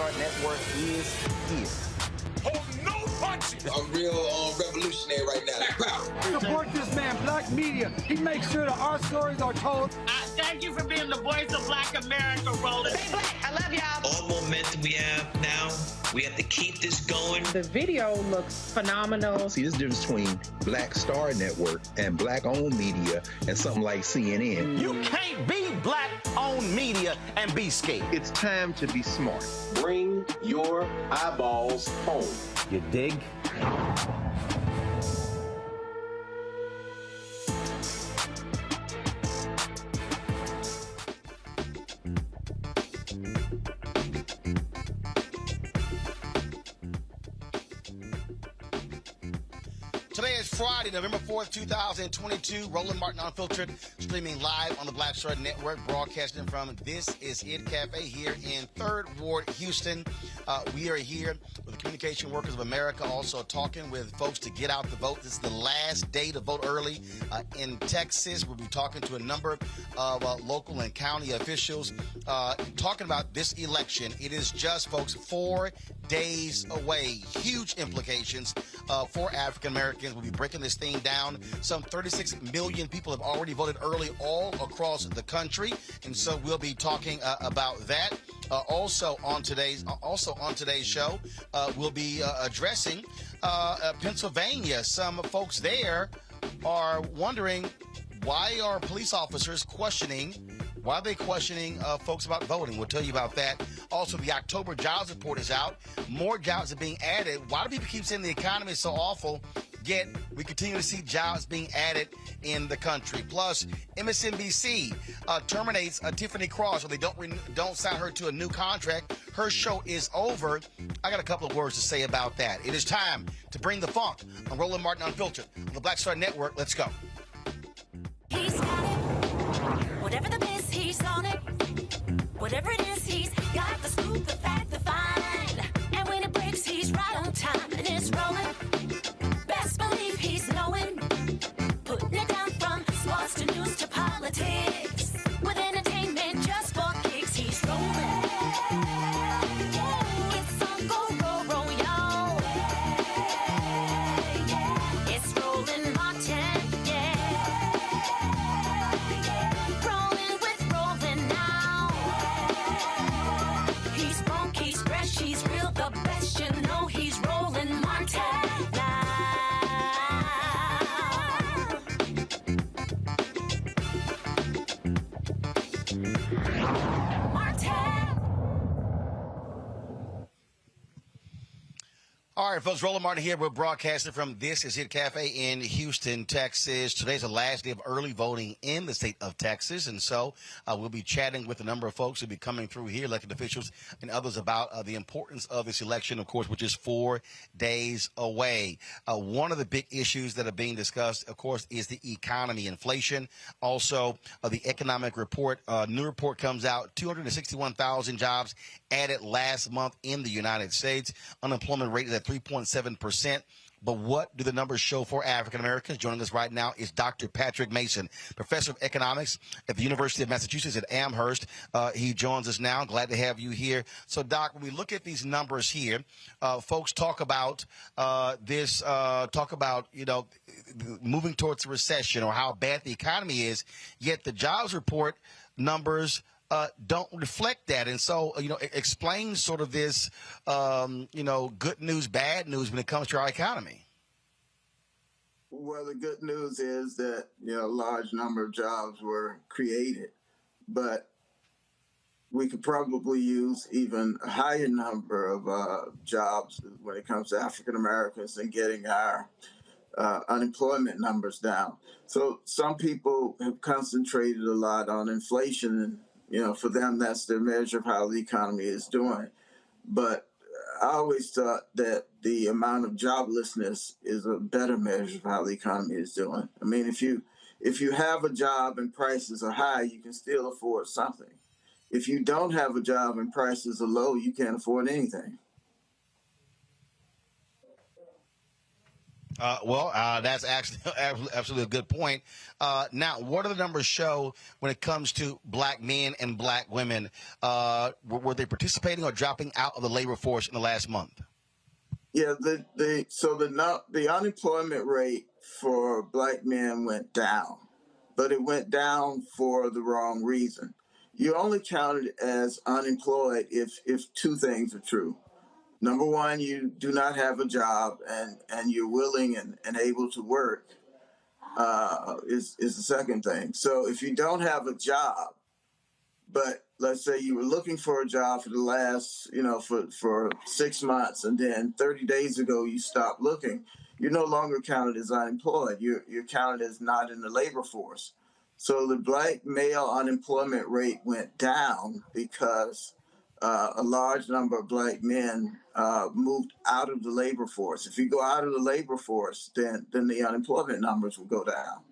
Star Network is here. Hold no punches! I'm real revolutionary right now. Support this man, Black media. He makes sure that our stories are told. Thank you for being the voice of Black America, Roland. Stay black. I love y'all. All momentum we have now, we have to keep this going. The video looks phenomenal. See, this difference between Black Star Network and Black-owned media and something like CNN. You can't be Black-owned media and be scared. It's time to be smart. Bring your eyeballs home. You dig? Today is Friday, November 4th, 2022. Roland Martin Unfiltered, streaming live on the Black Star Network, broadcasting from This Is It Cafe here in 3rd Ward, Houston. We are here with the Communication Workers of America, also talking with folks to get out the vote. This is the last day to vote early in Texas. We'll be talking to a number of local and county officials talking about this election. It is just, folks, 4 days away. Huge implications for African Americans. We'll be breaking this thing down. Some 36 million people have already voted early all across the country, and so we'll be talking about that. Also on today's show, we'll be addressing Pennsylvania. Some folks there are wondering, why are police officers questioning folks about voting? We'll tell you about that. Also, the October jobs report is out. More jobs are being added. Why do people keep saying the economy is so awful, yet we continue to see jobs being added in the country? Plus, MSNBC terminates Tiffany Cross, or they don't sign her to a new contract. Her show is over. I got a couple of words to say about that. It is time to bring the funk on Roland Martin Unfiltered on the Black Star Network. Let's go. He's got it. Whatever the biz, he's on it. Whatever it is, he's got the scoop, the fact, the find. And when it breaks, he's right on time, and it's rolling. Best believe he's knowing. Putting it down from sports to news to politics. With entertainment just for kicks, he's rolling. It's on go, roll, y'all. It's Roland Martin, rolling with Roland now. He's funky, he's fresh, he's real, the best, you know he's Roland Martin now. All right, folks, Roland Martin here. We're broadcasting from This Is It Cafe in Houston, Texas. Today's the last day of early voting in the state of Texas, and so we'll be chatting with a number of folks who'll be coming through here, elected officials and others, about the importance of this election, of course, which is 4 days away. One of the big issues that are being discussed, of course, is the economy, inflation. Also, the economic report. New report comes out, 261,000 jobs added last month in the United States. Unemployment rate is at 3.7%. But what do the numbers show for African Americans? Joining us right now is Dr. Patrick Mason, professor of economics at the University of Massachusetts at Amherst. He joins us now. Glad to have you here. So, Doc, when we look at these numbers here, folks talk about moving towards a recession or how bad the economy is, yet the jobs report numbers don't reflect that. And so, explain sort of this, good news, bad news when it comes to our economy. Well, the good news is that, a large number of jobs were created, but we could probably use even a higher number of jobs when it comes to African Americans and getting our unemployment numbers down. So some people have concentrated a lot on inflation, and for them, that's their measure of how the economy is doing. But I always thought that the amount of joblessness is a better measure of how the economy is doing. I mean, if you have a job and prices are high, you can still afford something. If you don't have a job and prices are low, you can't afford anything. That's actually absolutely a good point. Now, what do the numbers show when it comes to black men and black women? Were they participating or dropping out of the labor force in the last month? Yeah, the unemployment rate for black men went down, but it went down for the wrong reason. You only counted as unemployed if two things are true. Number one, you do not have a job and you're willing and able to work is the second thing. So if you don't have a job, but let's say you were looking for a job for the last, for 6 months, and then 30 days ago you stopped looking, you're no longer counted as unemployed. You're counted as not in the labor force. So the black male unemployment rate went down because a large number of black men moved out of the labor force. If you go out of the labor force, then the unemployment numbers will go down.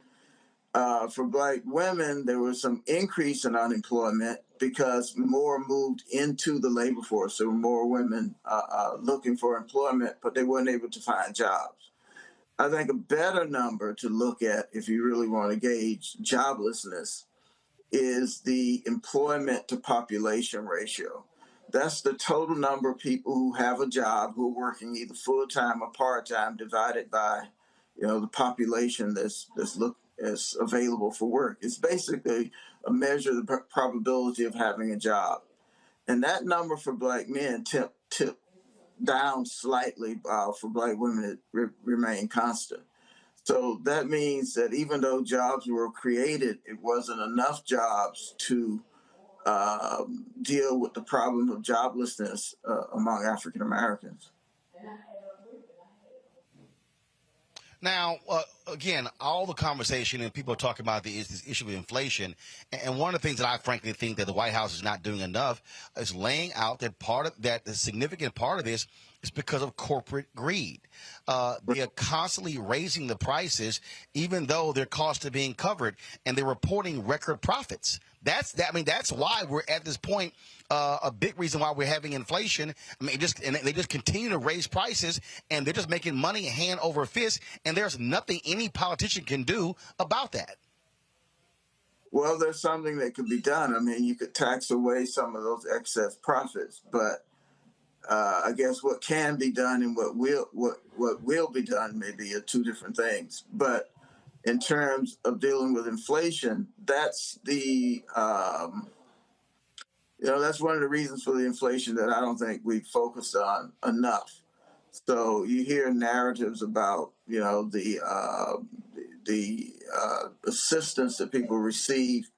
For black women, there was some increase in unemployment because more moved into the labor force. There were more women looking for employment, but they weren't able to find jobs. I think a better number to look at if you really want to gauge joblessness is the employment to population ratio. That's the total number of people who have a job, who are working either full-time or part-time, divided by, the population that's available for work. It's basically a measure of the probability of having a job. And that number for black men tipped down slightly, for black women it remained constant. So that means that even though jobs were created, it wasn't enough jobs to deal with the problem of joblessness among African Americans. Now, again, all the conversation and people are talking about this issue of inflation. And one of the things that I frankly think that the White House is not doing enough is laying out that the significant part of this is because of corporate greed. They are constantly raising the prices, even though their costs are being covered, and they're reporting record profits. That's why we're at this point. A big reason why we're having inflation. They just continue to raise prices, and they're just making money hand over fist, and there's nothing any politician can do about that. Well, there's something that could be done. You could tax away some of those excess profits, but I guess what can be done and what will be done maybe are two different things. But in terms of dealing with inflation, that's that's one of the reasons for the inflation that I don't think we've focused on enough. So you hear narratives about, the assistance that people received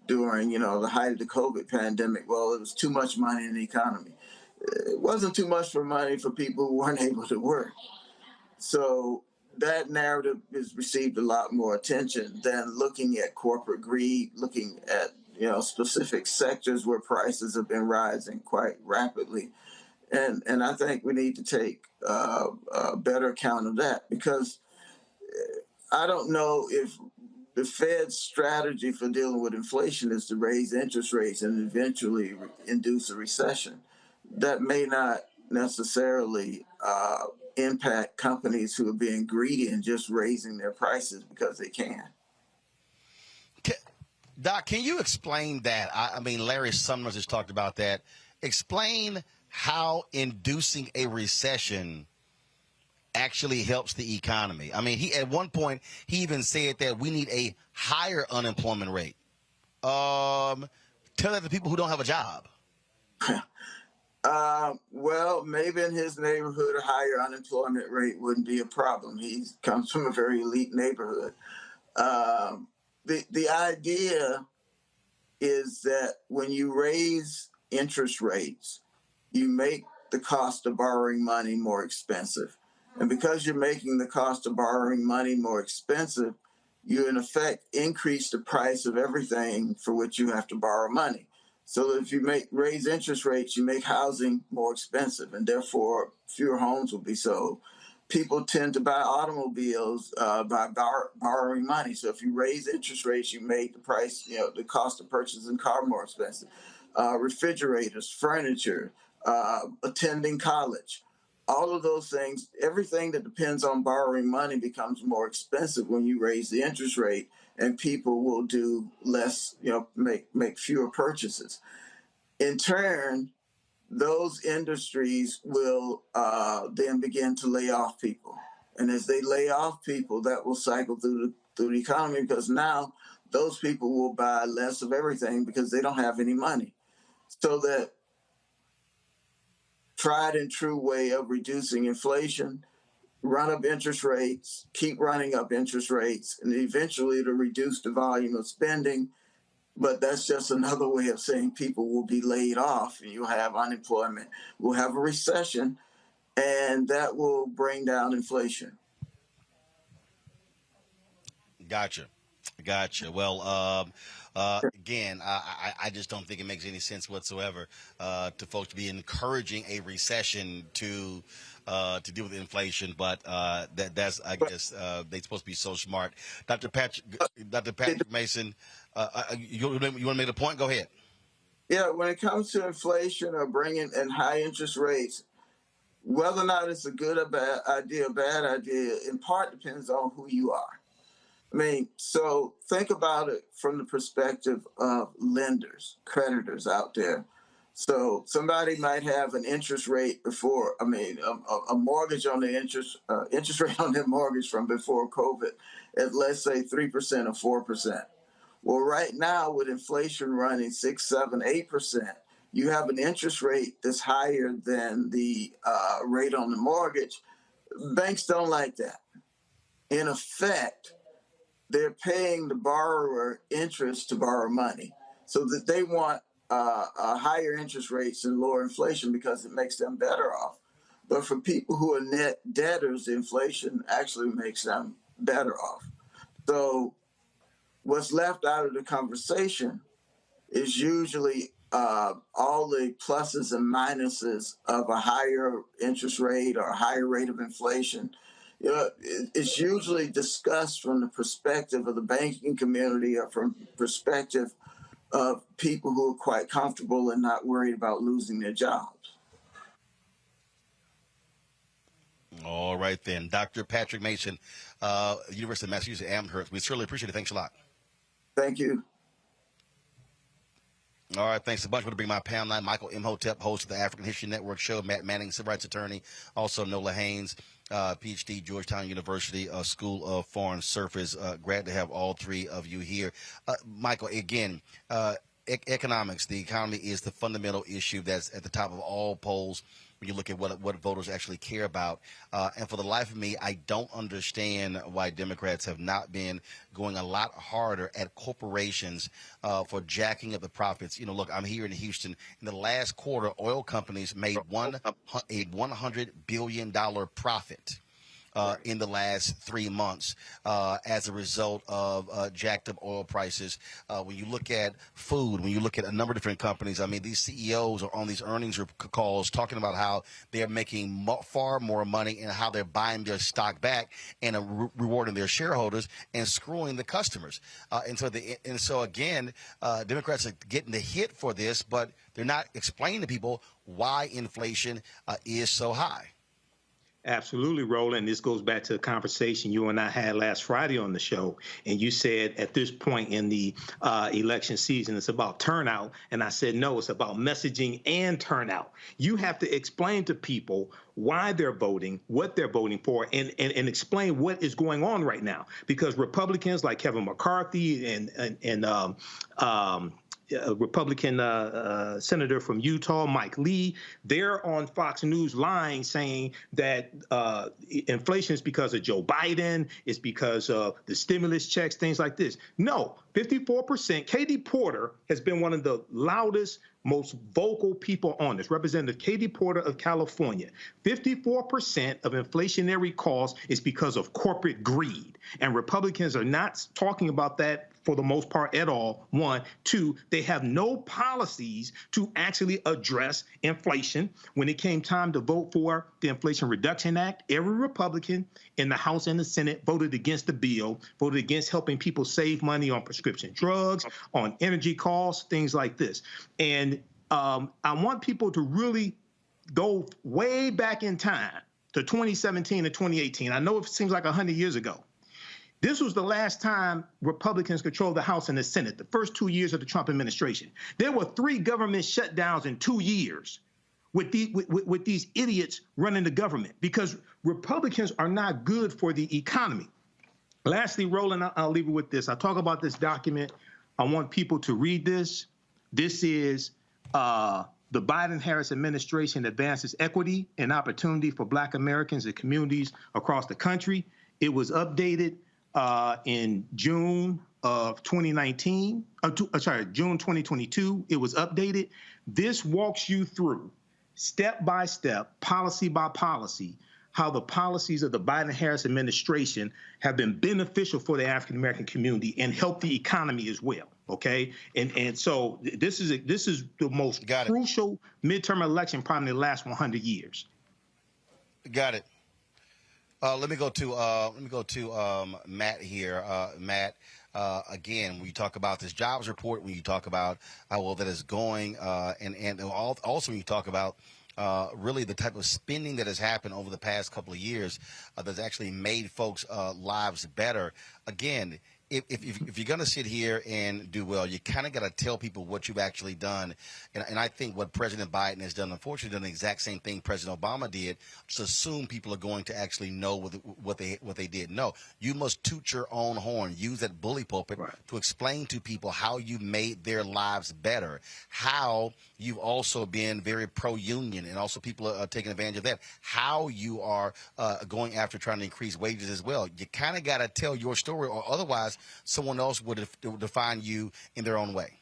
during, the height of the COVID pandemic. Well, it was too much money in the economy. It wasn't too much money for people who weren't able to work. So that narrative has received a lot more attention than looking at corporate greed, looking at specific sectors where prices have been rising quite rapidly. And I think we need to take a better account of that, because I don't know if the Fed's strategy for dealing with inflation is to raise interest rates and eventually induce a recession. That may not necessarily impact companies who are being greedy and just raising their prices because they can. Doc, can you explain that? Larry Summers has talked about that. Explain how inducing a recession actually helps the economy. He at one point, he even said that we need a higher unemployment rate. Tell that to people who don't have a job. Well, maybe in his neighborhood, a higher unemployment rate wouldn't be a problem. He comes from a very elite neighborhood. The idea is that when you raise interest rates, you make the cost of borrowing money more expensive. And because you're making the cost of borrowing money more expensive, you in effect increase the price of everything for which you have to borrow money. So if you raise interest rates, you make housing more expensive, and therefore fewer homes will be sold. People tend to buy automobiles by borrowing money. So if you raise interest rates, you make the price, the cost of purchasing a car more expensive. Refrigerators, furniture, attending college. all of those things, everything that depends on borrowing money becomes more expensive when you raise the interest rate, and people will do less, make fewer purchases. In turn, those industries will then begin to lay off people. And as they lay off people, that will cycle through the economy, because now those people will buy less of everything because they don't have any money. So that tried and true way of reducing inflation, run up interest rates, keep running up interest rates, and eventually to reduce the volume of spending. But that's just another way of saying people will be laid off, and you'll have unemployment. We'll have a recession, and that will bring down inflation. Gotcha. Well, again, I just don't think it makes any sense whatsoever to folks to be encouraging a recession to deal with inflation. But that's I guess they're supposed to be so smart. Dr. Patrick Mason, you want to make a point? Go ahead. Yeah, when it comes to inflation or bringing in high interest rates, whether or not it's a good or bad idea, in part depends on who you are. I mean, so think about it from the perspective of lenders, creditors out there. So somebody might have an interest rate before, a mortgage on the interest rate on their mortgage from before COVID at, let's say, 3% or 4%. Well, right now with inflation running 6, 7, 8%, you have an interest rate that's higher than the rate on the mortgage. Banks don't like that. In effect, they're paying the borrower interest to borrow money, so that they want higher interest rates and lower inflation because it makes them better off. But for people who are net debtors, inflation actually makes them better off. So what's left out of the conversation is usually all the pluses and minuses of a higher interest rate or a higher rate of inflation. It's usually discussed from the perspective of the banking community or from perspective of people who are quite comfortable and not worried about losing their jobs. All right, then. Dr. Patrick Mason, University of Massachusetts Amherst. We certainly appreciate it. Thanks a lot. Thank you. All right, thanks a bunch. I'm going to bring my panel line. Michael Imhotep, host of the African History Network show. Matt Manning, civil rights attorney. Also, Nola Haynes, PhD, Georgetown University School of Foreign Service. Glad to have all three of you here. Michael, again, economics, the economy is the fundamental issue that's at the top of all polls when you look at what voters actually care about. And for the life of me, I don't understand why Democrats have not been going a lot harder at corporations for jacking up the profits. Look, I'm here in Houston. In the last quarter, oil companies made a $100 billion profit. In the last 3 months as a result of jacked up oil prices. When you look at food, when you look at a number of different companies, these CEOs are on these earnings calls talking about how they're making far more money and how they're buying their stock back and rewarding their shareholders and screwing the customers. And so again, Democrats are getting the hit for this, but they're not explaining to people why inflation is so high. Absolutely, Roland. This goes back to a conversation you and I had last Friday on the show. And you said at this point in the election season, it's about turnout. And I said, no, it's about messaging and turnout. You have to explain to people why they're voting, what they're voting for, and explain what is going on right now. Because Republicans like Kevin McCarthy and Republican senator from Utah, Mike Lee, they're on Fox News lying, saying that inflation is because of Joe Biden, it's because of the stimulus checks, things like this. No, 54%. Katie Porter has been one of the loudest, most vocal people on this. Representative Katie Porter of California. 54% of inflationary costs is because of corporate greed. And Republicans are not talking about that for the most part at all. One. Two, they have no policies to actually address inflation. When it came time to vote for the Inflation Reduction Act, every Republican in the House and the Senate voted against the bill, voted against helping people save money on prescription drugs, on energy costs, things like this. And I want people to really go way back in time to 2017 and 2018. I know it seems like 100 years ago. This was the last time Republicans controlled the House and the Senate, the first 2 years of the Trump administration. There were 3 government shutdowns in 2 years with these idiots running the government because Republicans are not good for the economy. Lastly, Roland, I'll leave it with this. I talk about this document. I want people to read this. This is the Biden-Harris administration advances equity and opportunity for Black Americans and communities across the country. It was updated in June of 2019, June 2022, it was updated. This walks you through step by step, policy by policy, how the policies of the Biden-Harris administration have been beneficial for the African-American community and help the economy as well. Okay, and so this is the most crucial midterm election probably in the last 100 years. Got it. Let me go to Matt here. Matt, again, when you talk about this jobs report, when you talk about how well that is going, and also when you talk about really the type of spending that has happened over the past couple of years that's actually made folks' lives better. Again, if you're going to sit here and do well, you kind of got to tell people what you've actually done. And I think what President Biden has done, unfortunately, done the exact same thing President Obama did, just assume people are going to actually know what they did. No, you must toot your own horn, use that bully pulpit to explain to people how you made their lives better, how you've also been very pro-union, and also people are taking advantage of that, how you are going after trying to increase wages as well. You kind of got to tell your story, or otherwise someone else would define you in their own way.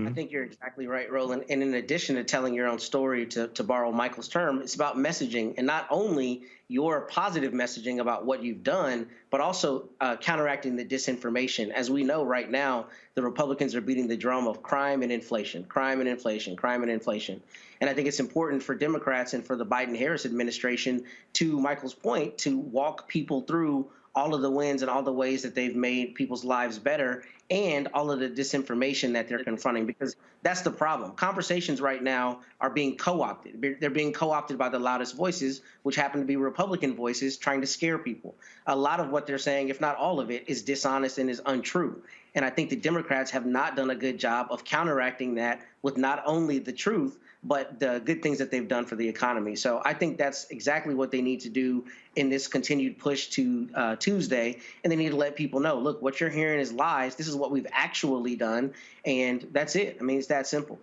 I think you're exactly right, Roland. And in addition to telling your own story, to borrow Michael's term, it's about messaging, and not only your positive messaging about what you've done, but also counteracting the disinformation. As we know right now, the Republicans are beating the drum of crime and inflation, crime and inflation, crime and inflation. And I think it's important for Democrats and for the Biden-Harris administration, to Michael's point, to walk people through all of the wins and all the ways that they've made people's lives better, and all of the disinformation that they're confronting, because that's the problem. Conversations right now are being co-opted. They're being co-opted by the loudest voices, which happen to be Republican voices trying to scare people. A lot of what they're saying, if not all of it, is dishonest and is untrue. And I think the Democrats have not done a good job of counteracting that with not only the truth, but the good things that they've done for the economy. So I think that's exactly what they need to do in this continued push to Tuesday. And they need to let people know, look, what you're hearing is lies. This is what we've actually done. And that's it. I mean, it's that simple.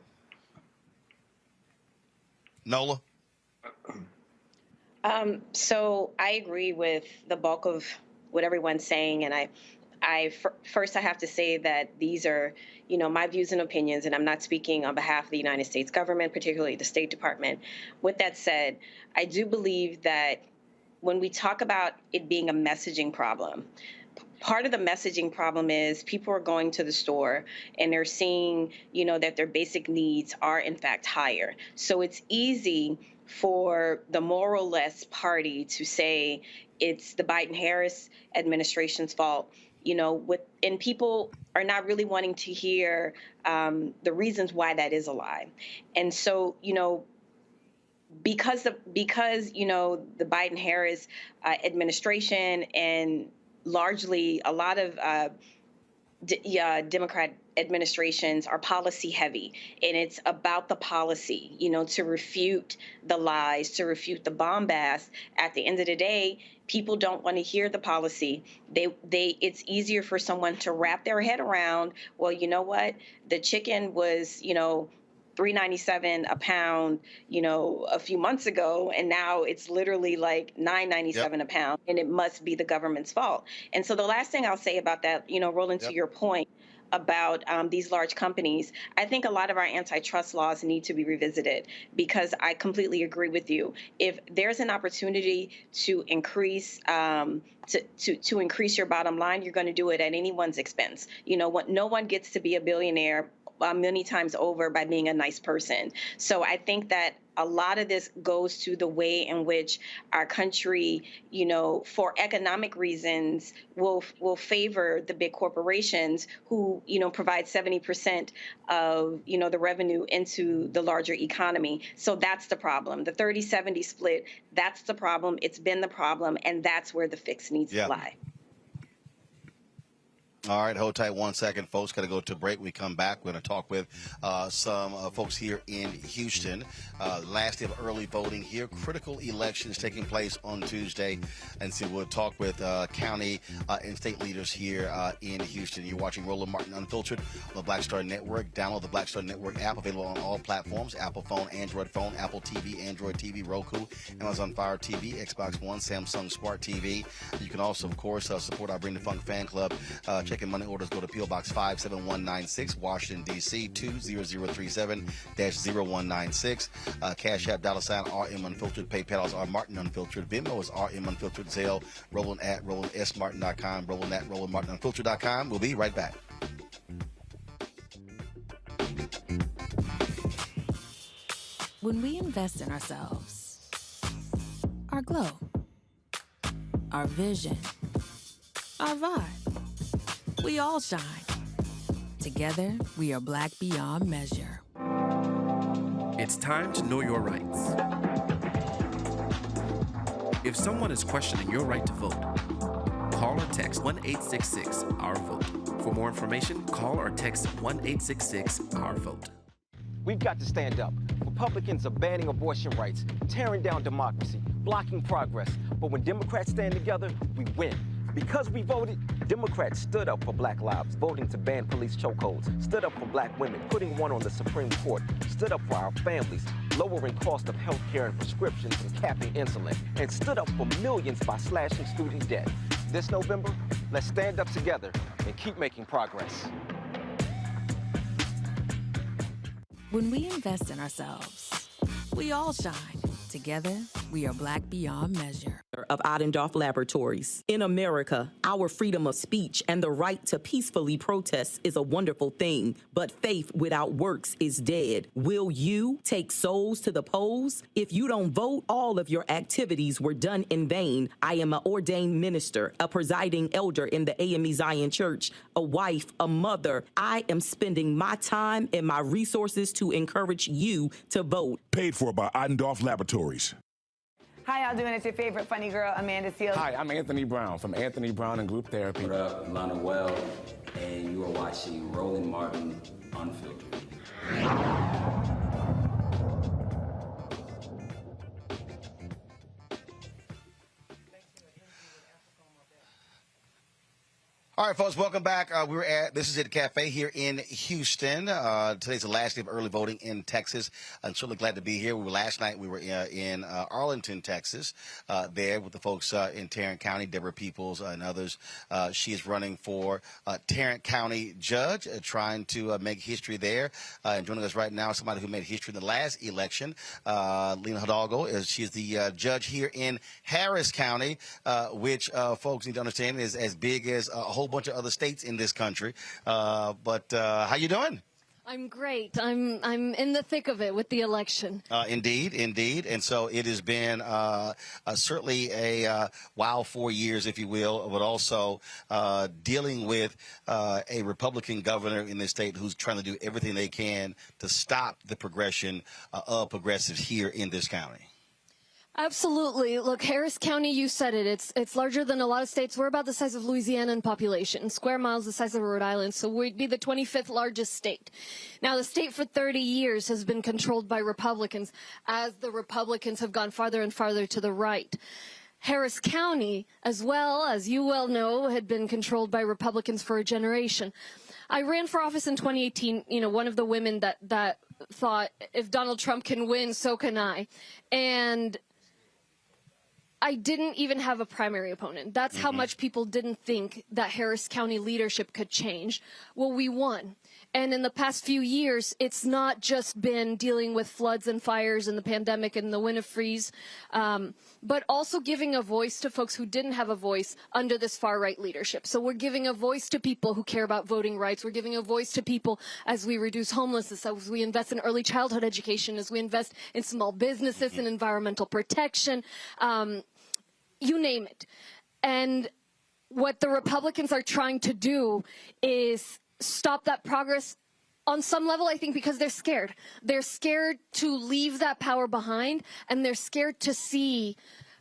Nola? So I agree with the bulk of what everyone's saying. And first, I have to say that these are, my views and opinions, and I'm not speaking on behalf of the United States government, particularly the State Department. With that said, I do believe that when we talk about it being a messaging problem, part of the messaging problem is people are going to the store and they're seeing, that their basic needs are in fact higher. So it's easy for the moral-less party to say it's the Biden-Harris administration's fault. And people are not really wanting to hear the reasons why that is a lie. And so, because the Biden-Harris administration and largely a lot of Democrat administrations are policy heavy, and it's about the policy, to refute the lies, to refute the bombast. At the end of the day, people don't want to hear the policy. It's easier for someone to wrap their head around, well, you know what? The chicken was, $3.97 a pound, a few months ago, and now it's literally like $9.97 a pound, and it must be the government's fault. And so the last thing I'll say about that, Roland, to your point about these large companies, I think a lot of our antitrust laws need to be revisited, because I completely agree with you. If there's an opportunity to increase to increase your bottom line, you're going to do it at anyone's expense. No one gets to be a billionaire many times over by being a nice person. So I think that a lot of this goes to the way in which our country, for economic reasons, will favor the big corporations who, provide 70% of, the revenue into the larger economy. So that's the problem. The 30-70 split, that's the problem. It's been the problem, and that's where the fix needs to lie. All right, hold tight 1 second, folks. Got to go to break. We come back. We're going to talk with some folks here in Houston. Last day of early voting here. Critical elections taking place on Tuesday. And so we'll talk with county and state leaders here in Houston. You're watching Roland Martin Unfiltered on the Black Star Network. Download the Black Star Network app, available on all platforms: Apple phone, Android phone, Apple TV, Android TV, Roku, Amazon Fire TV, Xbox One, Samsung Smart TV. You can also, of course, support our Bring the Funk fan club. Checking money orders, go to P.O. Box 57196, Washington, D.C. 20037-0196. Cash App, $RM Unfiltered. PayPal is R Martin Unfiltered. Venmo is RM Unfiltered. Zelle, Roland at RolandSMartin.com. Roland at RolandMartinUnfiltered.com. We'll be right back. When we invest in ourselves, our glow, our vision, our vibe, we all shine. Together, we are Black beyond measure. It's time to know your rights. If someone is questioning your right to vote, call or text 1-866-OUR-VOTE. For more information, call or text 1-866-OUR-VOTE. We've got to stand up. Republicans are banning abortion rights, tearing down democracy, blocking progress. But when Democrats stand together, we win. Because we voted, Democrats stood up for Black lives, voting to ban police chokeholds, stood up for Black women, putting one on the Supreme Court, stood up for our families, lowering cost of health care and prescriptions and capping insulin, and stood up for millions by slashing student debt. This November, let's stand up together and keep making progress. When we invest in ourselves, we all shine. Together, we are Black beyond measure. Of Ottendorf Laboratories. In America, our freedom of speech and the right to peacefully protest is a wonderful thing, but faith without works is dead. Will you take souls to the polls? If you don't vote, all of your activities were done in vain. I am an ordained minister, a presiding elder in the AME Zion Church, a wife, a mother. I am spending my time and my resources to encourage you to vote. Paid for by Ottendorf Laboratories. Hi, y'all doing? It's your favorite funny girl, Amanda Seals. Hi, I'm Anthony Brown from Anthony Brown and Group Therapy. What up, Lana Well, and you are watching Roland Martin Unfiltered. All right, folks, welcome back. We're at This Is It Cafe here in Houston. Today's the last day of early voting in Texas. I'm certainly glad to be here. Last night we were in Arlington, Texas, there with the folks in Tarrant County, Deborah Peoples and others. She is running for Tarrant County judge, trying to make history there. And joining us right now, somebody who made history in the last election, Lena Hidalgo. She's the judge here in Harris County, which folks need to understand is as big as a whole bunch of other states in this country. But how you doing? I'm great. I'm in the thick of it with the election. Indeed. And so it has been certainly a wild 4 years, if you will, but also dealing with a Republican governor in this state who's trying to do everything they can to stop the progression of progressives here in this county. Absolutely. Look, Harris County, you said it. It's larger than a lot of states. We're about the size of Louisiana in population. Square miles the size of Rhode Island. So we'd be the 25th largest state. Now, the state for 30 years has been controlled by Republicans as the Republicans have gone farther and farther to the right. Harris County, as well, as you well know, had been controlled by Republicans for a generation. I ran for office in 2018, one of the women that thought if Donald Trump can win, so can I. And I didn't even have a primary opponent. That's how much people didn't think that Harris County leadership could change. Well, we won. And in the past few years, it's not just been dealing with floods and fires and the pandemic and the winter freeze, but also giving a voice to folks who didn't have a voice under this far-right leadership. So we're giving a voice to people who care about voting rights. We're giving a voice to people as we reduce homelessness, as we invest in early childhood education, as we invest in small businesses and environmental protection, you name it. And what the Republicans are trying to do is stop that progress on some level, I think, because they're scared. They're scared to leave that power behind, and they're scared to see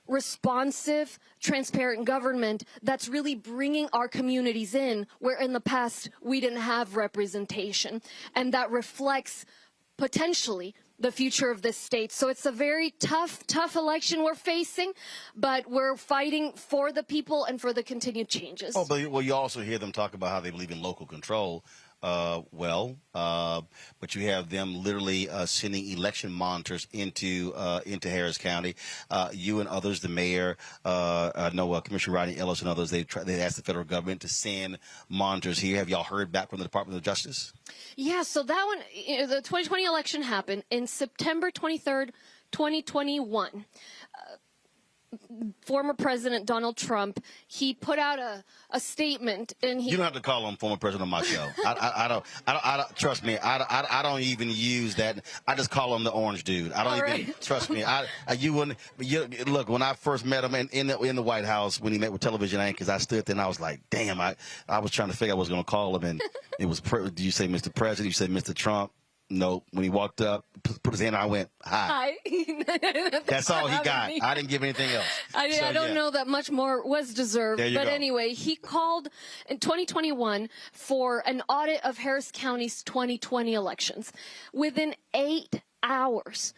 responsive, transparent government that's really bringing our communities in, where in the past we didn't have representation. And that reflects potentially the future of this state. So it's a very tough election we're facing, but we're fighting for the people and for the continued changes. Oh, but well, you also hear them talk about how they believe in local control. But you have them literally sending election monitors into Harris County. You and others, the mayor, Commissioner Rodney Ellis and others, they asked the federal government to send monitors here. Have y'all heard back from the Department of Justice? Yeah, so that one, the 2020 election happened in September 23rd, 2021. Former President Donald Trump, he put out a statement, and he. You don't have to call him former president on my show. I don't. Trust me. I don't even use that. I just call him the orange dude. I don't even trust me. You wouldn't. Look, when I first met him in the White House when he met with television anchors, I stood there and I was like, damn. I was trying to figure out what I was going to call him, and it was. Did you say Mr. President? You said Mr. Trump? No. When he walked up, put his hand out, I went, hi. That's all he got. I didn't give anything else. I don't know that much more was deserved. But go. Anyway, he called in 2021 for an audit of Harris County's 2020 elections. Within 8 hours,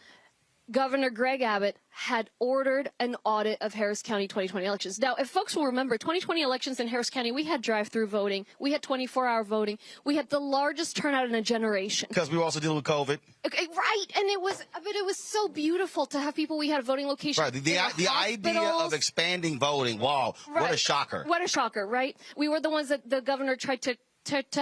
Governor Greg Abbott had ordered an audit of Harris County 2020 elections. Now, if folks will remember, 2020 elections in Harris County, we had drive-through voting. We had 24-hour voting. We had the largest turnout in a generation. Because we were also dealing with COVID. Okay, right, and it was so beautiful to have people. We had a voting location. Right, the idea of expanding voting, wow, right. What a shocker. What a shocker, right? We were the ones that the governor tried to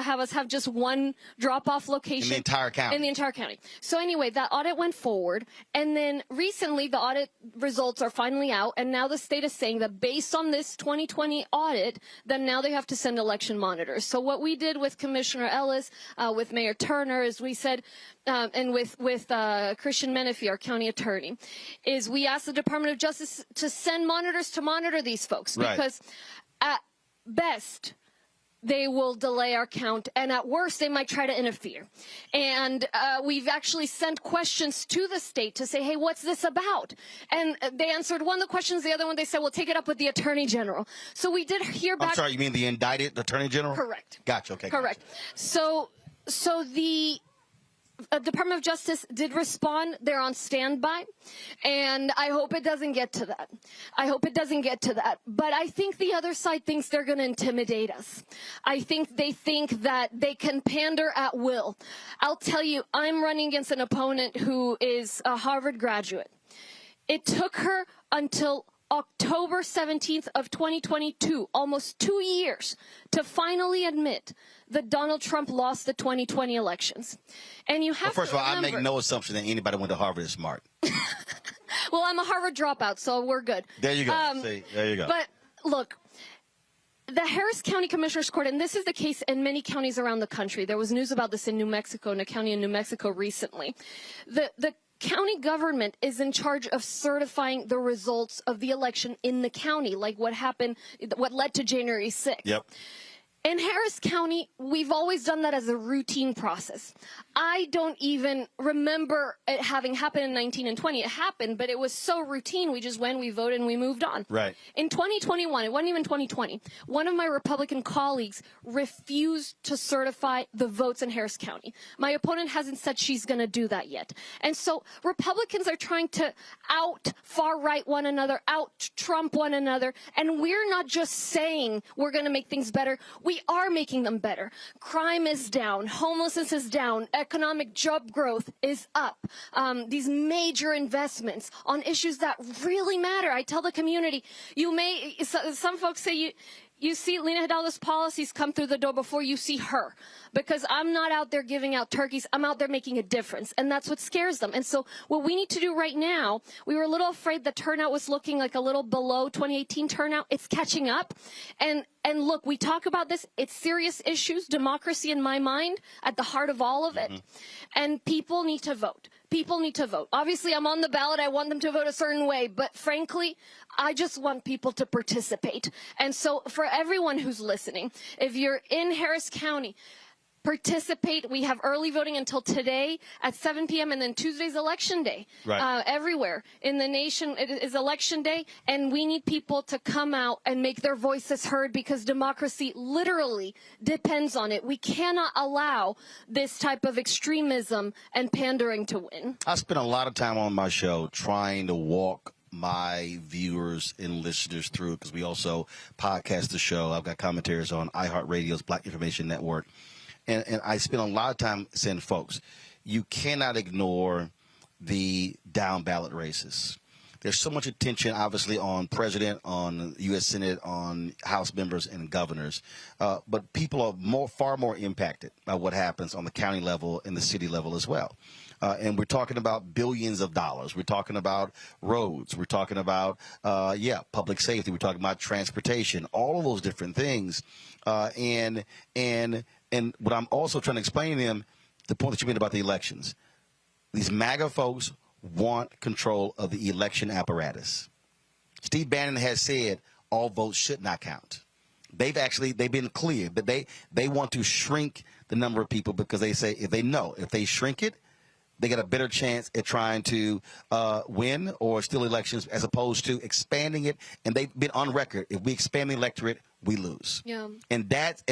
have us have just one drop-off location. In the entire county. In the entire county. So anyway, that audit went forward, and then recently the audit results are finally out, and now the state is saying that based on this 2020 audit, then now they have to send election monitors. So what we did with Commissioner Ellis, with Mayor Turner, is we said, and with Christian Menefee, our county attorney, is we asked the Department of Justice to send monitors to monitor these folks. Because at best, they will delay our count, and at worst, they might try to interfere. And we've actually sent questions to the state to say, hey, what's this about? And they answered one of the questions, the other one they said, well, take it up with the Attorney General. So we did hear back. I'm sorry, you mean the indicted Attorney General? Correct. Gotcha, okay. Correct. Gotcha. So the Department of Justice did respond. They're on standby, and I hope it doesn't get to that. But I think the other side thinks they're going to intimidate us. I think they think that they can pander at will. I'll tell you, I'm running against an opponent who is a Harvard graduate. It took her until October 17th of 2022, almost 2 years, to finally admit that Donald Trump lost the 2020 elections. And you have first of all, I make no assumption that anybody went to Harvard is smart. Well, I'm a Harvard dropout, so we're good. There you go. See, there you go. But look, the Harris County Commissioner's Court, and this is the case in many counties around the country. There was news about this in New Mexico, in a county in New Mexico recently. The county government is in charge of certifying the results of the election in the county, like what happened, what led to January 6th. Yep. In Harris County, we've always done that as a routine process. I don't even remember it having happened in 19 and 20. It happened, but it was so routine. We just went, we voted, and we moved on. Right. In 2021, it wasn't even 2020, one of my Republican colleagues refused to certify the votes in Harris County. My opponent hasn't said she's going to do that yet. And so Republicans are trying to out far-right one another, out Trump one another, and we're not just saying we're going to make things better. We are making them better. Crime is down. Homelessness is down. Economic job growth is up. These major investments on issues that really matter. I tell the community, some folks say you see Lena Hidalgo's policies come through the door before you see her, because I'm not out there giving out turkeys. I'm out there making a difference, and that's what scares them. And so what we need to do right now, we were a little afraid the turnout was looking like a little below 2018 turnout. It's catching up. And look, we talk about this. It's serious issues, democracy in my mind, at the heart of all of it. And people need to vote. People need to vote. Obviously, I'm on the ballot. I want them to vote a certain way. But frankly, I just want people to participate. And so for everyone who's listening, if you're in Harris County, participate. We have early voting until today at 7 p.m. and then Tuesday's election day. Right. Everywhere in the nation it is election day, and we need people to come out and make their voices heard, because democracy literally depends on it. We cannot allow this type of extremism and pandering to win. I spent a lot of time on my show trying to walk my viewers and listeners through, because we also podcast the show. I've got commentaries on iHeartRadio's Black Information Network. And I spent a lot of time saying, folks, you cannot ignore the down ballot races. There's so much attention, obviously, on president, on U.S. Senate, on House members and governors. But people are far more impacted by what happens on the county level and the city level as well. And we're talking about billions of dollars. We're talking about roads. We're talking about, public safety. We're talking about transportation, all of those different things. And what I'm also trying to explain to them, the point that you made about the elections, these MAGA folks want control of the election apparatus. Steve Bannon has said all votes should not count. They've been clear, but they want to shrink the number of people, because they say if they shrink it, they got a better chance at trying to win or steal elections, as opposed to expanding it. And they've been on record: if we expand the electorate, we lose. Yeah. And that's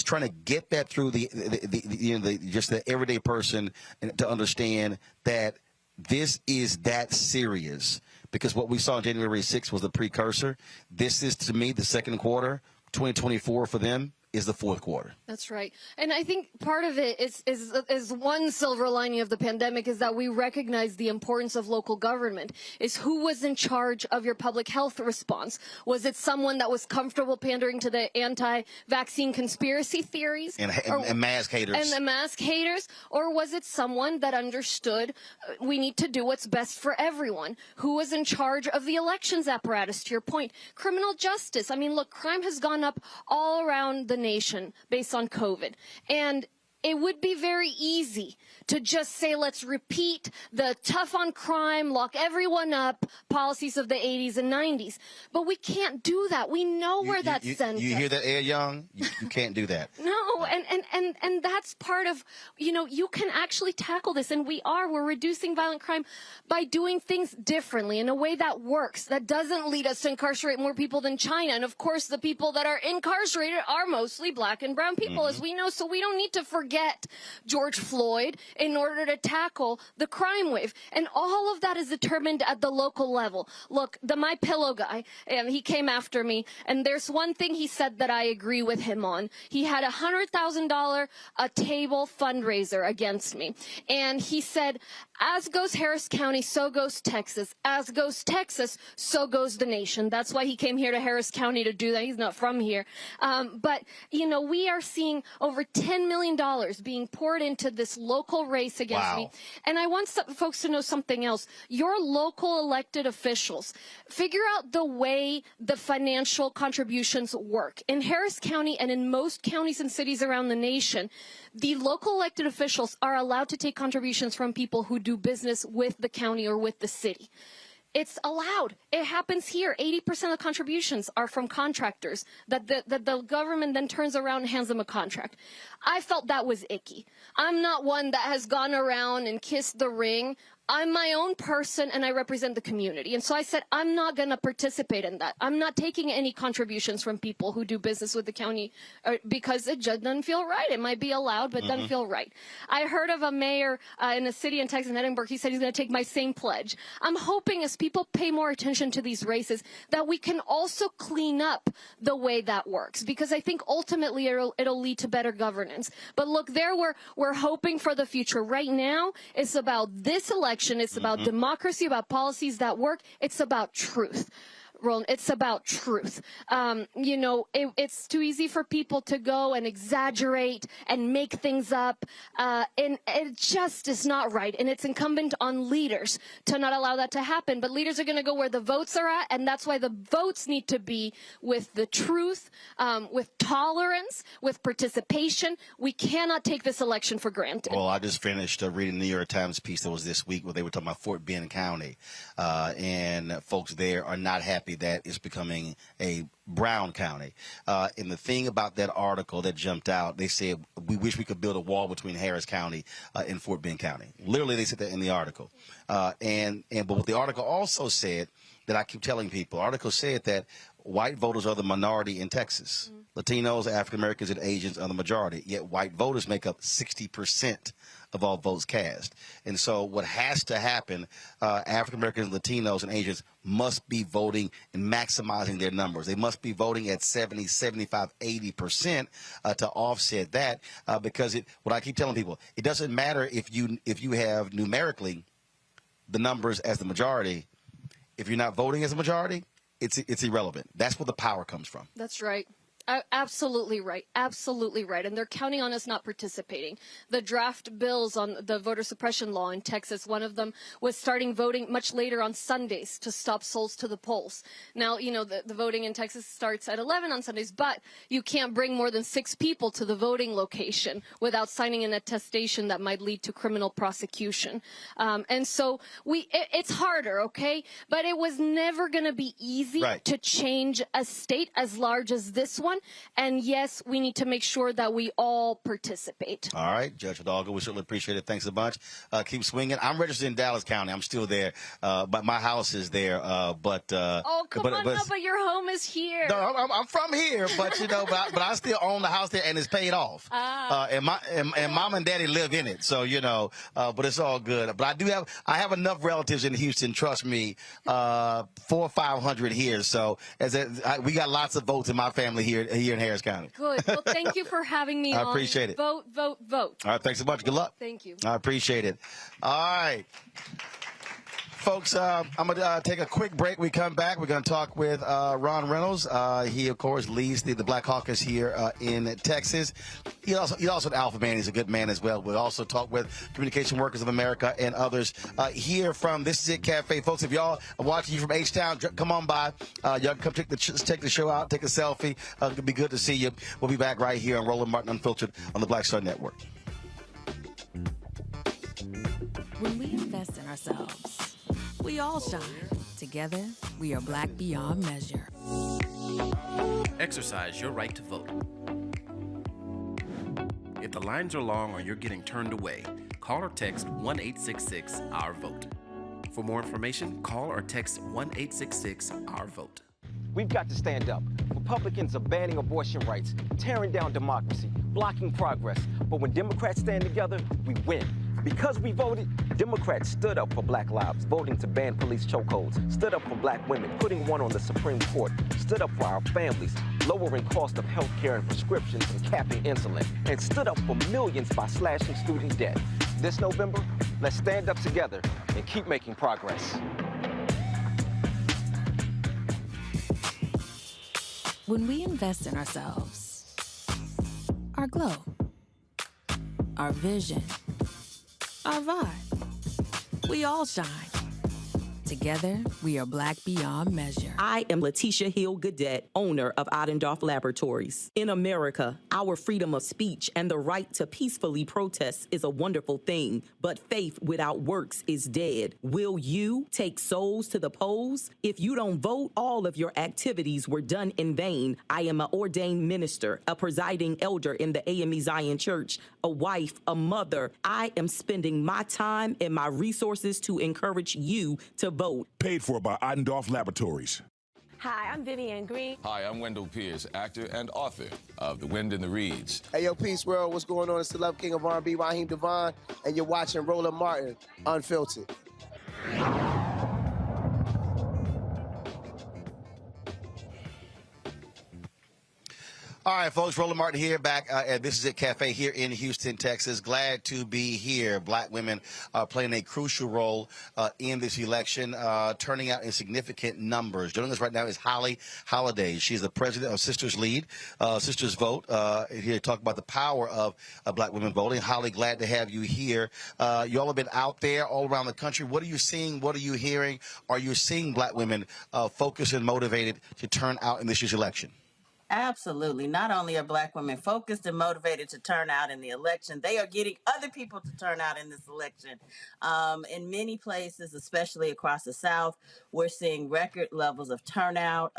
trying to get that through the everyday person, and to understand that this is that serious. Because what we saw on January 6th was the precursor. This is, to me, the second quarter. 2024 for them is the fourth quarter. That's right. And I think part of it is one silver lining of the pandemic is that we recognize the importance of local government. Is who was in charge of your public health response? Was it someone that was comfortable pandering to the anti-vaccine conspiracy theories? And mask haters. And the mask haters? Or was it someone that understood we need to do what's best for everyone? Who was in charge of the elections apparatus, to your point? Criminal justice. I mean, look, crime has gone up all around the nation based on COVID. And it would be very easy to just say, let's repeat the tough on crime, lock everyone up policies of the 80s and 90s. But we can't do that. We know where that sends us. You hear that, Ed Young? You can't do that. No, and that's part of, you can actually tackle this. And we're reducing violent crime by doing things differently in a way that works, that doesn't lead us to incarcerate more people than China. And of course, the people that are incarcerated are mostly black and brown people, as we know. So we don't need to forget George Floyd in order to tackle the crime wave. And all of that is determined at the local level. Look, the My Pillow guy, he came after me, and there's one thing he said that I agree with him on. He had a $100,000 a table fundraiser against me. And he said, as goes Harris County, so goes Texas. As goes Texas, so goes the nation. That's why he came here to Harris County to do that. He's not from here. But we are seeing over $10 million being poured into this local race against me. And I want folks to know something else. Your local elected officials, figure out the way the financial contributions work. In Harris County and in most counties and cities around the nation, the local elected officials are allowed to take contributions from people who do business with the county or with the city. It's allowed. It happens here. 80% of contributions are from contractors that the government then turns around and hands them a contract. I felt that was icky. I'm not one that has gone around and kissed the ring. I'm my own person and I represent the community. And so I said, I'm not going to participate in that. I'm not taking any contributions from people who do business with the county because it just doesn't feel right. It might be allowed, but it doesn't feel right. I heard of a mayor in a city in Texas, in Edinburgh. He said he's going to take my same pledge. I'm hoping as people pay more attention to these races that we can also clean up the way that works, because I think ultimately it'll lead to better governance. But look, we're hoping for the future. Right now, it's about this election. It's about democracy, about policies that work. It's about truth. Roland, it's about truth. You know, it's too easy for people to go and exaggerate and make things up. And it just is not right. And it's incumbent on leaders to not allow that to happen. But leaders are going to go where the votes are at. And that's why the votes need to be with the truth, with tolerance, with participation. We cannot take this election for granted. Well, I just finished reading the New York Times piece that was this week where they were talking about Fort Bend County. And folks there are not happy that it's becoming a Brown County. And the thing about that article that jumped out, they said, we wish we could build a wall between Harris County and Fort Bend County. Literally, they said that in the article. But what the article also said, that I keep telling people, the article said that white voters are the minority in Texas. Latinos, African Americans, and Asians are the majority. Yet white voters make up 60% of all votes cast. And so what has to happen, African Americans, Latinos, and Asians must be voting and maximizing their numbers. They must be voting at 70, 75, 80% to offset that, because what I keep telling people, it doesn't matter if you have numerically the numbers as the majority. If you're not voting as a majority, it's irrelevant. That's where the power comes from. That's right. Absolutely right. Absolutely right. And they're counting on us not participating. The draft bills on the voter suppression law in Texas, one of them was starting voting much later on Sundays to stop souls to the polls. Now, you know, the voting in Texas starts at 11 on Sundays, but you can't bring more than 6 people to the voting location without signing an attestation that might lead to criminal prosecution. And so it's harder, okay? But it was never going to be easy to change a state as large as this one. And yes, we need to make sure that we all participate. All right, Judge Hidalgo, we certainly appreciate it. Thanks a bunch. Keep swinging. I'm registered in Dallas County. I'm still there, but my house is there. Oh, come on, no, but your home is here. No, I'm from here, but you know, but I still own the house there, and it's paid off. And mom and daddy live in it, so you know. But it's all good. But I have enough relatives in Houston. Trust me, 400 or 500 here. So we got lots of votes in my family here in Harris County. Good. Well, thank you for having me on. I appreciate it. Vote, vote, vote. All right, thanks so much. Good luck. Thank you. I appreciate it. All right. Folks, I'm going to take a quick break. We come back. We're going to talk with Ron Reynolds. He, of course, leads the Black Caucus here in Texas. He's also an alpha man. He's a good man as well. We'll also talk with Communication Workers of America and others here from This Is It Cafe. Folks, if y'all are watching you from H-Town, come on by. Y'all can come check the show out, take a selfie. It'll be good to see you. We'll be back right here on Roland Martin Unfiltered on the Black Star Network. When we invest in ourselves, we all shine. Together, we are black beyond measure. Exercise your right to vote. If the lines are long or you're getting turned away, call or text 1-866-OUR-VOTE. For more information, call or text 1-866-OUR-VOTE. We've got to stand up. Republicans are banning abortion rights, tearing down democracy, blocking progress. But when Democrats stand together, we win. Because we voted, Democrats stood up for Black lives, voting to ban police chokeholds, stood up for Black women, putting one on the Supreme Court, stood up for our families, lowering cost of health care and prescriptions and capping insulin, and stood up for millions by slashing student debt. This November, let's stand up together and keep making progress. When we invest in ourselves, our glow, our vision, our vibe, we all shine. Together, we are Black beyond measure. I am Letitia Hill Gadet, owner of Ottendorf Laboratories. In America, our freedom of speech and the right to peacefully protest is a wonderful thing, but faith without works is dead. Will you take souls to the polls? If you don't vote, all of your activities were done in vain. I am an ordained minister, a presiding elder in the AME Zion Church, a wife, a mother. I am spending my time and my resources to encourage you to vote. Paid for by Ottendorf Laboratories. Hi, I'm Vivian Green. Hi, I'm Wendell Pierce, actor and author of The Wind in the Reeds. Hey, yo, Peace World, what's going on? It's the Love King of R&B, Raheem Devon, and you're watching Roland Martin, Unfiltered. All right, folks, Roland Martin here, back at This Is It Cafe here in Houston, Texas. Glad to be here. Black women are playing a crucial role in this election, turning out in significant numbers. Joining us right now is Holli Holiday. She's the president of Sisters Lead, Sisters Vote, here to talk about the power of black women voting. Holli, glad to have you here. You all have been out there all around the country. What are you seeing? What are you hearing? Are you seeing black women focused and motivated to turn out in this year's election? Absolutely. Not only are black women focused and motivated to turn out in the election, they are getting other people to turn out in this election. In many places, especially across the South, we're seeing record levels of turnout.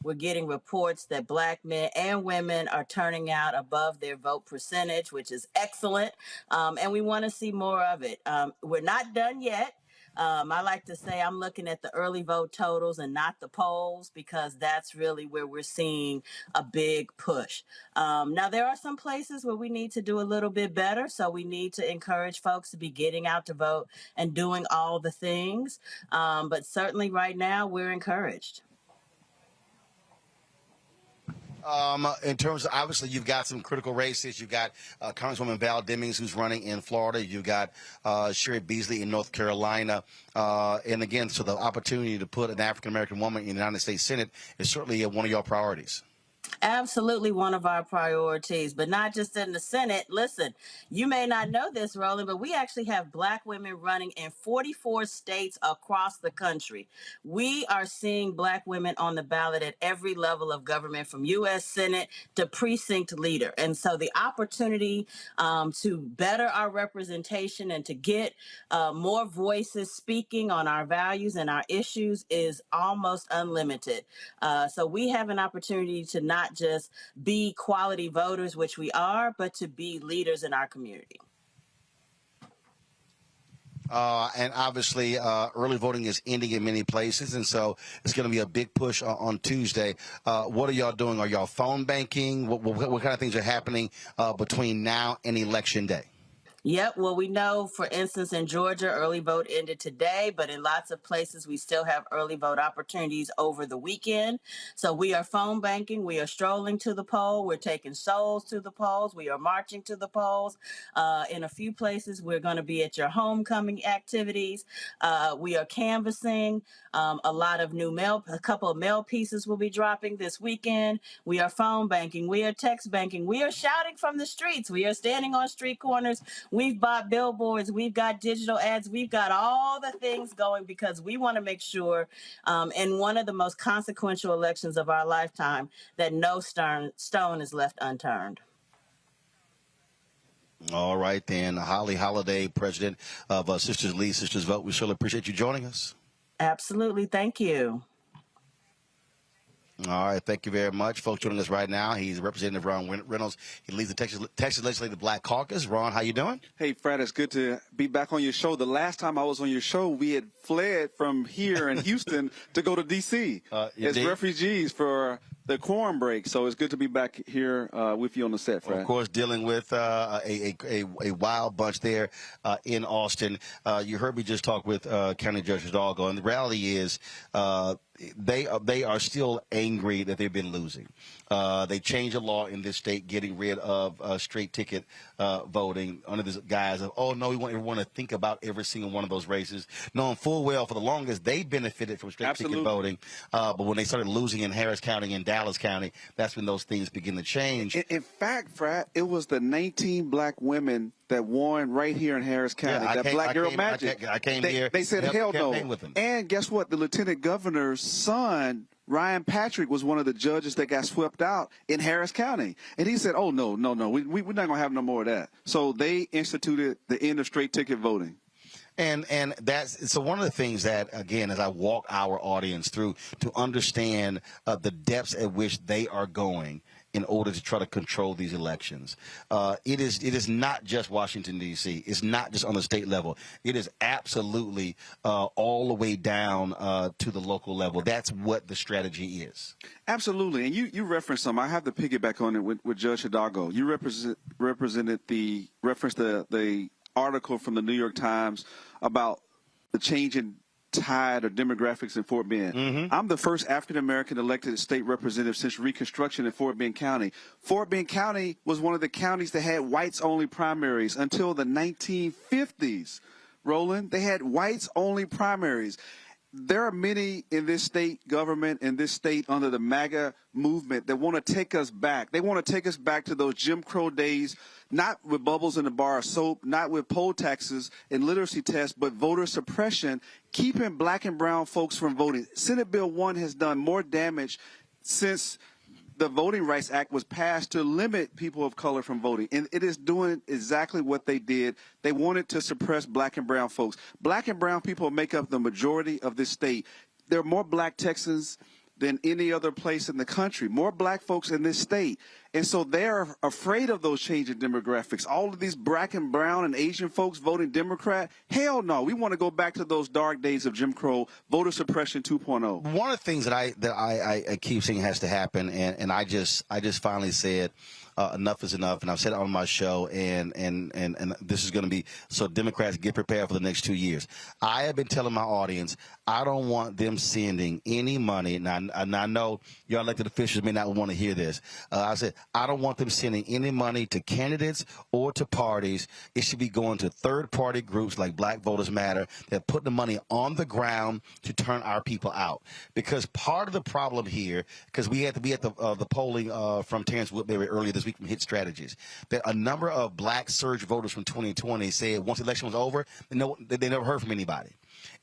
We're getting reports that black men and women are turning out above their vote percentage, which is excellent. And we want to see more of it. We're not done yet. I like to say I'm looking at the early vote totals and not the polls, because that's really where we're seeing a big push. Now, there are some places where we need to do a little bit better, so we need to encourage folks to be getting out to vote and doing all the things. But certainly right now, we're encouraged. In terms of, obviously, you've got some critical races. You've got Congresswoman Val Demings, who's running in Florida. You've got Sherry Beasley in North Carolina. And again, so the opportunity to put an African-American woman in the United States Senate is certainly one of your priorities. Absolutely one of our priorities, but not just in the Senate. Listen, you may not know this, Roland, but we actually have black women running in 44 states across the country. We are seeing black women on the ballot at every level of government, from U.S. Senate to precinct leader. And so the opportunity to better our representation and to get more voices speaking on our values and our issues is almost unlimited. So we have an opportunity to not just be quality voters, which we are, but to be leaders in our community. And obviously, early voting is ending in many places, and so it's going to be a big push on Tuesday. What are y'all doing? Are y'all phone banking? What kind of things are happening between now and Election Day? Yep. Well, we know, for instance, in Georgia, early vote ended today, but in lots of places, we still have early vote opportunities over the weekend. So we are phone banking. We are strolling to the poll. We're taking souls to the polls. We are marching to the polls. In a few places, we're going to be at your homecoming activities. We are canvassing. A couple of mail pieces will be dropping this weekend. We are phone banking. We are text banking. We are shouting from the streets. We are standing on street corners. We've bought billboards. We've got digital ads. We've got all the things going because we want to make sure in one of the most consequential elections of our lifetime that no stone is left unturned. All right, then. Holli Holiday, president of Sisters Lead, Sisters Vote. We surely appreciate you joining us. Absolutely. Thank you. All right, thank you very much. Folks joining us right now, he's Representative Ron Reynolds. He leads the Texas Legislative Black Caucus. Ron, how you doing? Hey, Fred, it's good to be back on your show. The last time I was on your show, we had fled from here in Houston to go to D.C. As refugees for the quorum break. So it's good to be back here with you on the set, Fred. Of course, dealing with a wild bunch there in Austin. You heard me just talk with County Judge Hidalgo, and the reality is they are still angry that they've been losing. They changed the law in this state, getting rid of straight ticket voting under this guise of, oh, no, we want everyone to think about every single one of those races, knowing full well for the longest they benefited from straight ticket voting. But when they started losing in Harris County and Dallas County, that's when those things begin to change. In fact, Fred, it was the 19 black women that won right here in Harris County, Black Girl Magic. I came here. They said, hell no. With him. And guess what? The lieutenant governor's son, Ryan Patrick, was one of the judges that got swept out in Harris County. And he said, oh, no, we're not going to have no more of that. So they instituted the end of straight ticket voting. And that's so one of the things that, again, as I walk our audience through to understand the depths at which they are going in order to try to control these elections. It is not just Washington, D.C. It's not just on the state level. It is absolutely all the way down to the local level. That's what the strategy is. Absolutely. And you referenced some. I have to piggyback on it with Judge Hidalgo. You represented the article from the New York Times about the change in tide or demographics in Fort Bend. Mm-hmm. I'm the first African-American elected state representative since Reconstruction in Fort Bend County. Fort Bend County was one of the counties that had whites-only primaries until the 1950s. Roland, they had whites-only primaries. There are many in this state government, in this state under the MAGA movement that want to take us back. They want to take us back to those Jim Crow days, not with bubbles in the bar of soap, not with poll taxes and literacy tests, but voter suppression, keeping black and brown folks from voting. Senate Bill 1 has done more damage since the Voting Rights Act was passed to limit people of color from voting. And it is doing exactly what they did. They wanted to suppress black and brown folks. Black and brown people make up the majority of this state. There are more black Texans than any other place in the country, more black folks in this state. And so they're afraid of those changing demographics. All of these black and brown and Asian folks voting Democrat, hell no. We want to go back to those dark days of Jim Crow, voter suppression 2.0. One of the things that I keep saying has to happen, and I just finally said, enough is enough, and I've said it on my show, and this is going to be so Democrats get prepared for the next 2 years. I have been telling my audience I don't want them sending any money. And I know your elected officials may not want to hear this. I said I don't want them sending any money to candidates or to parties. It should be going to third-party groups like Black Voters Matter that put the money on the ground to turn our people out. Because part of the problem here, because we had to be at the polling from Terrence Woodbury earlier this week from Hit Strategies, that a number of black surge voters from 2020 said once the election was over, they never heard from anybody.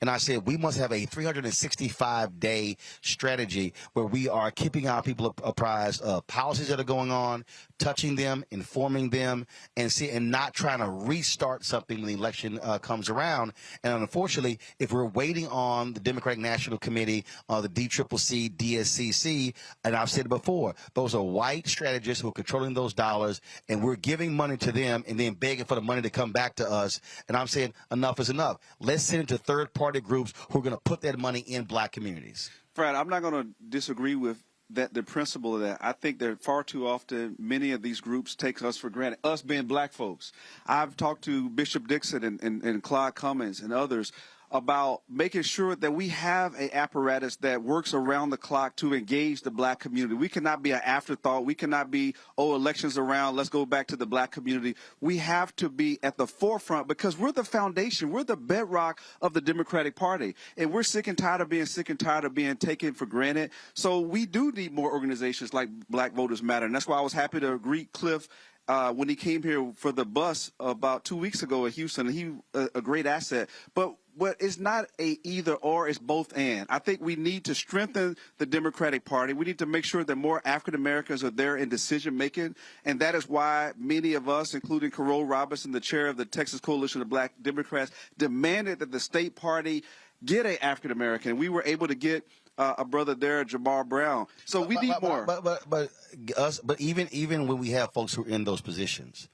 And I said, we must have a 365-day strategy where we are keeping our people apprised of policies that are going on, touching them, informing them, and not trying to restart something when the election comes around. And unfortunately, if we're waiting on the Democratic National Committee, the DCCC, DSCC, and I've said it before, those are white strategists who are controlling those dollars, and we're giving money to them and then begging for the money to come back to us. And I'm saying enough is enough. Let's send it to third-party groups who are going to put that money in black communities. Fred, I'm not going to disagree with the principle of that. I think that far too often many of these groups take us for granted, us being black folks. I've talked to Bishop Dixon and Clyde Cummins and others about making sure that we have an apparatus that works around the clock to engage the black community. We cannot be an afterthought. We cannot be, elections around, let's go back to the black community. We have to be at the forefront because we're the foundation. We're the bedrock of the Democratic Party. And we're sick and tired of being taken for granted. So we do need more organizations like Black Voters Matter. And that's why I was happy to greet Cliff when he came here for the bus about 2 weeks ago in Houston. And he a great asset. But it's not a either or, it's both and. I think we need to strengthen the Democratic Party. We need to make sure that more African Americans are there in decision making. And that is why many of us, including Carol Robinson, the chair of the Texas Coalition of Black Democrats, demanded that the state party get an African American. We were able to get a brother there, Jamar Brown. So we need more. But even when we have folks who are in those positions,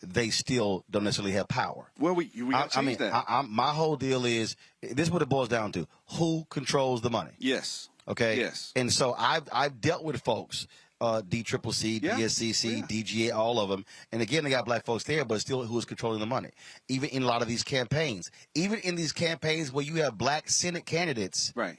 they still don't necessarily have power. Well, we got to change that. My whole deal is, this is what it boils down to. Who controls the money? Yes. Okay? Yes. And so I've dealt with folks, DCCC, DSCC, DGA, all of them. And again, they got black folks there, but still who is controlling the money? Even in a lot of these campaigns. Even in these campaigns where you have black Senate candidates, right?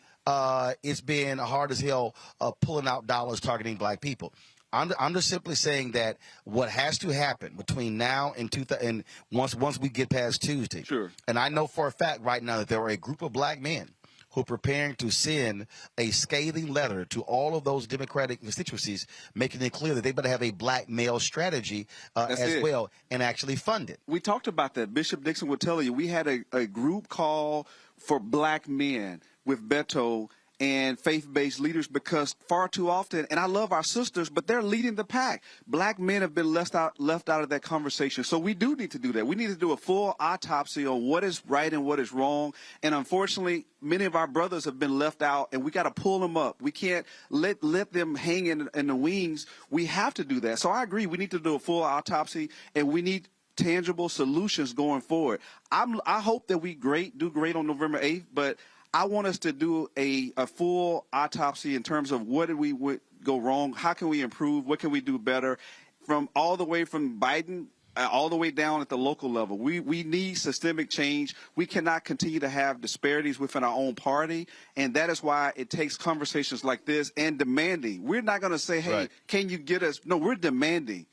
It's been hard as hell pulling out dollars targeting black people. I'm just simply saying that what has to happen between now and once we get past Tuesday. Sure. And I know for a fact right now that there are a group of black men who are preparing to send a scathing letter to all of those Democratic constituencies, making it clear that they better have a black male strategy as well and actually fund it. We talked about that. Bishop Dixon would tell you we had a group call for black men with Beto and faith-based leaders, because far too often, and I love our sisters, but they're leading the pack. Black men have been left out of that conversation. So we do need to do that. We need to do a full autopsy on what is right and what is wrong. And unfortunately, many of our brothers have been left out, and we got to pull them up. We can't let them hang in the wings. We have to do that. So I agree. We need to do a full autopsy, and we need tangible solutions going forward. I hope that we do great on November 8th, but I want us to do a full autopsy in terms of what did we go wrong, how can we improve, what can we do better, from all the way from Biden all the way down at the local level. We need systemic change. We cannot continue to have disparities within our own party, and that is why it takes conversations like this and demanding. We're not going to say, hey, can you get us? No, we're demanding.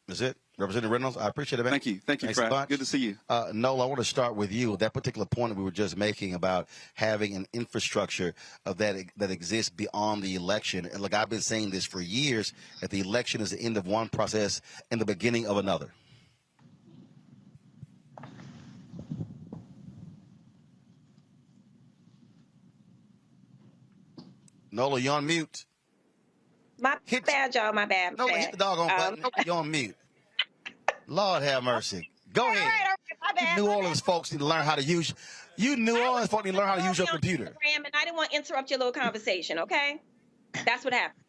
That's it. Representative Reynolds, I appreciate it, man. Thank you. Thank you, Fred. Good to see you. Nola, I want to start with you. That particular point that we were just making about having an infrastructure that exists beyond the election. And look, I've been saying this for years, that the election is the end of one process and the beginning of another. Nola, you're on mute. My bad, y'all. My bad. Nola, hit the doggone button. You're on mute. Lord have mercy. Go ahead. All right, you New Orleans folks need to learn how to use. You New Orleans folks need to learn how to use your computer. And I didn't want to interrupt your little conversation. Okay, that's what happened.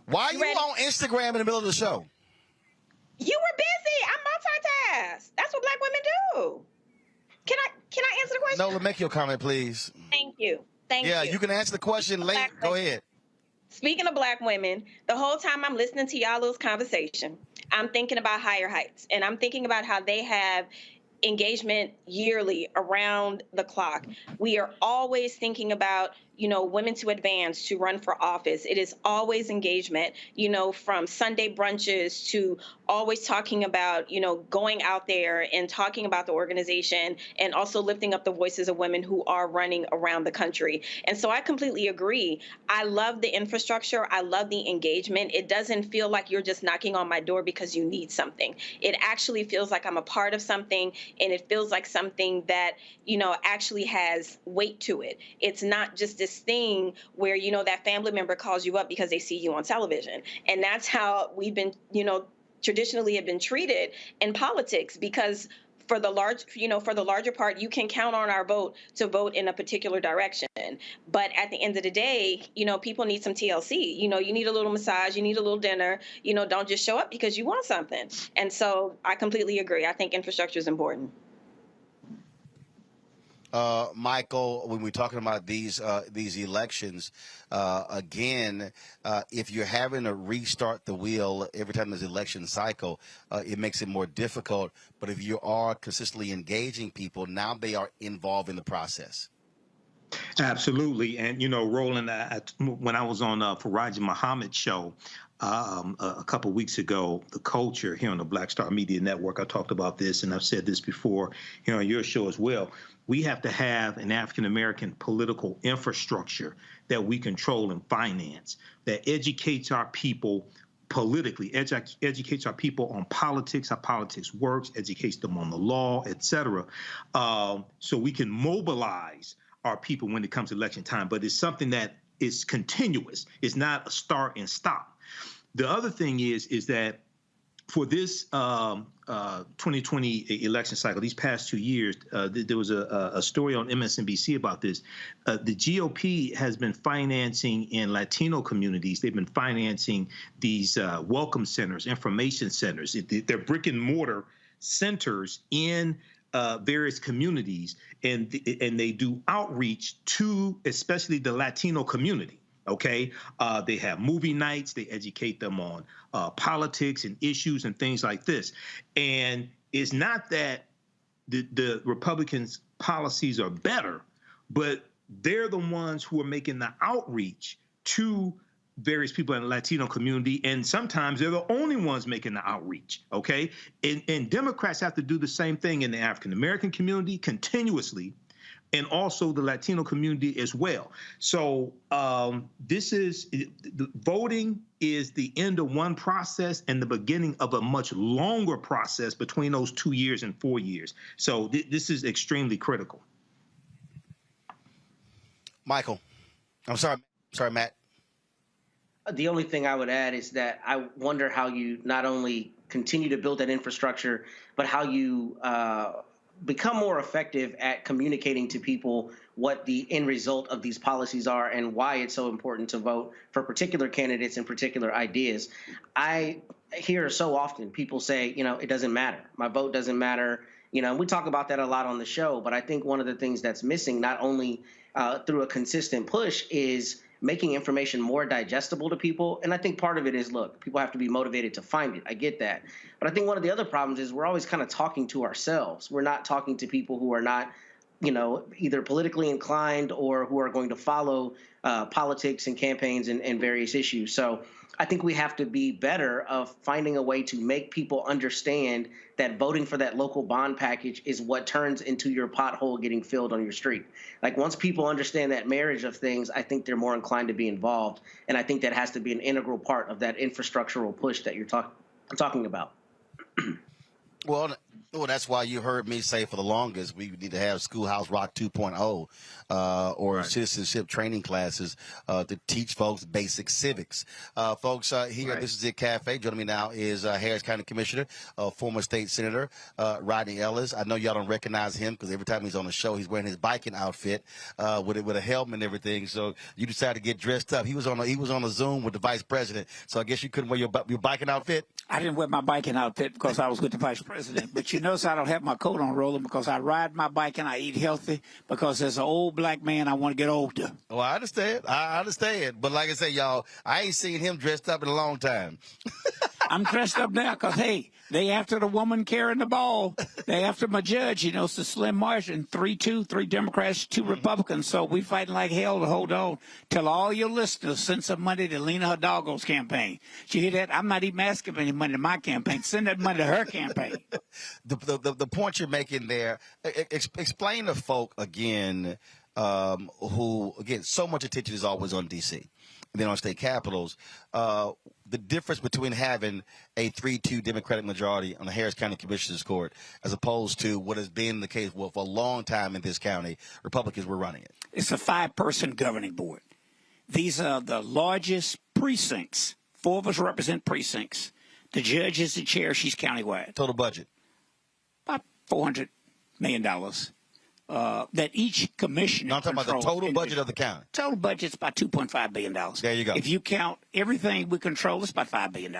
Why are you on Instagram in the middle of the show? You were busy. I multitask. That's what black women do. Can I answer the question? Nola, make your comment, please. Thank you. Thank you. Yeah, you can answer the question later. Go ahead. Speaking of black women, the whole time I'm listening to y'all little conversation, I'm thinking about Higher Heights, and I'm thinking about how they have engagement yearly around the clock. We are always thinking about, women to advance, to run for office. It is always engagement, from Sunday brunches to always talking about, going out there and talking about the organization and also lifting up the voices of women who are running around the country. And so I completely agree. I love the infrastructure. I love the engagement. It doesn't feel like you're just knocking on my door because you need something. It actually feels like I'm a part of something, and it feels like something that, actually has weight to it. It's not just this thing where, that family member calls you up because they see you on television. And that's how we've been, traditionally have been treated in politics, because for the larger part, you can count on our vote to vote in a particular direction. But at the end of the day, people need some TLC. You need a little massage, you need a little dinner, don't just show up because you want something. And so I completely agree. I think infrastructure is important. Michael, when we're talking about these elections, again, if you're having to restart the wheel every time there's an election cycle, it makes it more difficult. But if you are consistently engaging people, now they are involved in the process. Absolutely. And, Roland, when I was on Faraji Muhammad's show a couple of weeks ago, The Culture, here on the Black Star Media Network, I talked about this, and I've said this before here on your show as well. We have to have an African-American political infrastructure that we control and finance, that educates our people politically, educates our people on politics, how politics works, educates them on the law, et cetera, so we can mobilize our people when it comes to election time. But it's something that is continuous. It's not a start and stop. The other thing is that for this 2020 election cycle, these past 2 years, there was a story on MSNBC about this. The GOP has been financing in Latino communities. They've been financing these welcome centers, information centers. They're brick and mortar centers in various communities, and they do outreach to especially the Latino community. Okay, they have movie nights. They educate them on politics and issues and things like this. And it's not that the Republicans' policies are better, but they're the ones who are making the outreach to various people in the Latino community, and sometimes they're the only ones making the outreach, okay? And Democrats have to do the same thing in the African-American community continuously, and also the Latino community as well. So voting is the end of one process and the beginning of a much longer process between those 2 years and 4 years. So this is extremely critical. Michael, I'm sorry, Matt. The only thing I would add is that I wonder how you not only continue to build that infrastructure, but how you become more effective at communicating to people what the end result of these policies are and why it's so important to vote for particular candidates and particular ideas. I hear so often people say, it doesn't matter. My vote doesn't matter. We talk about that a lot on the show, but I think one of the things that's missing, not only through a consistent push, is making information more digestible to people. And I think part of it is, look, people have to be motivated to find it. I get that. But I think one of the other problems is we're always kind of talking to ourselves. We're not talking to people who are not, either politically inclined or who are going to follow politics and campaigns and various issues. So I think we have to be better of finding a way to make people understand that voting for that local bond package is what turns into your pothole getting filled on your street. Like, once people understand that marriage of things, I think they're more inclined to be involved. And I think that has to be an integral part of that infrastructural push that you're talking about. Well, that's why you heard me say for the longest we need to have Schoolhouse Rock 2.0 or citizenship training classes to teach folks basic civics. Folks, here, This is It Cafe. Joining me now is Harris County Commissioner, former state senator Rodney Ellis. I know y'all don't recognize him because every time he's on the show, he's wearing his biking outfit with a helmet and everything. So you decided to get dressed up. He was on a Zoom with the vice president. So I guess you couldn't wear your biking outfit. I didn't wear my biking outfit because I was with the vice president. But you notice I don't have my coat on, Roland, because I ride my bike and I eat healthy because as an old black man, I want to get older. Well, I understand. But like I say, y'all, I ain't seen him dressed up in a long time. I'm dressed up now because, hey, they after the woman carrying the ball. They after my judge. It's a slim margin, 3-2, 3 Democrats, 2 Republicans. So we fighting like hell to hold on. Tell all your listeners, send some money to Lena Hidalgo's campaign. Did you hear that? I'm not even asking for any money to my campaign. Send that money to her campaign. The point you're making there, explain to folk again who, again, so much attention is always on D.C. and then on state capitals, the difference between having a 3-2 Democratic majority on the Harris County Commissioners Court as opposed to what has been the case for a long time in this county. Republicans were running it. It's a 5-person governing board. These are the largest precincts. 4 of us represent precincts. The judge is the chair. She's countywide. Total budget? About $400 million. That each commissioner No, I'm talking about the total budget of the county. Total budget's about $2.5 billion. There you go. If you count everything we control, it's about $5 billion.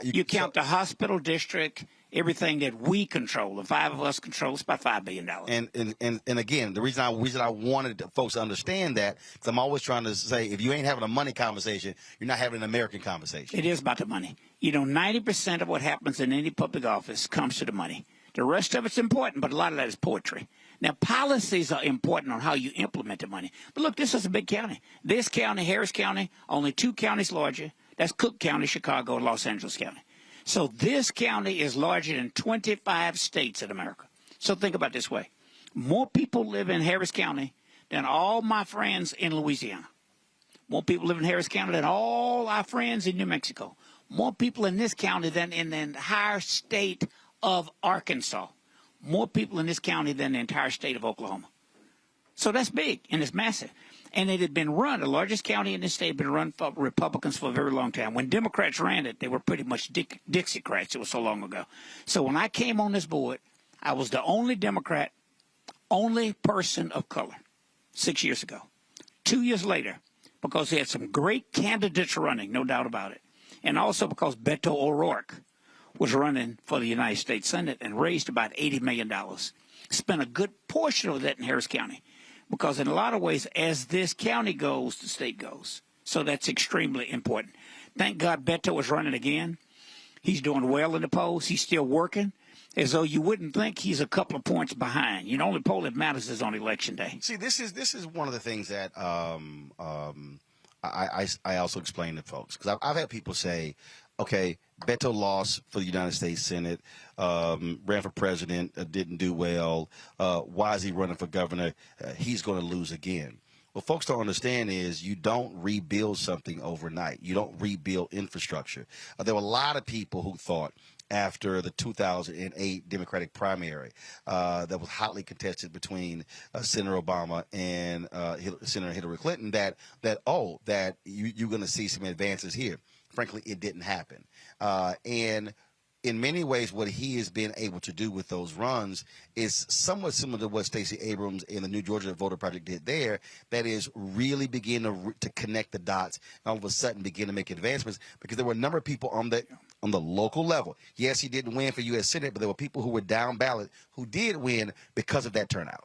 You count the hospital district, everything that we control, the 5 of us control, it's about $5 billion. And again, the reason I wanted folks to understand that, because I'm always trying to say, if you ain't having a money conversation, you're not having an American conversation. It is about the money. 90% of what happens in any public office comes to the money. The rest of it's important, but a lot of that is poetry. Now, policies are important on how you implement the money. But look, this is a big county. This county, Harris County, only 2 counties larger. That's Cook County, Chicago, and Los Angeles County. So this county is larger than 25 states in America. So think about it this way. More people live in Harris County than all my friends in Louisiana. More people live in Harris County than all our friends in New Mexico. More people in this county than in the entire state of Arkansas. More people in this county than the entire state of Oklahoma. So that's big, and it's massive. And it had been run, the largest county in this state had been run for Republicans for a very long time. When Democrats ran it, they were pretty much Dixiecrats. It was so long ago. So when I came on this board, I was the only Democrat, only person of color 6 years ago. 2 years later, because they had some great candidates running, no doubt about it, and also because Beto O'Rourke was running for the United States Senate and raised about $80 million. Spent a good portion of that in Harris County because in a lot of ways, as this county goes, the state goes. So that's extremely important. Thank God Beto is running again. He's doing well in the polls. He's still working, as though you wouldn't think he's a couple of points behind. The only poll that matters is on Election Day. See, this is one of the things that I also explain to folks, because I've had people say, okay, Beto lost for the United States Senate, ran for president, didn't do well. Why is he running for governor? He's going to lose again. What folks don't understand is you don't rebuild something overnight. You don't rebuild infrastructure. There were a lot of people who thought after the 2008 Democratic primary that was hotly contested between Senator Obama and Senator Hillary Clinton that you're going to see some advances here. Frankly, it didn't happen. And in many ways, what he has been able to do with those runs is somewhat similar to what Stacey Abrams and the New Georgia Voter Project did there. That is, really begin to connect the dots and all of a sudden begin to make advancements, because there were a number of people on the local level. Yes, he didn't win for U.S. Senate, but there were people who were down ballot who did win because of that turnout.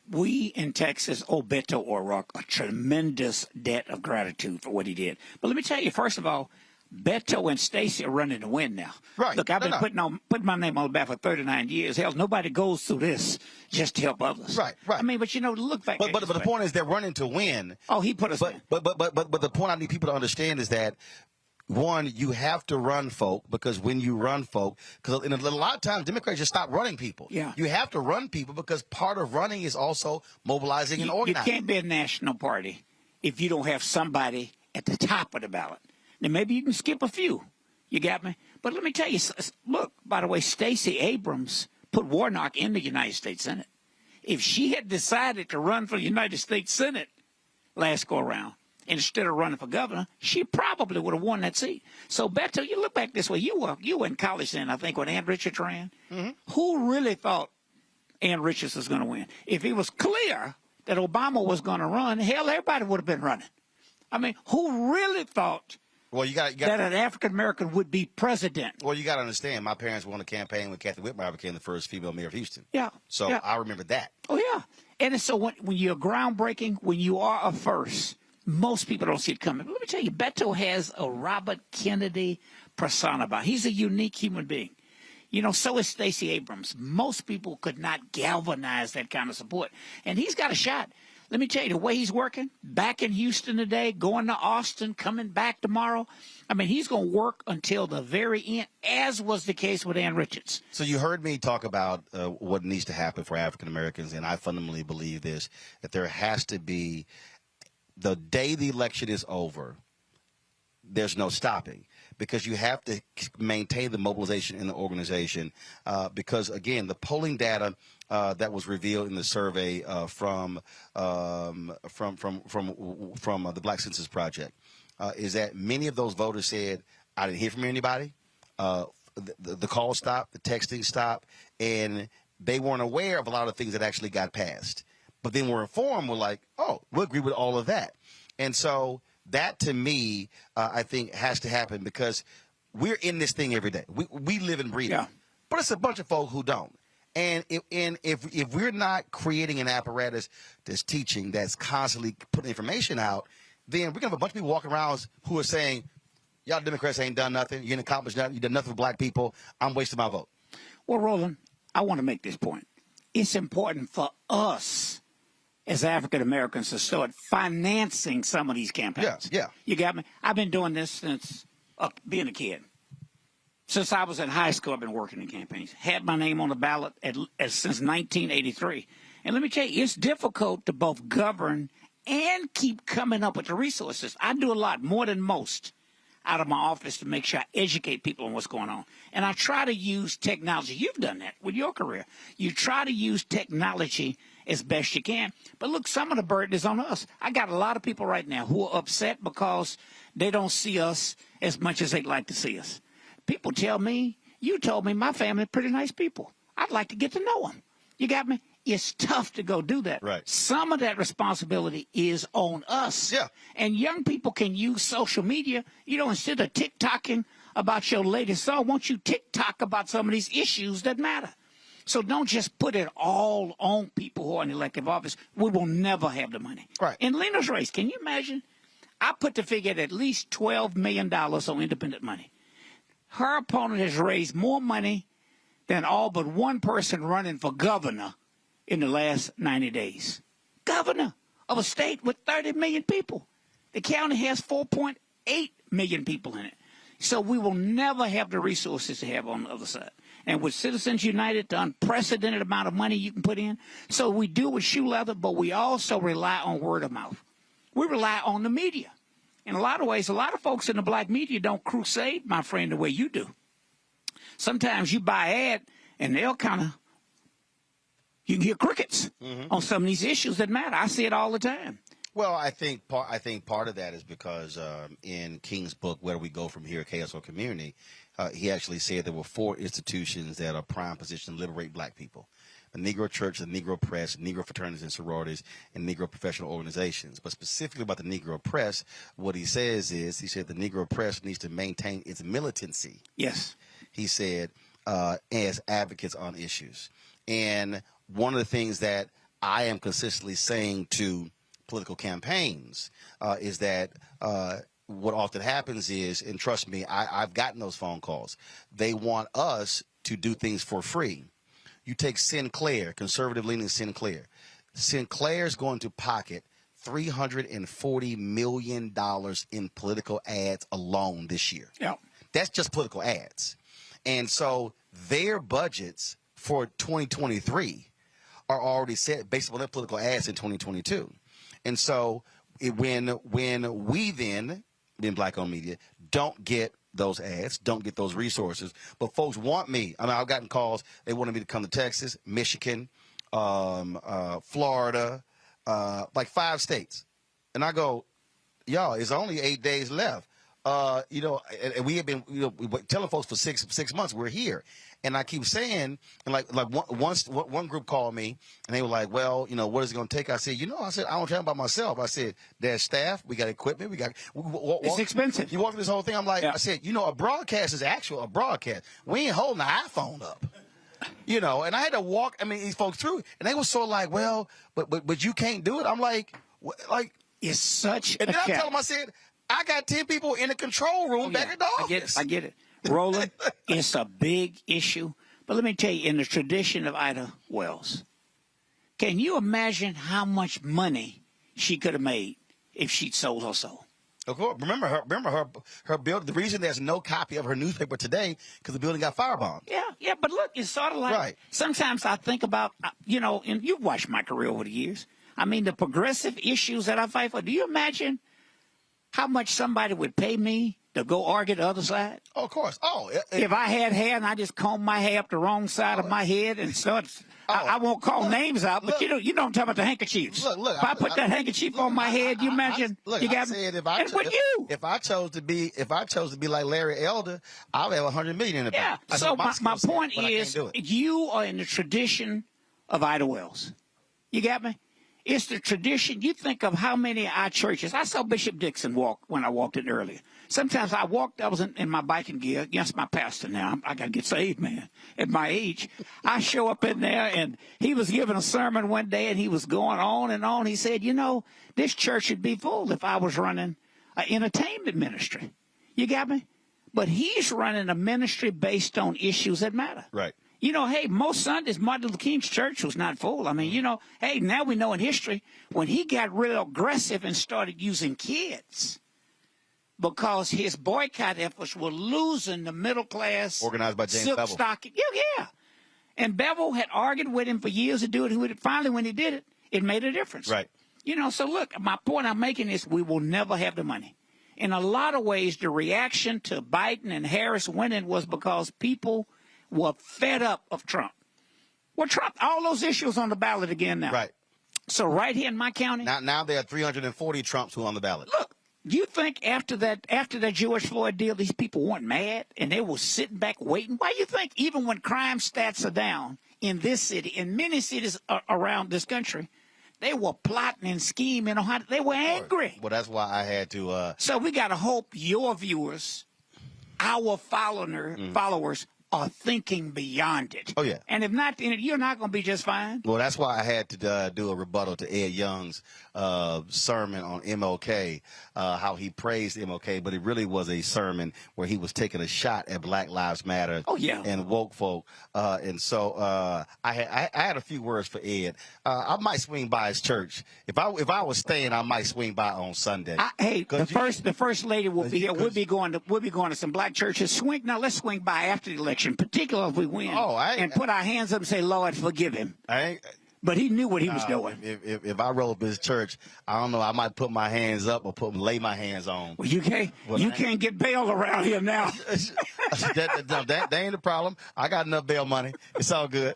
We in Texas owe Beto O'Rourke a tremendous debt of gratitude for what he did. But let me tell you, first of all, Beto and Stacey are running to win now. Right. Look, I've been putting my name on the back for 39 years. Hell, nobody goes through this just to help others. Right. I mean, but look back. But the point is, they're running to win. Oh, he put us in. But the point I need people to understand is that, one, you have to run folk, because when you run folk, because a lot of times Democrats just stop running people. Yeah. You have to run people because part of running is also mobilizing and organizing. You can't be a national party if you don't have somebody at the top of the ballot. Now, maybe you can skip a few. You got me? But let me tell you, look, by the way, Stacey Abrams put Warnock in the United States Senate. If she had decided to run for the United States Senate last go-around, instead of running for governor, she probably would have won that seat. So, Beto, you look back this way. You were in college then, I think, when Ann Richards ran. Mm-hmm. Who really thought Ann Richards was going to win? If it was clear that Obama was going to run, hell, everybody would have been running. I mean, who really thought that an African-American would be president? Well, you got to understand, my parents were on the campaign when Kathy Whitmire became the first female mayor of Houston. Yeah. So yeah. I remember that. Oh, yeah. And so when you're groundbreaking, when you are a first, most people don't see it coming. But let me tell you, Beto has a Robert Kennedy persona about him. He's a unique human being. So is Stacey Abrams. Most people could not galvanize that kind of support. And he's got a shot. Let me tell you, the way he's working, back in Houston today, going to Austin, coming back tomorrow. I mean, he's going to work until the very end, as was the case with Ann Richards. So you heard me talk about what needs to happen for African Americans, and I fundamentally believe this, that there has to be, the day the election is over, there's no stopping, because you have to maintain the mobilization in the organization. Because again, the polling data that was revealed in the survey from the Black Census Project is that many of those voters said, "I didn't hear from anybody. The call stopped, the texting stopped, and they weren't aware of a lot of things that actually got passed." But then were informed, were like, "Oh, we agree with all of that," and so. That, to me, I think has to happen, because we're in this thing every day. We live and breathe it. But it's a bunch of folk who don't. And if we're not creating an apparatus that's teaching, that's constantly putting information out, then we're going to have a bunch of people walking around who are saying, y'all Democrats ain't done nothing. You didn't accomplish nothing. You did nothing for black people. I'm wasting my vote. Well, Roland, I want to make this point. It's important for us as African Americans to start financing some of these campaigns. Yeah. You got me? I've been doing this since being a kid. Since I was in high school, I've been working in campaigns. Had my name on the ballot since 1983. And let me tell you, it's difficult to both govern and keep coming up with the resources. I do a lot, more than most, out of my office to make sure I educate people on what's going on. And I try to use technology. You've done that with your career. You try to use technology as best you can. But look, some of the burden is on us. I got a lot of people right now who are upset because they don't see us as much as they'd like to see us. People tell me, you told me my family are pretty nice people. I'd like to get to know them. You got me? It's tough to go do that. Right. Some of that responsibility is on us. Yeah. And young people can use social media. Instead of TikToking about your latest song, won't you TikTok about some of these issues that matter? So don't just put it all on people who are in elective office. We will never have the money. Right. In Lena's race, can you imagine? I put the figure at least $12 million on independent money. Her opponent has raised more money than all but one person running for governor in the last 90 days. Governor of a state with 30 million people. The county has 4.8 million people in it. So we will never have the resources to have on the other side. And with Citizens United, the unprecedented amount of money you can put in. So we do with shoe leather, but we also rely on word of mouth. We rely on the media. In a lot of ways, a lot of folks in the black media don't crusade, my friend, the way you do. Sometimes you buy an ad, and they'll kind of, you can hear crickets on some of these issues that matter. I see it all the time. Well, I think part of that is because in King's book, Where Do We Go From Here, Chaos or Community, he actually said there were 4 institutions that are prime position to liberate black people. The Negro Church, the Negro Press, Negro fraternities and sororities, and Negro professional organizations. But specifically about the Negro Press, what he says is, he said the Negro Press needs to maintain its militancy. Yes. He said, as advocates on issues. And one of the things that I am consistently saying to political campaigns is that what often happens is, and trust me, I've gotten those phone calls, they want us to do things for free. You take Sinclair, conservative-leaning Sinclair. Sinclair's going to pocket $340 million in political ads alone this year. Yep. That's just political ads. And so their budgets for 2023 are already set based on their political ads in 2022. And so when we then, in black-owned media, don't get those ads, don't get those resources, but folks want me. I mean, I've gotten calls. They wanted me to come to Texas, Michigan, Florida, like 5 states. And I go, y'all, it's only 8 days left. You know, and we have been, you know, we telling folks for six months we're here, and I keep saying, and like one group called me, and they were like, well, you know, what is it going to take? I said, I don't care about myself. I said, there's staff, we got equipment, it's expensive. You walk through this whole thing, I'm like, I said, a broadcast is a broadcast. We ain't holding the iPhone up. You know, and I had to walk, these folks through, and they were so like, well, but you can't do it. I'm like, it's such. And then I tell them, I said, I got 10 people in the control room back at the office. I get it. Roland, it's a big issue. But let me tell you, in the tradition of Ida Wells, can you imagine how much money she could have made if she'd sold her soul? Of course. Remember her building. The reason there's no copy of her newspaper today because the building got firebombed. Yeah. But look, it's sort of like sometimes I think about, and you've watched my career over the years. The progressive issues that I fight for. Do you imagine how much somebody would pay me to go argue the other side? Oh, of course. If I had hair and I just combed my hair up the wrong side of my head and started, I won't call names out, but you know I'm talking about the handkerchiefs. Look, if I put that handkerchief on my head, you imagine you got me. If I chose to be like Larry Elder, I would have 100 million in the bank. Yeah. So my point is, you are in the tradition of Ida Wells. You got me? It's the tradition. You think of how many of our churches. I saw Bishop Dixon walk when I walked in earlier. Sometimes I walked, I was in my biking gear against my pastor now. I got to get saved, man, at my age. I show up in there, and he was giving a sermon one day, and he was going on and on. He said, this church should be full if I was running an entertainment ministry. You got me? But he's running a ministry based on issues that matter. Right. Hey, most Sundays, Martin Luther King's church was not full. Hey, now we know in history, when he got real aggressive and started using kids because his boycott efforts were losing the middle class. Organized by James silk Bevel. Stocking. Yeah. And Bevel had argued with him for years to do it. Finally, when he did it, it made a difference. Right. So look, my point I'm making is we will never have the money. In a lot of ways, the reaction to Biden and Harris winning was because people were fed up of Trump. Well, Trump, all those issues on the ballot again now. Right. So right here in my county. Now there are 340 Trumps who are on the ballot. Look, do you think after that George Floyd deal, these people weren't mad and they were sitting back waiting? Why do you think even when crime stats are down in this city, in many cities around this country, they were plotting and scheming on how they were angry? Well, that's why I had to. So we got to hope your viewers, our followers, are thinking beyond it. Oh, yeah. And if not, then you're not going to be just fine. Well, that's why I had to do a rebuttal to Ed Young's sermon on MLK, how he praised MLK, but it really was a sermon where he was taking a shot at Black Lives Matter and woke folk. And so I had a few words for Ed. I might swing by his church. If I was staying, I might swing by on Sunday. The first lady will be here. We'll be going to some black churches. Let's swing by after the election, particularly if we win, and put our hands up and say, Lord, forgive him. But he knew what he was doing. If I roll up his church, I don't know. I might put my hands up or lay my hands on. Well, you can't get bail around here now. that ain't the problem. I got enough bail money. It's all good.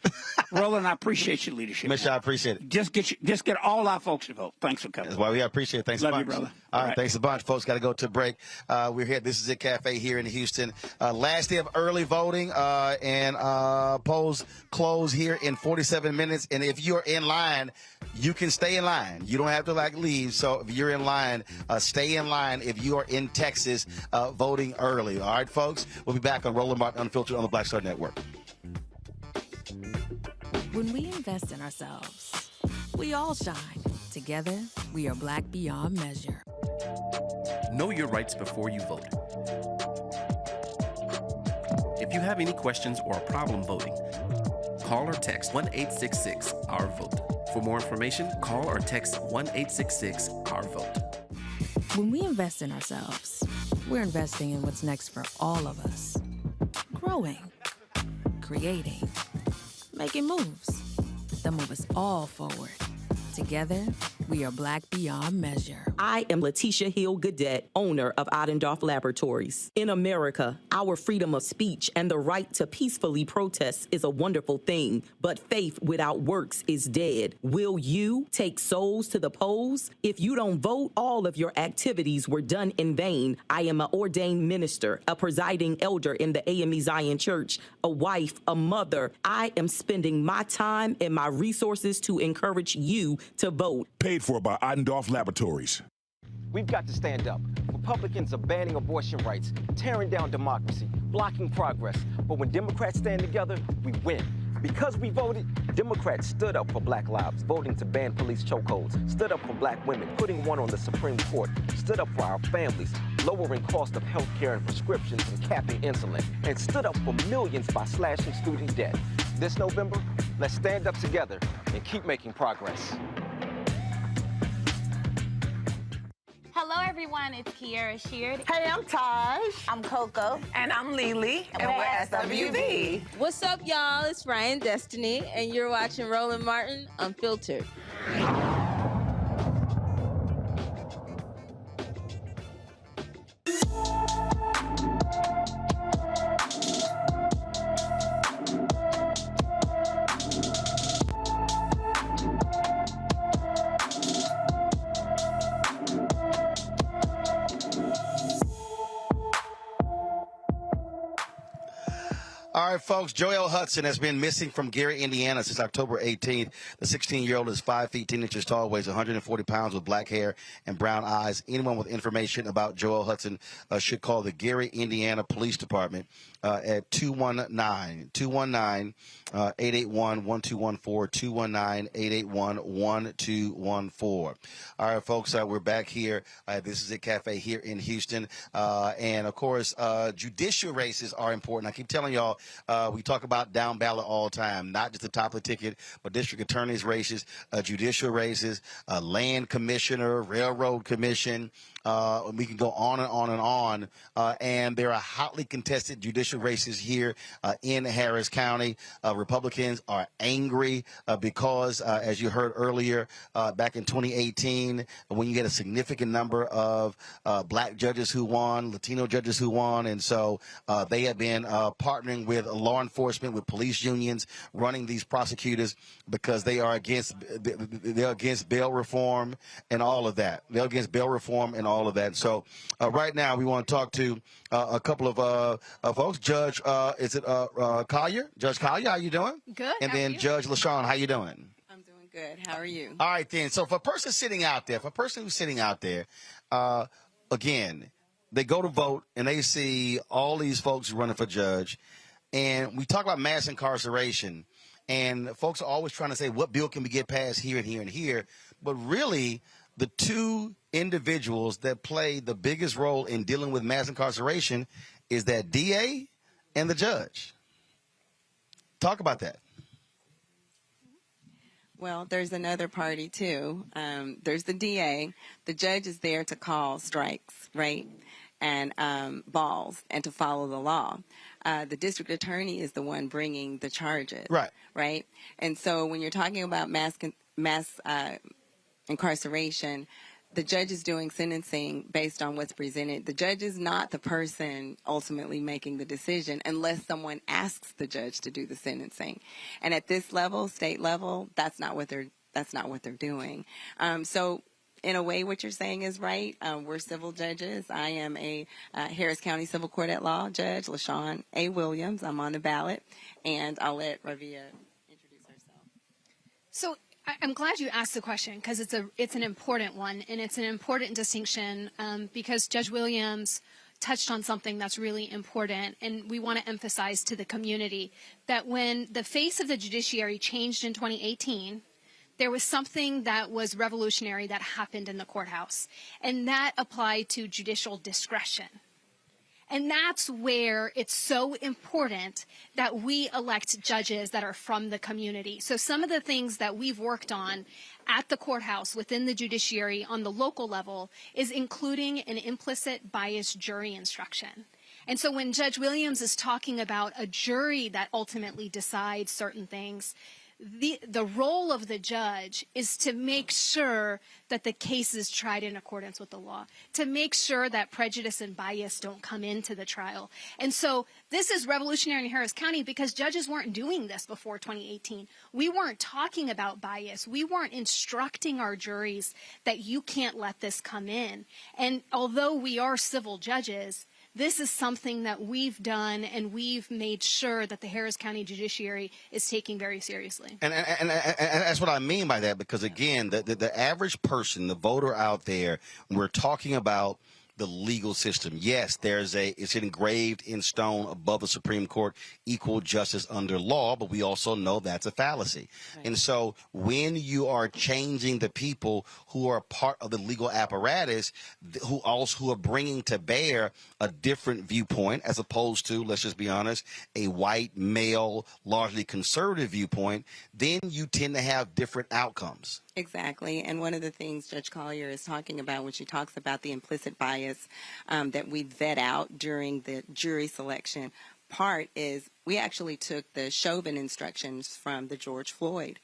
Roland, I appreciate your leadership. Mister, I appreciate it. Just get all our folks to vote. Thanks for coming. That's why we appreciate it. Thanks Love a bunch. you, brother. All right, thanks a bunch, folks. Got to go to a break. We're here. This is It Cafe here in Houston. Last day of early voting, and polls close here in 47 minutes. And if you're in line, you can stay in line. You don't have to leave. So if you're in line, stay in line if you are in Texas voting early. All right, folks? We'll be back on Roland Martin Unfiltered on the Black Star Network. When we invest in ourselves, we all shine. Together, we are black beyond measure. Know your rights before you vote. If you have any questions or a problem voting, call or text 1-866-OUR-VOTE. For more information, call or text 1-866-OUR-VOTE. When we invest in ourselves, we're investing in what's next for all of us. Growing, creating, making moves that move us all forward. Together, we are black beyond measure. I am Letitia Hill Gadet, owner of Ottendorf Laboratories. In America, our freedom of speech and the right to peacefully protest is a wonderful thing, but faith without works is dead. Will you take souls to the polls? If you don't vote, all of your activities were done in vain. I am an ordained minister, a presiding elder in the AME Zion Church, a wife, a mother. I am spending my time and my resources to encourage you to vote. Paid for by Ottendorf Laboratories. We've got to stand up. Republicans are banning abortion rights, tearing down democracy, blocking progress. But when Democrats stand together, we win. Because we voted, Democrats stood up for black lives, voting to ban police chokeholds, stood up for black women, putting one on the Supreme Court, stood up for our families, lowering cost of health care and prescriptions and capping insulin, and stood up for millions by slashing student debt. This November, let's stand up together and keep making progress. Hello, everyone. It's Kiara Sheard. Hey, I'm Taj. I'm Coco. And I'm Lily. And we're SWV. What's up, y'all? It's Ryan Destiny, and you're watching Roland Martin Unfiltered. All right, folks, Joel Hudson has been missing from Gary, Indiana since October 18th. The 16-year-old is 5 feet 10 inches tall, weighs 140 pounds with black hair and brown eyes. Anyone with information about Joel Hudson should call the Gary, Indiana Police Department at 219-881-1214, 219-881-1214. All right, folks, we're back here. This is It Cafe here in Houston. And, of course, judicial races are important. I keep telling y'all, we talk about down ballot all the time, not just the top of the ticket, but district attorneys races, judicial races, land commissioner, railroad commission. We can go on and on and on. And there are hotly contested judicial races here in Harris County. Republicans are angry because, as you heard earlier, back in 2018, when you get a significant number of black judges who won, Latino judges who won, and so they have been partnering with law enforcement, with police unions, running these prosecutors because they are against bail reform and all of that. They're against bail reform and all of that. So right now we want to talk to a couple of folks. Judge, is it Collier? Judge Collier, how you doing? Good. And then Judge LaShawn, how you doing? I'm doing good. How are you? All right, then. So for a person sitting out there, again, they go to vote and they see all these folks running for judge, And we talk about mass incarceration, and folks are always trying to say, what bill can we get passed here and here and here? But really, the two individuals that play the biggest role in dealing with mass incarceration is that DA and the judge. Talk about that. Well, there's another party, too. There's the DA. The judge is there to call strikes, right, and balls, and to follow the law. The district attorney is the one bringing the charges. Right? And so when you're talking about mass incarceration, the judge is doing sentencing based on what's presented. The judge is not the person ultimately making the decision unless someone asks the judge to do the sentencing. And at this level, state level, that's not what they're doing. So in a way, what you're saying is right. We're civil judges. I am a Harris County Civil Court at Law Judge, LaShawn A. Williams. I'm on the ballot, and I'll let Ravia introduce herself. So I'm glad you asked the question because it's an important one, and it's an important distinction because Judge Williams touched on something that's really important, and we want to emphasize to the community that when the face of the judiciary changed in 2018, there was something that was revolutionary that happened in the courthouse, and that applied to judicial discretion. And that's where it's so important that we elect judges that are from the community. So some of the things that we've worked on at the courthouse within the judiciary on the local level is including an implicit bias jury instruction. And so when Judge Williams is talking about a jury that ultimately decides certain things, the role of the judge is to make sure that the case is tried in accordance with the law, to make sure that prejudice and bias don't come into the trial. And so this is revolutionary in Harris County because judges weren't doing this before 2018. We weren't talking about bias. We weren't instructing our juries that you can't let this come in. And although we are civil judges, this is something that we've done, and we've made sure that the Harris County Judiciary is taking very seriously. And that's what I mean by that, because, again, the average person, the voter out there, we're talking about the legal system. Yes, it's engraved in stone above the Supreme Court, equal justice under law, but we also know that's a fallacy. Right. And so when you are changing the people who are part of the legal apparatus, who are bringing to bear a different viewpoint, as opposed to, let's just be honest, a white, male, largely conservative viewpoint, then you tend to have different outcomes. Exactly. And one of the things Judge Collier is talking about when she talks about the implicit bias that we vet out during the jury selection part is we actually took the Chauvin instructions from the George Floyd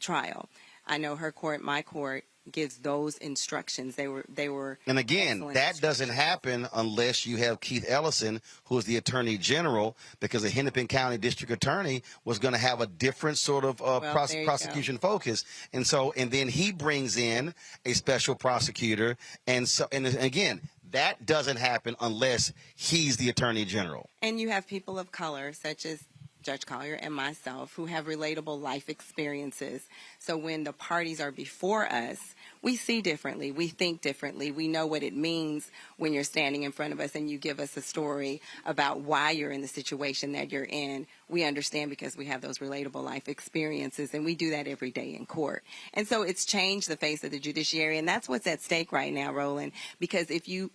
trial. I know her court, my court, gives those instructions. They were and again, that doesn't happen unless you have Keith Ellison, who is the Attorney General, because the Hennepin County District Attorney was going to have a different sort of prosecution focus, and then he brings in a special prosecutor, and again, that doesn't happen unless he's the Attorney General. And you have people of color, such as Judge Collier and myself, who have relatable life experiences. So when the parties are before us, we see differently, we think differently, we know what it means when you're standing in front of us and you give us a story about why you're in the situation that you're in. We understand because we have those relatable life experiences, and we do that every day in court. And so it's changed the face of the judiciary, and that's what's at stake right now, Roland, because if you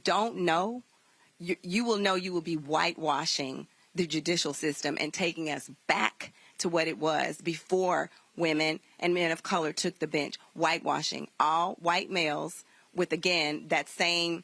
don't know, you will know you will be whitewashing the judicial system and taking us back to what it was before women and men of color took the bench, whitewashing all white males with, again, that same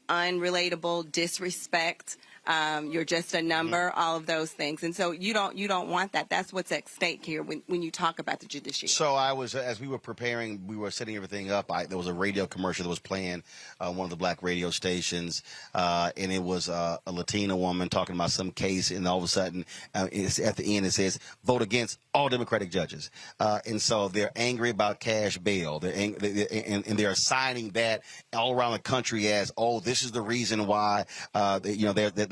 unrelatable disrespect. You're just a number, all of those things. And so you don't want that. That's what's at stake here when you talk about the judiciary. So as we were preparing, we were setting everything up, there was a radio commercial that was playing one of the black radio stations, and it was a Latina woman talking about some case, and all of a sudden, it's at the end it says, vote against all Democratic judges. And so they're angry about cash bail. And they're assigning that all around the country as, oh, this is the reason why,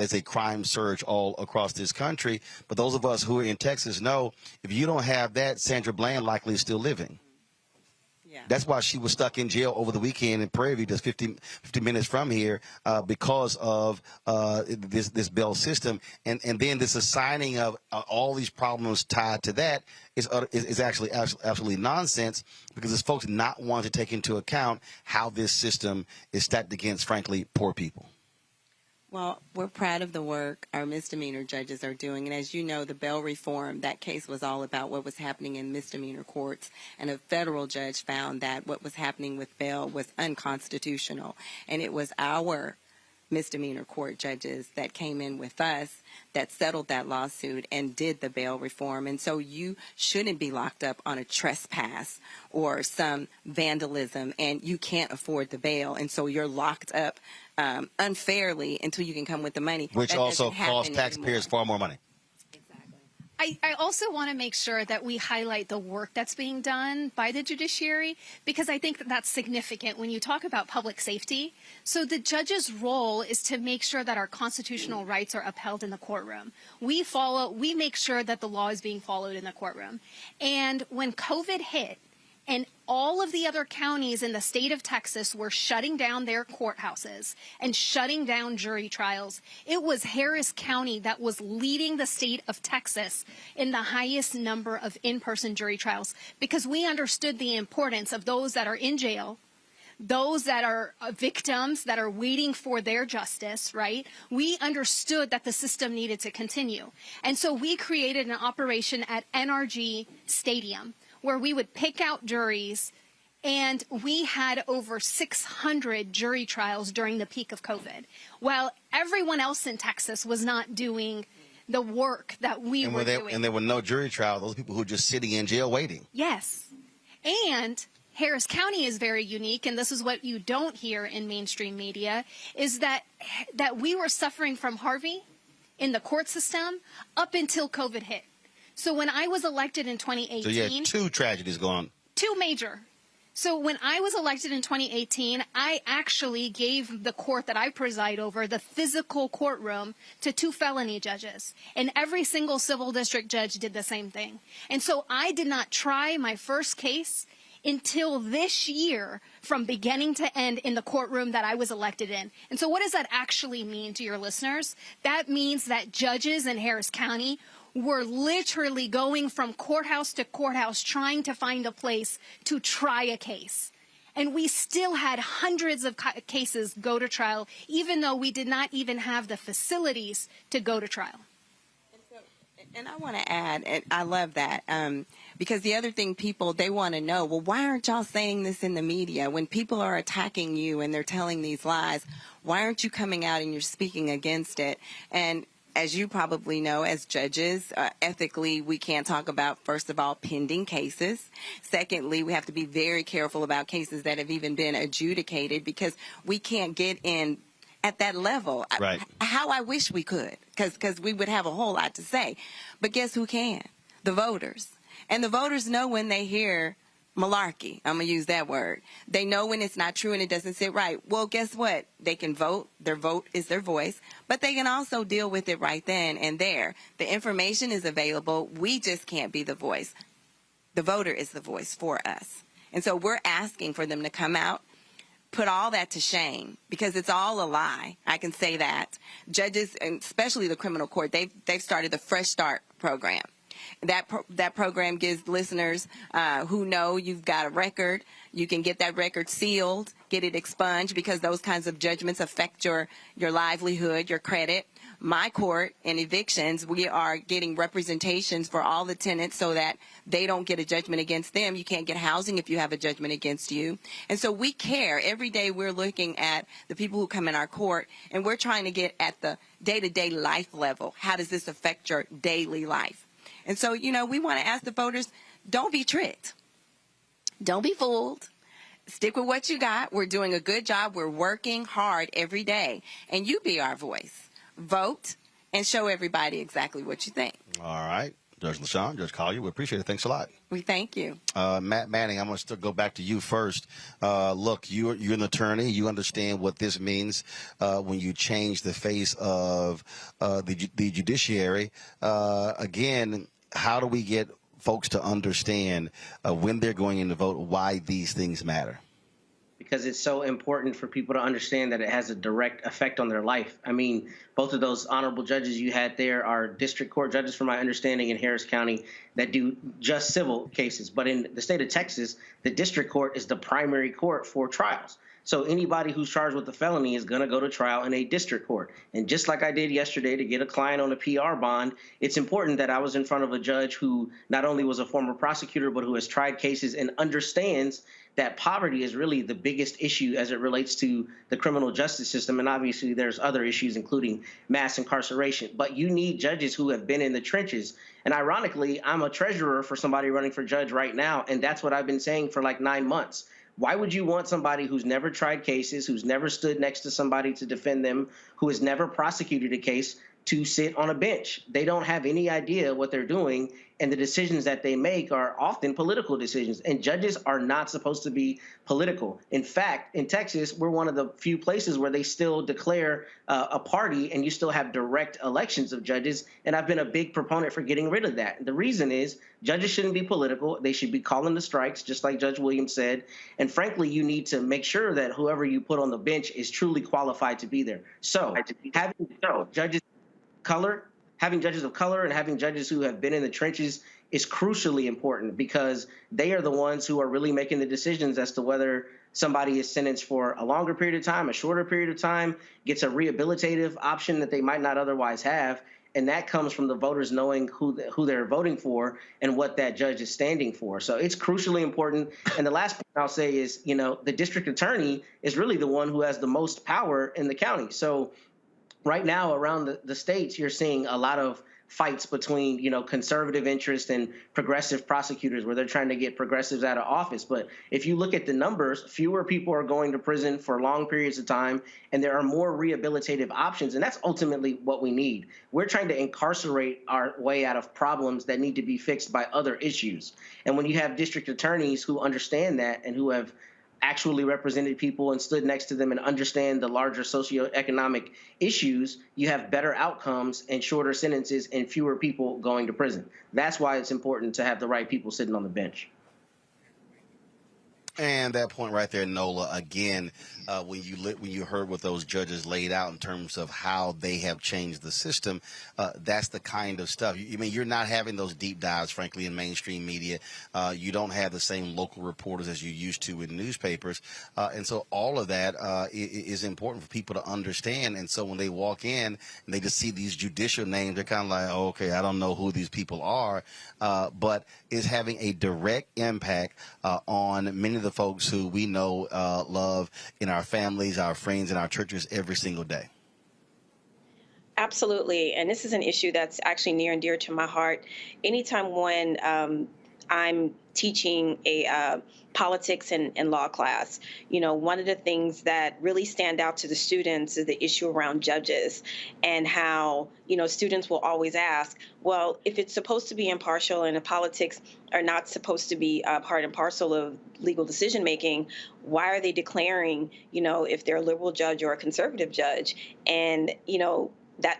there's a crime surge all across this country. But those of us who are in Texas know if you don't have that, Sandra Bland likely is still living. That's why she was stuck in jail over the weekend in Prairie View, just 50 minutes from here, because of this bail system. And then this assigning of all these problems tied to that is actually absolutely nonsense, because it's folks not wanting to take into account how this system is stacked against, frankly, poor people. Well, we're proud of the work our misdemeanor judges are doing. And as you know, the bail reform, that case was all about what was happening in misdemeanor courts. And a federal judge found that what was happening with bail was unconstitutional. And it was our misdemeanor court judges that came in with us that settled that lawsuit and did the bail reform. And so you shouldn't be locked up on a trespass or some vandalism, and you can't afford the bail. And so you're locked up unfairly until you can come with the money. Which also costs taxpayers far more money. I also want to make sure that we highlight the work that's being done by the judiciary, because I think that that's significant when you talk about public safety. So the judge's role is to make sure that our constitutional rights are upheld in the courtroom. We make sure that the law is being followed in the courtroom. And when COVID hit, and all of the other counties in the state of Texas were shutting down their courthouses and shutting down jury trials, it was Harris County that was leading the state of Texas in the highest number of in-person jury trials, because we understood the importance of those that are in jail, those that are victims that are waiting for their justice, right? We understood that the system needed to continue. And so we created an operation at NRG Stadium, where we would pick out juries, and we had over 600 jury trials during the peak of COVID, while everyone else in Texas was not doing the work that we were doing. And there were no jury trials. Those people who were just sitting in jail waiting. Yes. And Harris County is very unique, and this is what you don't hear in mainstream media, is that we were suffering from Harvey in the court system up until COVID hit. So when I was elected in 2018... So you had two tragedies going on. Two major. So when I was elected in 2018, I actually gave the court that I preside over, the physical courtroom, to 2 felony judges. And every single civil district judge did the same thing. And so I did not try my first case until this year, from beginning to end, in the courtroom that I was elected in. And so what does that actually mean to your listeners? That means that judges in Harris County were literally going from courthouse to courthouse trying to find a place to try a case. And we still had hundreds of cases go to trial, even though we did not even have the facilities to go to trial. And I want to add, and I love that, because the other thing people, they want to know, well, why aren't y'all saying this in the media? When people are attacking you and they're telling these lies, why aren't you coming out and you're speaking against it? And as you probably know, as judges, ethically, we can't talk about, first of all, pending cases. Secondly, we have to be very careful about cases that have even been adjudicated, because we can't get in at that level. Right. How I wish we could, because we would have a whole lot to say. But guess who can? The voters. And the voters know when they hear malarkey. I'm going to use that word. They know when it's not true and it doesn't sit right. Well, guess what? They can vote. Their vote is their voice. But they can also deal with it right then and there. The information is available. We just can't be the voice. The voter is the voice for us. And so we're asking for them to come out, put all that to shame, because it's all a lie. I can say that. Judges, and especially the criminal court, they've started the Fresh Start program. That program gives listeners who know you've got a record, you can get that record sealed, get it expunged, because those kinds of judgments affect your livelihood, your credit. My court in evictions, we are getting representations for all the tenants so that they don't get a judgment against them. You can't get housing if you have a judgment against you. And so we care. Every day we're looking at the people who come in our court, and we're trying to get at the day-to-day life level. How does this affect your daily life? And so, you know, we want to ask the voters, don't be tricked. Don't be fooled. Stick with what you got. We're doing a good job. We're working hard every day. And you be our voice. Vote and show everybody exactly what you think. All right. Judge LaShawn, Judge Collier, we appreciate it. Thanks a lot. We thank you. Matt Manning, I'm going to go back to you first. Look, you're an attorney. You understand what this means when you change the face of the judiciary. Again, how do we get folks to understand when they're going in to vote why these things matter? Because it's so important for people to understand that it has a direct effect on their life. I mean, both of those honorable judges you had there are district court judges, from my understanding, in Harris County that do just civil cases. But in the state of Texas, the district court is the primary court for trials. So anybody who's charged with a felony is going to go to trial in a district court. And just like I did yesterday to get a client on a PR bond, it's important that I was in front of a judge who not only was a former prosecutor, but who has tried cases and understands that poverty is really the biggest issue as it relates to the criminal justice system. And obviously there's other issues, including mass incarceration. But you need judges who have been in the trenches. And ironically, I'm a treasurer for somebody running for judge right now. And that's what I've been saying for like 9 months. Why would you want somebody who's never tried cases, who's never stood next to somebody to defend them, who has never prosecuted a case, to sit on a bench? They don't have any idea what they're doing, and the decisions that they make are often political decisions. And judges are not supposed to be political. In fact, in Texas, we're one of the few places where they still declare a party, and you still have direct elections of judges. And I've been a big proponent for getting rid of that. The reason is judges shouldn't be political. They should be calling the strikes, just like Judge Williams said. And frankly, you need to make sure that whoever you put on the bench is truly qualified to be there. So having judges having judges of color and having judges who have been in the trenches is crucially important, because they are the ones who are really making the decisions as to whether somebody is sentenced for a longer period of time, a shorter period of time, gets a rehabilitative option that they might not otherwise have. And that comes from the voters knowing who they're voting for and what that judge is standing for. So it's crucially important. And the last point I'll say is, the district attorney is really the one who has the most power in the county. So right now around the states, you're seeing a lot of fights between, conservative interest and progressive prosecutors, where they're trying to get progressives out of office. But if you look at the numbers, fewer people are going to prison for long periods of time, and there are more rehabilitative options. And that's ultimately what we need. We're trying to incarcerate our way out of problems that need to be fixed by other issues. And when you have district attorneys who understand that and who have actually represented people and stood next to them and understand the larger socioeconomic issues, you have better outcomes and shorter sentences and fewer people going to prison. That's why it's important to have the right people sitting on the bench. And that point right there, Nola, again, when you heard what those judges laid out in terms of how they have changed the system, that's the kind of stuff. You're not having those deep dives, frankly, in mainstream media. You don't have the same local reporters as you used to in newspapers. And so all of that is important for people to understand. And so when they walk in and they just see these judicial names, they're kind of like, oh, okay, I don't know who these people are, but is having a direct impact on many of the folks who we know, love in our families, our friends, and our churches every single day. Absolutely. And this is an issue that's actually near and dear to my heart. Anytime when I'm teaching a politics and law class, one of the things that really stand out to the students is the issue around judges, and how, students will always ask, well, if it's supposed to be impartial and the politics are not supposed to be part and parcel of legal decision making, why are they declaring, if they're a liberal judge or a conservative judge? And,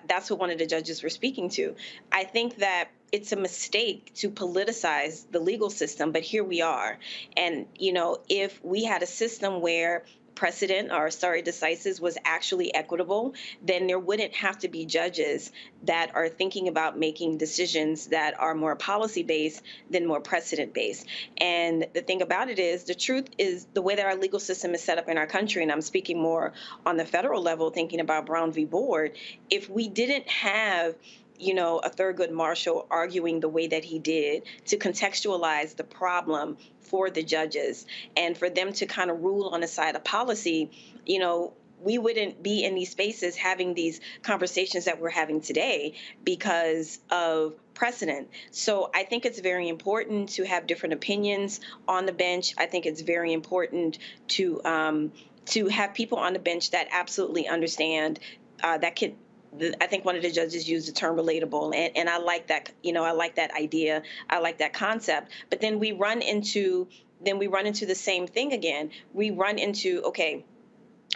that's what one of the judges were speaking to. I think that it's a mistake to politicize the legal system, but here we are. And, if we had a system where precedent, or decisis, was actually equitable, then there wouldn't have to be judges that are thinking about making decisions that are more policy-based than more precedent-based. And the thing about it is, the truth is, the way that our legal system is set up in our country, and I'm speaking more on the federal level, thinking about Brown v. Board, if we didn't have a Thurgood Marshall arguing the way that he did to contextualize the problem for the judges and for them to kind of rule on the side of policy, we wouldn't be in these spaces having these conversations that we're having today because of precedent. So I think it's very important to have different opinions on the bench. I think it's very important to have people on the bench that absolutely understand that can. I think one of the judges used the term relatable, and I like that. I like that idea. I like that concept. But then we run into the same thing again. We run into, okay,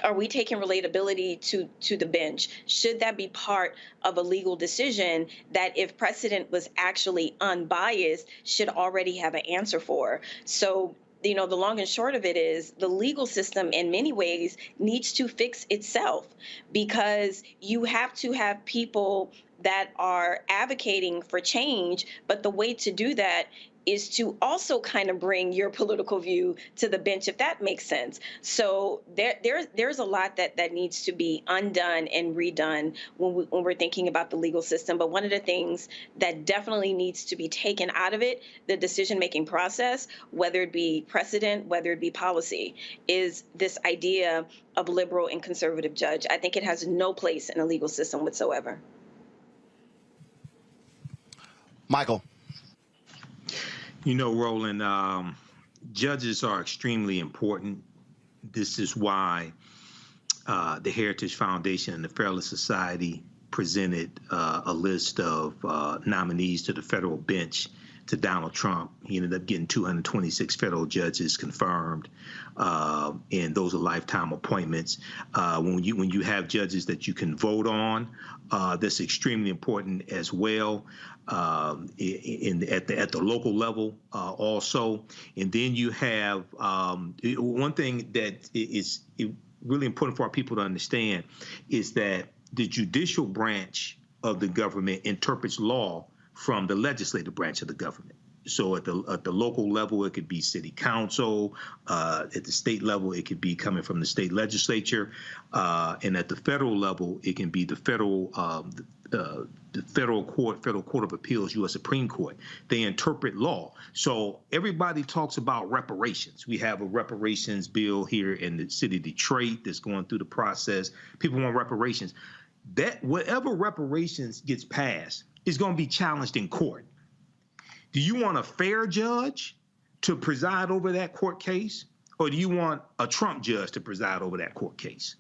Are we taking relatability to the bench? Should that be part of a legal decision that, if precedent was actually unbiased, should already have an answer for? So, the long and short of it is the legal system in many ways needs to fix itself, because you have to have people that are advocating for change. But the way to do that is to also kind of bring your political view to the bench, if that makes sense. So there's a lot that needs to be undone and redone when we're thinking about the legal system. But one of the things that definitely needs to be taken out of it, the decision-making process, whether it be precedent, whether it be policy, is this idea of liberal and conservative judge. I think it has no place in the legal system whatsoever. Michael. Roland, judges are extremely important. This is why the Heritage Foundation and the Fairless Society presented a list of nominees to the federal bench to Donald Trump. He ended up getting 226 federal judges confirmed, and those are lifetime appointments. When you have judges that you can vote on, that's extremely important as well. At the local level also. And then you have one thing that is really important for our people to understand is that the judicial branch of the government interprets law from the legislative branch of the government. So at the local level, it could be city council. At the state level, it could be coming from the state legislature. And at the federal level, it can be the federal Court of Appeals, U.S. Supreme Court. They interpret law. So everybody talks about reparations. We have a reparations bill here in the city of Detroit that's going through the process. People want reparations. That whatever reparations gets passed is going to be challenged in court. Do you want a fair judge to preside over that court case, or do you want a Trump judge to preside over that court case?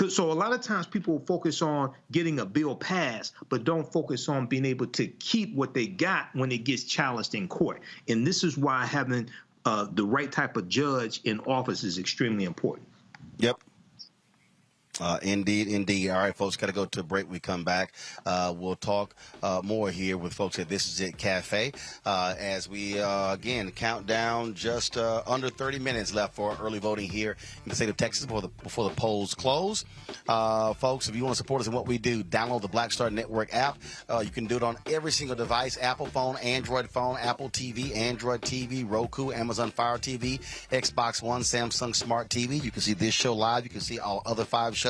So a lot of times people focus on getting a bill passed, but don't focus on being able to keep what they got when it gets challenged in court. And this is why having the right type of judge in office is extremely important. Yep. Indeed. All right, folks, got to go to a break. We come back. We'll talk more here with folks at This Is It Cafe as we, again, count down just under 30 minutes left for early voting here in the state of Texas before the polls close. Folks, if you want to support us in what we do, download the Black Star Network app. You can do it on every single device, Apple phone, Android phone, Apple TV, Android TV, Roku, Amazon Fire TV, Xbox One, Samsung Smart TV. You can see this show live. You can see all other 5 shows.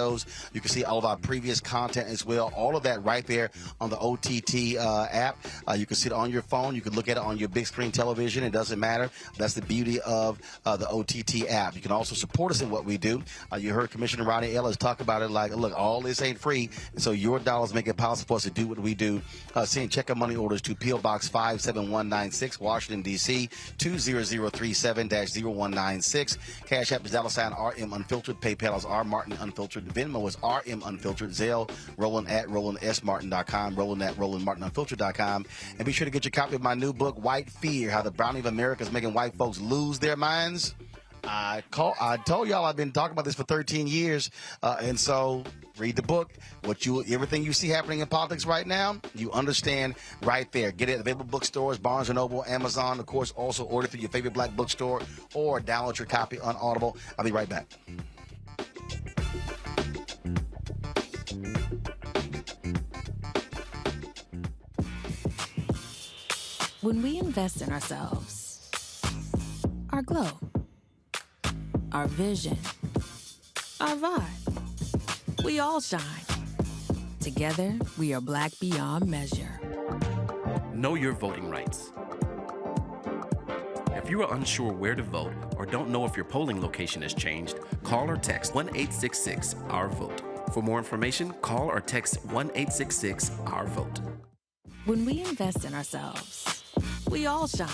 You can see all of our previous content as well. All of that right there on the OTT app. You can see it on your phone. You can look at it on your big screen television. It doesn't matter. That's the beauty of the OTT app. You can also support us in what we do. You heard Commissioner Ronnie Ellis talk about it like, look, all this ain't free. So your dollars make it possible for us to do what we do. Send check and money orders to P.O. Box 57196, Washington, D.C., 20037-0196. Cash App is $RM Unfiltered. PayPal is R Martin Unfiltered. Venmo is RM Unfiltered. Zelle, Roland at RolandSMartin.com, Roland at RolandMartinUnfiltered.com. And be sure to get your copy of my new book, White Fear, How the Browning of America is Making White Folks Lose Their Minds. I told y'all I've been talking about this for 13 years. And so read the book. Everything you see happening in politics right now, you understand right there. Get it at available bookstores, Barnes & Noble, Amazon. Of course, also order through your favorite black bookstore or download your copy on Audible. I'll be right back. When we invest in ourselves, our glow, our vision, our vibe, we all shine. Together, we are black beyond measure. Know your voting rights. If you are unsure where to vote or don't know if your polling location has changed, call or text 1-866-OUR-VOTE. For more information, call or text 1-866-OUR-VOTE. When we invest in ourselves, we all shine.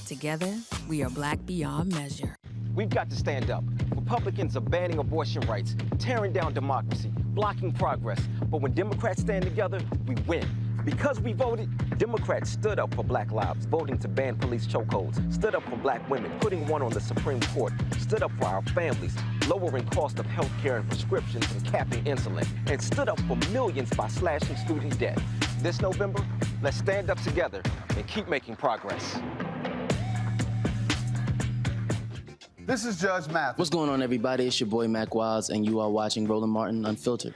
Together, we are black beyond measure. We've got to stand up. Republicans are banning abortion rights, tearing down democracy, blocking progress. But when Democrats stand together, we win. Because we voted, Democrats stood up for Black lives, voting to ban police chokeholds, stood up for Black women, putting one on the Supreme Court, stood up for our families, lowering cost of health care and prescriptions and capping insulin, and stood up for millions by slashing student debt. This November, let's stand up together and keep making progress. This is Judge Mathis. What's going on, everybody? It's your boy Mac Wiles, and you are watching Roland Martin Unfiltered.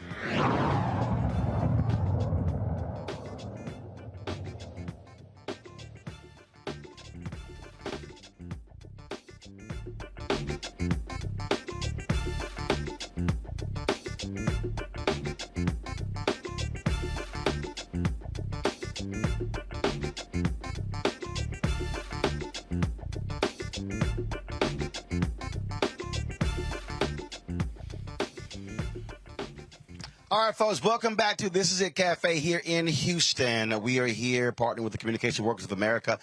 All right, folks, welcome back to This Is It Cafe here in Houston. We are here partnering with the Communication Workers of America,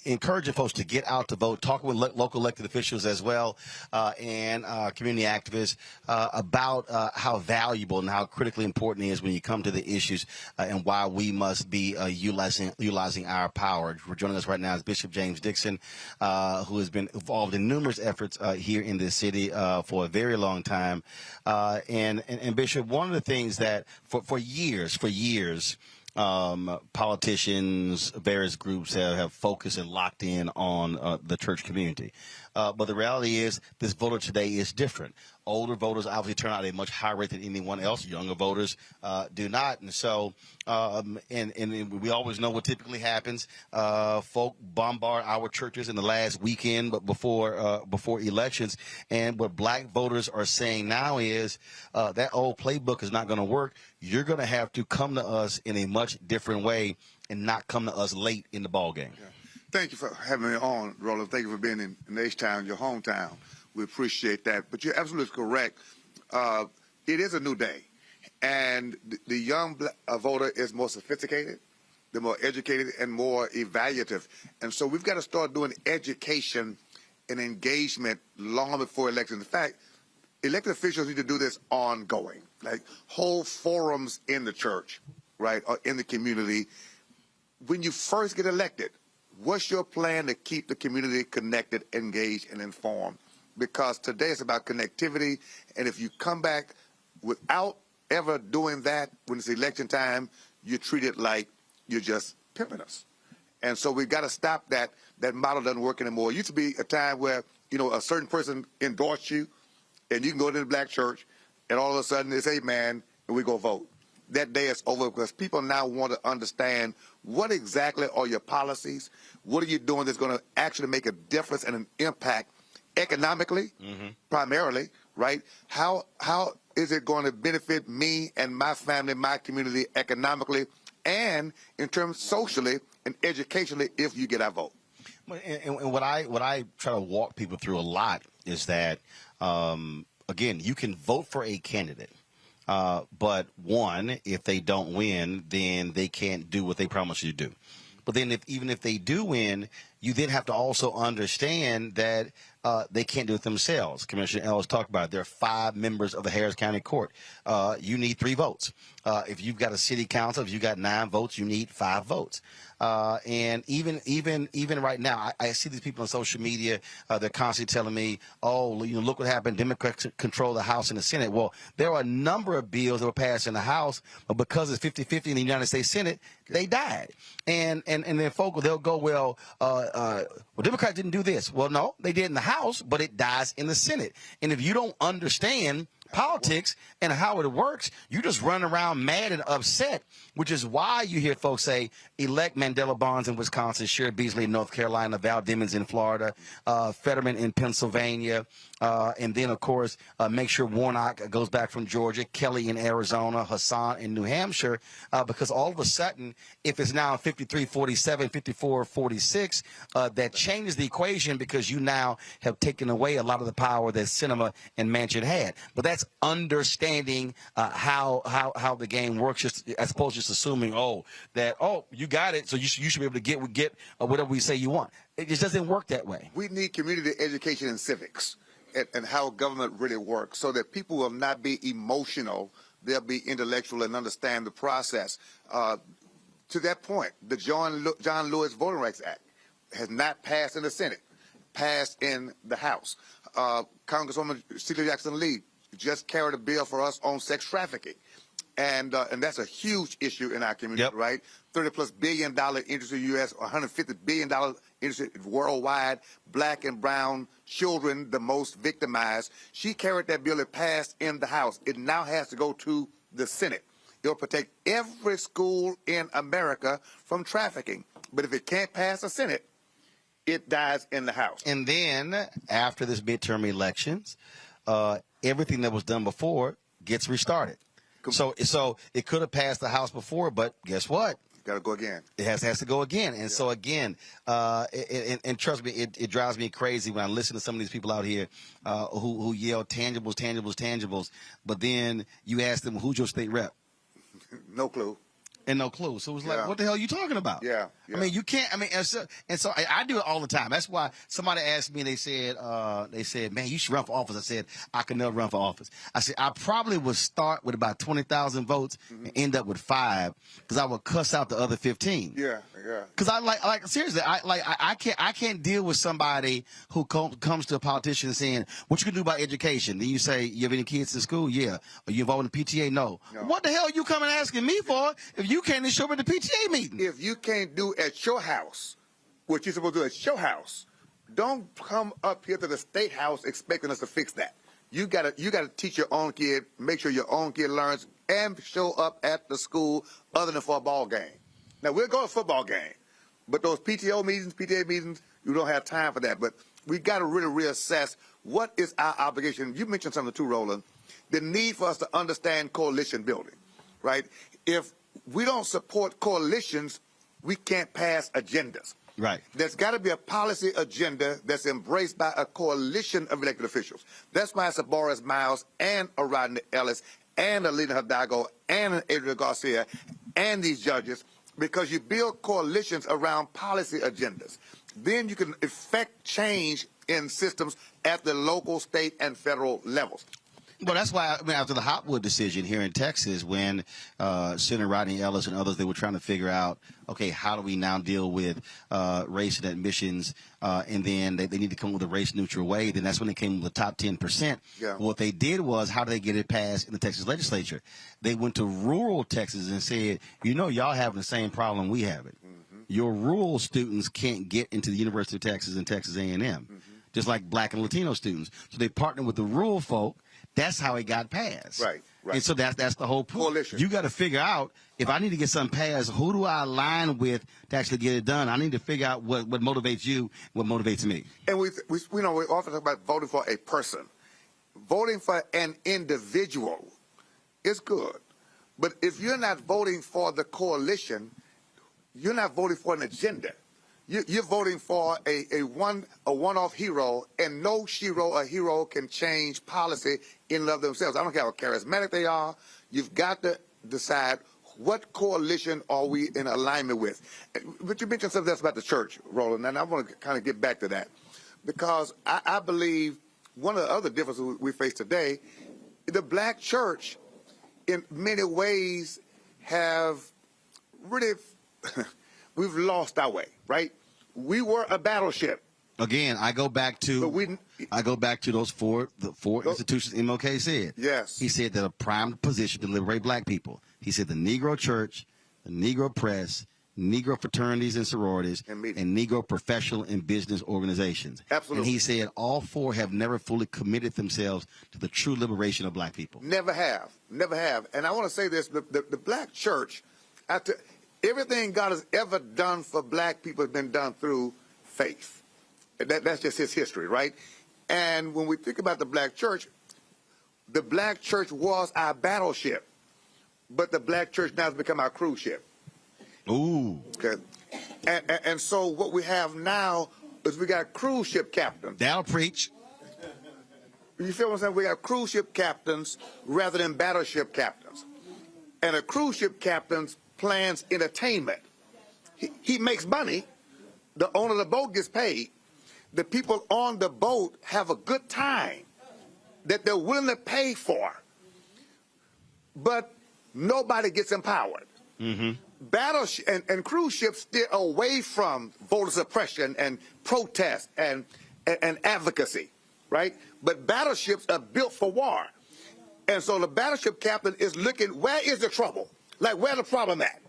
encouraging folks to get out to vote, talking with local elected officials as well, and community activists about how valuable and how critically important it is when you come to the issues and why we must be utilizing our power. We're joining us right now is Bishop James Dixon, who has been involved in numerous efforts here in this city for a very long time. And Bishop, one of the things that for years, politicians, various groups have focused and locked in on the church community. But the reality is this voter today is different. Older voters obviously turn out at a much higher rate than anyone else. Younger voters do not. And so and we always know what typically happens. Folk bombard our churches in the last weekend but before elections. And what Black voters are saying now is that old playbook is not going to work. You're going to have to come to us in a much different way and not come to us late in the ballgame. Yeah. Thank you for having me on, Roland. Thank you for being in H-Town, your hometown. We appreciate that. But you're absolutely correct. It is a new day. And the young voter is more sophisticated, they're more educated, and more evaluative. And so we've got to start doing education and engagement long before elections. In fact, elected officials need to do this ongoing, like whole forums in the church, right, or in the community. When you first get elected, what's your plan to keep the community connected, engaged, and informed? Because today it's about connectivity, and if you come back without ever doing that when it's election time, you're treated like you're just pimping us. And so we've got to stop that. That model doesn't work anymore. It used to be a time where, you know, a certain person endorsed you, and you can go to the Black church, and all of a sudden it's, hey, man, and we go vote. That day is over because people now want to understand what exactly are your policies, what are you doing that's going to actually make a difference and an impact economically, primarily, right? How is it going to benefit me and my family, my community economically, and in terms socially and educationally if you get our vote? And what I try to walk people through a lot is that, again, you can vote for a candidate. But one, if they don't win, then they can't do what they promised you to do. But then even if they do win, you then have to also understand that they can't do it themselves. Commissioner Ellis talked about it. There are 5 members of the Harris County Court. You need 3 votes. If you've got a city council, if you've got 9 votes, you need 5 votes. And even right now, I see these people on social media. They're constantly telling me, "Oh, you know, look what happened. Democrats control the House and the Senate." Well, there are a number of bills that were passed in the House, but because it's 50-50 in the United States Senate, they died. And then folks, they'll go, well, Democrats didn't do this. Well, no, they did in the House, but it dies in the Senate. And if you don't understand politics and how it works, you just run around mad and upset, which is why you hear folks say, elect Mandela Barnes in Wisconsin, Sherrod Beasley in North Carolina, Val Demings in Florida, Fetterman in Pennsylvania, and then, of course, make sure Warnock goes back from Georgia, Kelly in Arizona, Hassan in New Hampshire, because all of a sudden, if it's now 53-47, 54-46, that changes the equation because you now have taken away a lot of the power that Sinema and Manchin had. But that's understanding how the game works, just as opposed to just assuming, you got it, so you should be able to get whatever we say you want. It just doesn't work that way. We need community education and civics and how government really works so that people will not be emotional. They'll be intellectual and understand the process. to that point, the John Lewis Voting Rights Act has not passed in the Senate, passed in the House. Congresswoman Celia Jackson Lee just carried a bill for us on sex trafficking. And that's a huge issue in our community, right? $30+ billion industry in the U.S., $150 billion industry worldwide, black and brown children the most victimized. She carried that bill. It passed in the House. It now has to go to the Senate. It'll protect every school in America from trafficking. But if it can't pass the Senate, it dies in the House. And then after this midterm elections, everything that was done before gets restarted. So it could have passed the House before, but guess what? Got to go again. It has to go again. And so again, and trust me, it drives me crazy when I listen to some of these people out here who yell tangibles, tangibles, tangibles. But then you ask them, who's your state rep? No clue. And no clue. So it was like, what the hell are you talking about? Yeah. I mean, you can't. I mean, and so I do it all the time. That's why somebody asked me, and they said, man, you should run for office. I said, I can never run for office. I said, I probably would start with about 20,000 votes and end up with 5 because I would cuss out the other 15. Yeah. Because I like seriously, I can't deal with somebody who comes to a politician saying, what you can do about education? Then you say, you have any kids in school? Yeah. Are you involved in the PTA? No. What the hell are you coming asking me for if you can't show up at the PTA meeting? If you can't do at your house what you're supposed to do at your house, don't come up here to the state house expecting us to fix that. You gotta teach your own kid, make sure your own kid learns, and show up at the school other than for a ball game. Now, we'll go to a football game, but those PTA meetings, you don't have time for that. But we got to really reassess what is our obligation. You mentioned something too, Roland, the need for us to understand coalition building, right? If we don't support coalitions, we can't pass agendas. Right. There's got to be a policy agenda that's embraced by a coalition of elected officials. That's why it's a Boris Miles and a Rodney Ellis and a Lena Hidalgo and an Adrian Garcia and these judges, because you build coalitions around policy agendas. Then you can effect change in systems at the local, state, and federal levels. Well, that's why after the Hopwood decision here in Texas, when Senator Rodney Ellis and others, they were trying to figure out, okay, how do we now deal with race and admissions, and then they need to come up with a race-neutral way. Then that's when they came with the top 10%. Yeah. What they did was, how did they get it passed in the Texas legislature? They went to rural Texas and said, you know, y'all having the same problem we have it. Your rural students can't get into the University of Texas and Texas A&M, just like black and Latino students. So they partnered with the rural folk. That's how it got passed. Right. And so that's the whole point. Coalition. You got to figure out, if I need to get something passed, who do I align with to actually get it done? I need to figure out what motivates you, what motivates me. And we often talk about voting for a person. Voting for an individual is good. But if you're not voting for the coalition, you're not voting for an agenda. You're voting for a one-off hero, and no hero or hero can change policy in and of themselves. I don't care how charismatic they are. You've got to decide what coalition are we in alignment with. But you mentioned something else about the church, Roland, and I want to kind of get back to that, because I believe one of the other differences we face today, the black church in many ways have really we've lost our way, right? We were a battleship. Again, I go back to those four institutions MLK said. Yes. He said that a prime position to liberate black people. He said the Negro Church, the Negro Press, Negro fraternities and sororities, and Negro professional and business organizations. Absolutely. And he said all 4 have never fully committed themselves to the true liberation of black people. Never have. And I want to say this, the black church, everything God has ever done for black people has been done through faith. That's just his history, right? And when we think about the black church was our battleship, but the black church now has become our cruise ship. Ooh. Okay. And so what we have now is we got cruise ship captains. That'll preach. You feel what I'm saying? We got cruise ship captains rather than battleship captains. And a cruise ship captain plans entertainment. He makes money. The owner of the boat gets paid. The people on the boat have a good time that they're willing to pay for. But nobody gets empowered. and cruise ships steer away from voter suppression and protest and advocacy, right? But battleships are built for war. And so the battleship captain is looking, where is the trouble? Like, where's the problem at?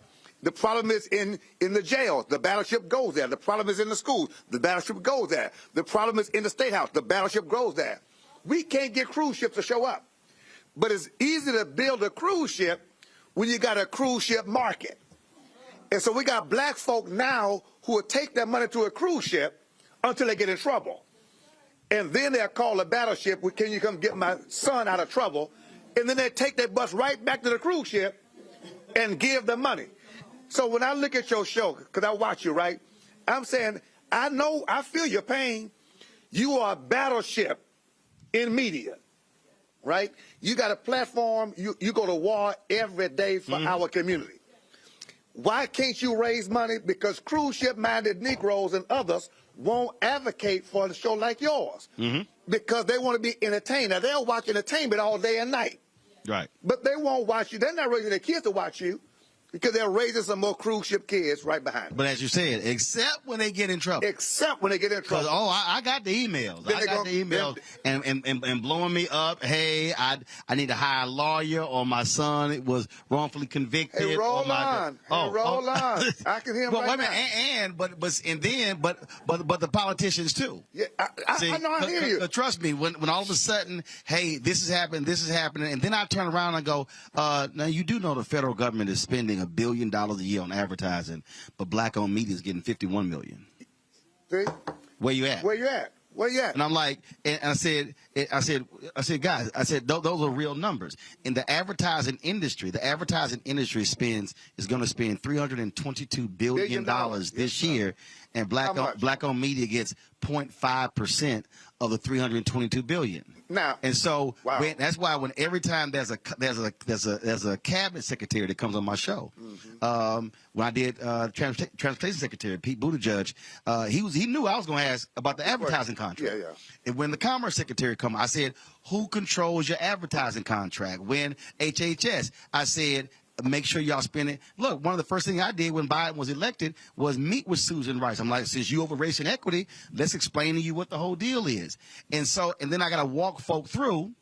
The problem is in the jails. The battleship goes there. The problem is in the schools. The battleship goes there. The problem is in the State House. The battleship goes there. We can't get cruise ships to show up. But it's easy to build a cruise ship when you got a cruise ship market. And so we got black folk now who will take their money to a cruise ship until they get in trouble. And then they'll call the battleship, can you come get my son out of trouble? And then they take their bus right back to the cruise ship and give the money. So when I look at your show, because I watch you, right, I'm saying, I feel your pain. You are a battleship in media, right? You got a platform. You go to war every day for our community. Why can't you raise money? Because cruise ship-minded Negroes and others won't advocate for a show like yours because they want to be entertained. Now, they'll watch entertainment all day and night. Right. But they won't watch you. They're not raising their kids to watch you because they're raising some more cruise ship kids right behind them. But as you said, except when they get in trouble. Except when they get in trouble. Oh, I got the emails. I got the emails and blowing me up. Hey, I need to hire a lawyer, or my son was wrongfully convicted. Hey, Roland. Roland. I can hear him right now. But the politicians too. Yeah, I know. I hear you. Trust me. When all of a sudden, hey, this is happening, and then I turn around and go, now you do know the federal government is spending $1 billion a year on advertising, but black-owned media is getting $51 million. See? Where you at? Where you at? Where you at? And I'm like, and I said, guys, those are real numbers. In the advertising industry is going to spend $322 billion this year, and black-owned media gets 0.5% of the $322 billion. Now, and so that's why when every time there's a cabinet secretary that comes on my show, when I did transportation secretary Pete Buttigieg, he knew I was going to ask about the advertising contract. Yeah. And when the commerce secretary come, I said, who controls your advertising contract? When HHS, I said, make sure y'all spend it. Look, one of the first things I did when Biden was elected was meet with Susan Rice. I'm like, since you over race and equity, let's explain to you what the whole deal is. And then I got to walk folk through,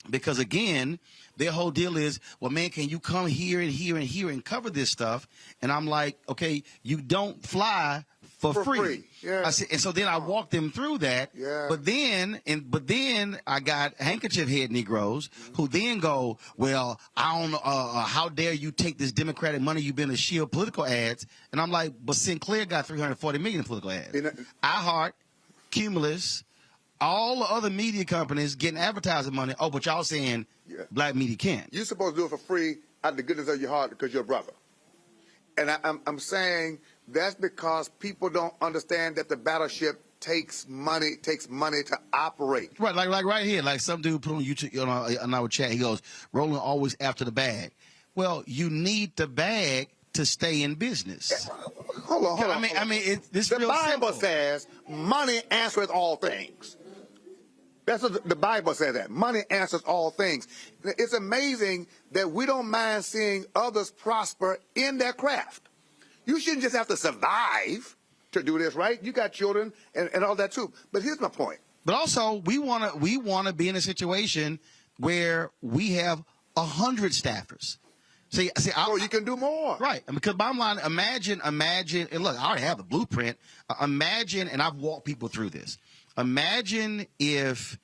because again, their whole deal is, well, man, can you come here and here and here and cover this stuff? And I'm like, okay, you don't fly for free. Yeah. I said, and so then I walked them through that. Yeah. But then I got handkerchief head Negroes who then go, well, I don't know, how dare you take this Democratic money you've been to shield political ads? And I'm like, but Sinclair got $340 million in political ads. iHeart, Cumulus, all the other media companies getting advertising money. Oh, but y'all saying black media can't. You're supposed to do it for free out of the goodness of your heart because you're a brother. And I'm saying that's because people don't understand that the battleship takes money to operate. Right, like right here, like some dude put on YouTube on our chat. He goes, "Roland always after the bag." Well, you need the bag to stay in business. Hold on. I mean, this the Bible says money answers all things. That's what the Bible says, that money answers all things. It's amazing that we don't mind seeing others prosper in their craft. You shouldn't just have to survive to do this, right? You got children and all that too. But here's my point. But also, we want to be in a situation where we have 100 staffers. So you can do more. Right. Because bottom line, imagine, and look, I already have the blueprint. Imagine, and I've walked people through this. Imagine if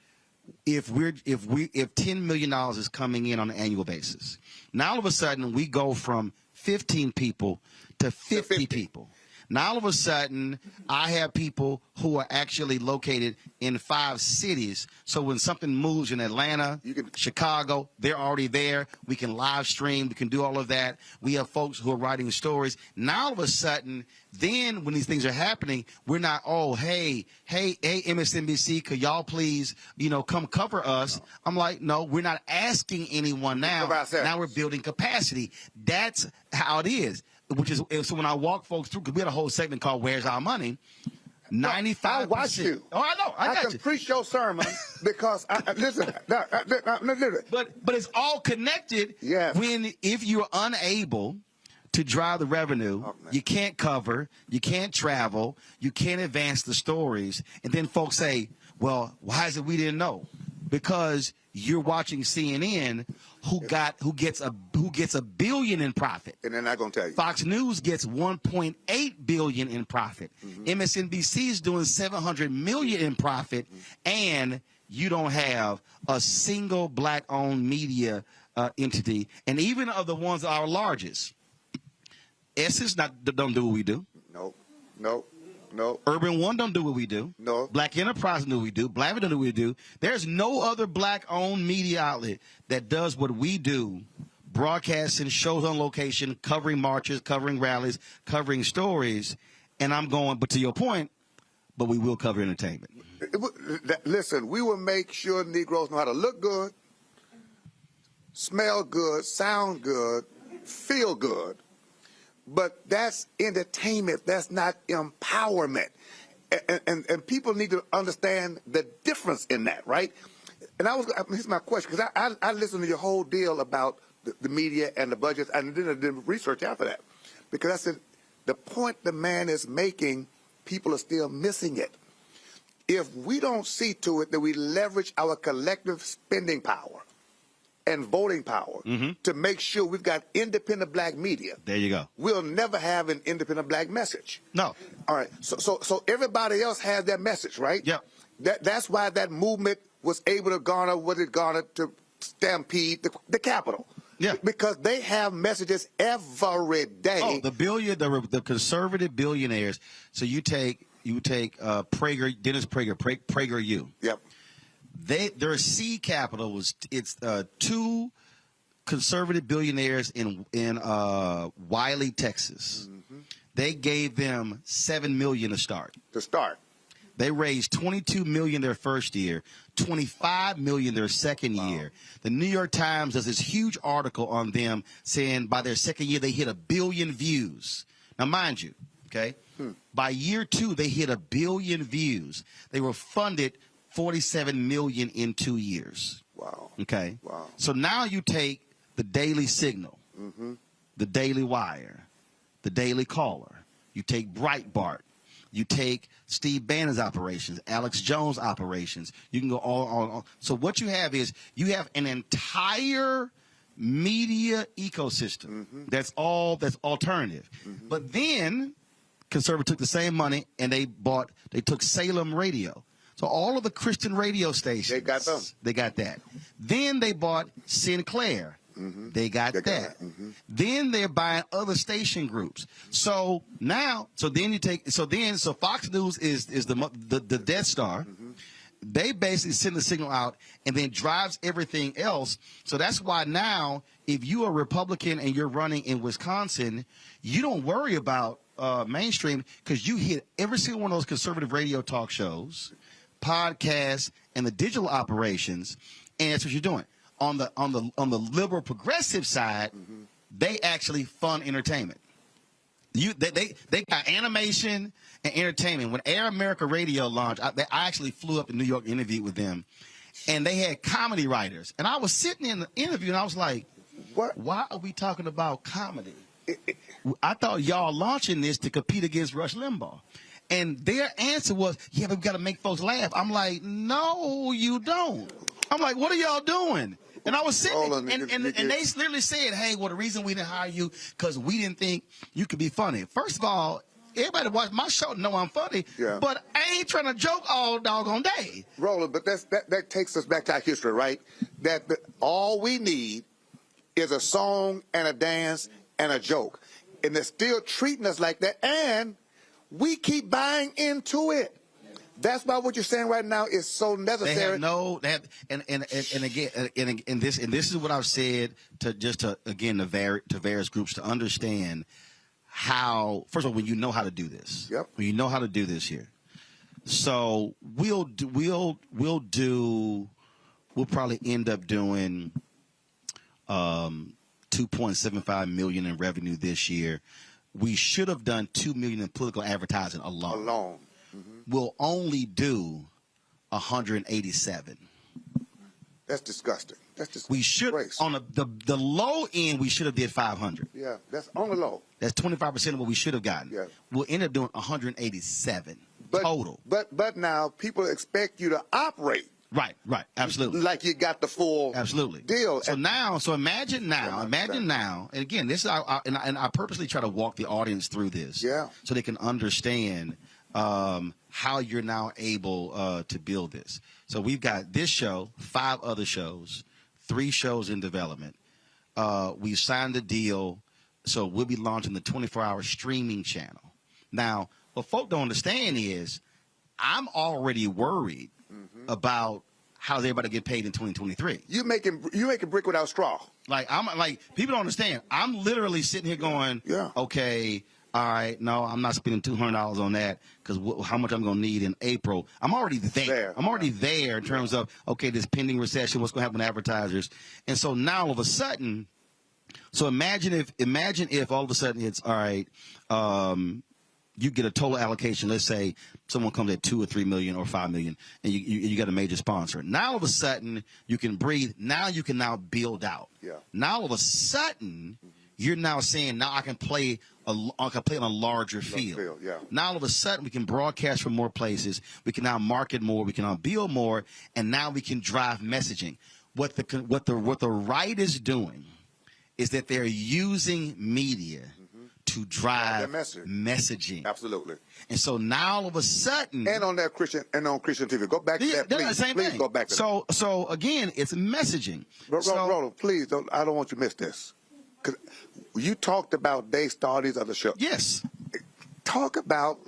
$10 million is coming in on an annual basis. Now all of a sudden we go from 15 people to 50 people. Now all of a sudden I have people who are actually located in 5 cities. So when something moves in Atlanta, Chicago, they're already there. We can live stream. We can do all of that. We have folks who are writing stories. Now all of a sudden, then when these things are happening, we're not, hey, MSNBC, could y'all please, come cover us? I'm like, no, we're not asking anyone now. Now we're building capacity. That's how it is. So when I walk folks through, because we had a whole segment called "Where's Our Money," 95%. I watch you. Oh, I know. I can preach your sermon because listen. But it's all connected. Yes. If you're unable to drive the revenue. You can't cover, you can't travel, you can't advance the stories. And then folks say, well, why is it we didn't know? Because you're watching CNN, who gets a billion in profit. And they're not going to tell you. Fox News gets 1.8 billion in profit. MSNBC is doing 700 million in profit, and you don't have a single black-owned media entity, and even of the ones that are largest. Essence don't do what we do. No. Urban One don't do what we do. No. Black Enterprise don't do what we do. Black don't do what we do. There's no other black-owned media outlet that does what we do, broadcasting shows on location, covering marches, covering rallies, covering stories. And I'm going, but to your point, but we will cover entertainment. Listen, we will make sure Negroes know how to look good, smell good, sound good, feel good. But that's entertainment. That's not empowerment. And people need to understand the difference in that, right? And here's my question, because I listened to your whole deal about the media and the budgets, and then I did research after that. Because I said, the point the man is making, people are still missing it. If we don't see to it that we leverage our collective spending power and voting power to make sure we've got independent black media. There you go. We'll never have an independent black message. No. All right. So everybody else has their message, right? Yeah. That's why that movement was able to garner what it garnered to stampede the Capitol. Yeah. Because they have messages every day. Oh, the conservative billionaires. So you take Prager, Dennis Prager, PragerU. Yep. Their seed capital was two conservative billionaires in Wiley, Texas. They gave them $7 million to start. They raised $22 million their first year, $25 million their second year. The New York Times does this huge article on them saying by their second year they hit 1 billion views. Now, mind you, okay, by year 2 they hit 1 billion views. They were funded $47 million in 2 years. Wow. Okay. Wow. So now you take the Daily Signal, the Daily Wire, the Daily Caller. You take Breitbart. You take Steve Bannon's operations, Alex Jones' operations. You can go all. So what you have is you have an entire media ecosystem that's alternative. But then conservative took the same money and they took Salem Radio. So all of the Christian radio stations, they got them. They got that. Then they bought Sinclair. They got that. Then they're buying other station groups. So now, so Fox News is the Death Star. They basically send the signal out and then drives everything else. So that's why now, if you are a Republican and you're running in Wisconsin, you don't worry about mainstream because you hit every single one of those conservative radio talk shows, podcasts, and the digital operations, and that's what you're doing. On the liberal progressive side, they actually fund entertainment. They got animation and entertainment. When Air America Radio launched, I actually flew up to New York and interviewed with them, and they had comedy writers. And I was sitting in the interview, and I was like, "What? Why are we talking about comedy? I thought y'all launching this to compete against Rush Limbaugh." And their answer was, "Yeah, but we got to make folks laugh." I'm like, "No, you don't." I'm like, "What are y'all doing?" And I was sitting, and they literally said, "Hey, well, the reason we didn't hire you because we didn't think you could be funny." First of all, everybody that watch my show know I'm funny, but I ain't trying to joke all doggone day. Roland, but that takes us back to our history, right? All we need is a song and a dance and a joke, and they're still treating us like that, and we keep buying into it. That's why what you're saying right now is so necessary. This is what I've said to various groups to understand how. First of all, when you know how to do this, when you know how to do this here, so we'll probably end up doing 2.75 million in revenue this year. We should have done 2 million in political advertising alone. We'll only do 187. That's disgusting. That's just we should on the low end we should have did 500. Yeah, that's on the low. That's 25% of what we should have gotten. Yeah. We'll end up doing 187 total. But now people expect you to operate. Right, absolutely. Like you got the full deal. So imagine now, and again, this is and I purposely try to walk the audience through this, so they can understand how you're now able to build this. So we've got this show, 5 other shows, 3 shows in development. We signed a deal, so we'll be launching the 24-hour streaming channel. Now, what folk don't understand is I'm already worried about how's everybody get paid in 2023. You making brick without straw. Like people don't understand. I'm literally sitting here going, okay, all right, no, I'm not spending $200 on that because how much I'm going to need in April. I'm already there. I'm already there in terms of, okay, this pending recession, what's going to happen with advertisers. And so now all of a sudden, imagine if all of a sudden it's, all right, you get a total allocation. Let's say someone comes at 2 or 3 million or 5 million, and you got a major sponsor. Now all of a sudden you can breathe. Now you can build out. Yeah. Now all of a sudden you're now saying now I can play on a larger field. Yeah. Now all of a sudden we can broadcast from more places. We can now market more. We can now build more, and now we can drive messaging. What the right is doing is that they're using media to drive messaging. Absolutely. And so now all of a sudden, and on Christian TV, go back to that, please. Please go back to that. So again, it's messaging. Roland, please, I don't want you to miss this. Because you talked about day studies of the show. Yes. Talk about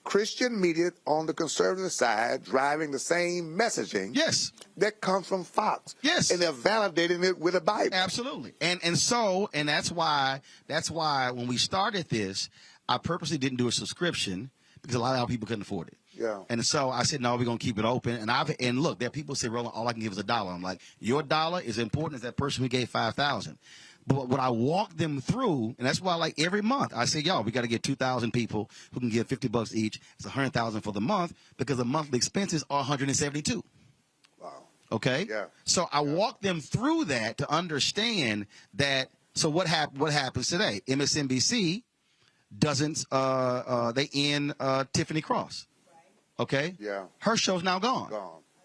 Christian media on the conservative side driving the same messaging. Yes. That comes from Fox. Yes. And they're validating it with a Bible. Absolutely. And that's why when we started this, I purposely didn't do a subscription because a lot of people couldn't afford it. Yeah. And so I said, no, we're going to keep it open. And look, there are people who say, Roland, all I can give is $1. I'm like, your dollar is important as that person who gave 5,000. But what I walk them through, and that's why, like every month, I say, y'all, we got to get 2,000 people who can give $50 each. It's 100,000 for the month because the monthly expenses are 172. Wow. Okay. Yeah. So I walk them through that to understand that. So what happens today? MSNBC doesn't. They end Tiffany Cross. Okay. Yeah. Her show's now gone.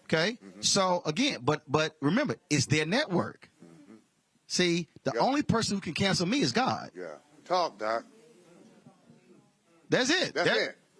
Okay. So again, but remember, it's their network. See, the only person who can cancel me is God. Yeah. Talk, Doc. That's it.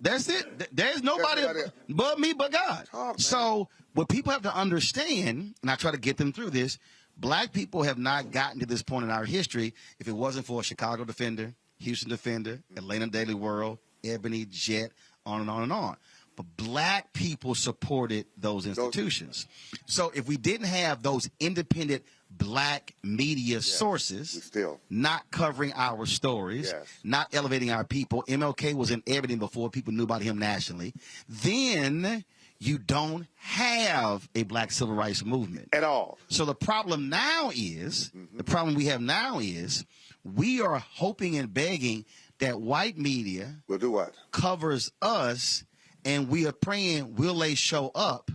That's it. There's nobody but me but God. Talk, so what people have to understand, and I try to get them through this, black people have not gotten to this point in our history if it wasn't for a Chicago Defender, Houston Defender, Atlanta Daily World, Ebony, Jet, on and on and on. But black people supported those institutions. So if we didn't have those independent black media sources not covering our stories, not elevating our people, MLK was in everything before people knew about him nationally, then you don't have a black civil rights movement. At all. So the problem now is, the problem we have now is, we are hoping and begging that white media will do what? Covers us, and we are praying, will they show up,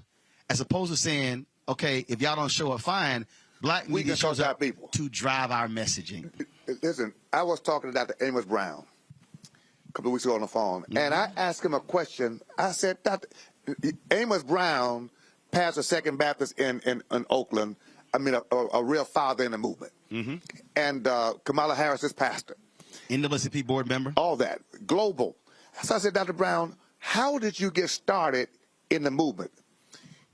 as opposed to saying, okay, if y'all don't show up, fine. Black media shows up people to drive our messaging. Listen, I was talking to Dr. Amos Brown a couple of weeks ago on the phone, and I asked him a question. I said, Dr. Amos Brown pastor Second Baptist in Oakland. I mean, a real father in the movement. And Kamala Harris is pastor. NAACP board member. All that. Global. So I said, Dr. Brown, how did you get started in the movement?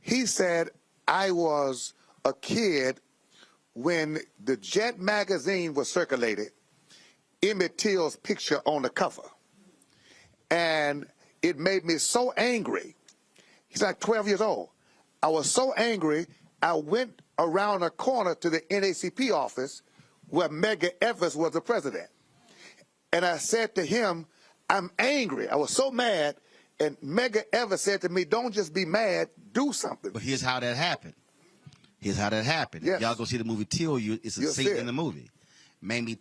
He said, I was a kid when the Jet magazine was circulated, Emmett Till's picture on the cover. And it made me so angry. He's like 12 years old. I was so angry, I went around a corner to the NAACP office where Medgar Evers was the president. And I said to him, I'm angry. I was so mad. And Medgar Evers said to me, don't just be mad, do something. But here's how that happened. Yes. Y'all go see the movie Till. It's a scene in the movie. Mamie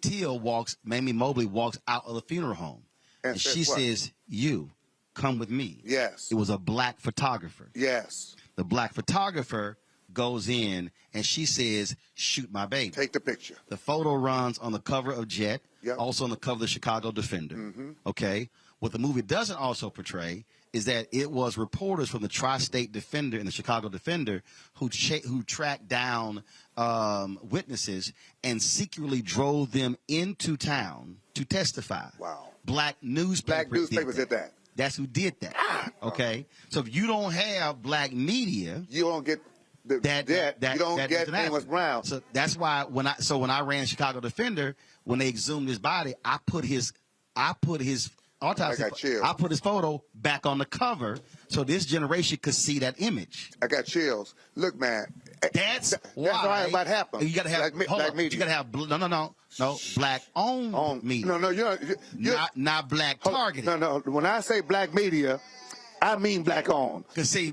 Mobley walks out of the funeral home. And she says, you, come with me. Yes. It was a black photographer. Yes. The black photographer goes in and she says, "Shoot my baby." Take the picture. The photo runs on the cover of Jet, Yep. also on the cover of the Chicago Defender. Okay. What the movie doesn't also portray is that it was reporters from the Tri-State Defender and the Chicago Defender who tracked down witnesses and secretly drove them into town to testify. Wow. Black newspapers did that. That's who did that. Okay. So if you don't have black media, you don't get you don't get Amos Brown. So that's why when I ran Chicago Defender, when they exhumed his body, I put his autopsy. I put his photo back on the cover so this generation could see that image. I got chills. Look, man. That's why it might happen. You got to have black media. You got to have no black owned media. No, you're not black targeted. No. When I say black media, I mean black owned. Because see,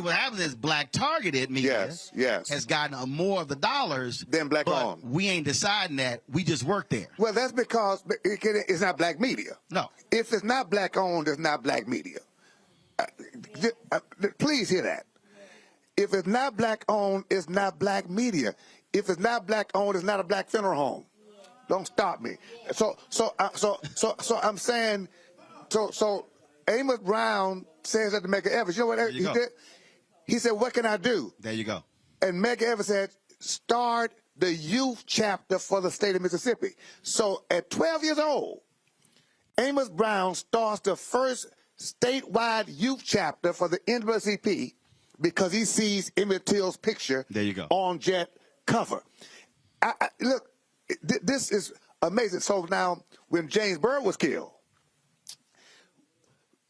what happens is black targeted media yes. has gotten more of the dollars than black owned. We ain't deciding that. We just work there. Well, that's because it's not black media. No. If it's not black owned, it's not black media. Please hear that. If it's not black owned, it's not black media. If it's not black owned, it's not a black funeral home. Don't stop me. So I'm saying, so Amos Brown says that to Medgar Evers. You know what he did? He said, "What can I do?" There you go. And Medgar Evers said, "Start the youth chapter for the state of Mississippi." So at 12 years old, Amos Brown starts the first statewide youth chapter for the NAACP because he sees Emmett Till's picture on Jet cover. Look, this is amazing. So now, when James Byrd was killed,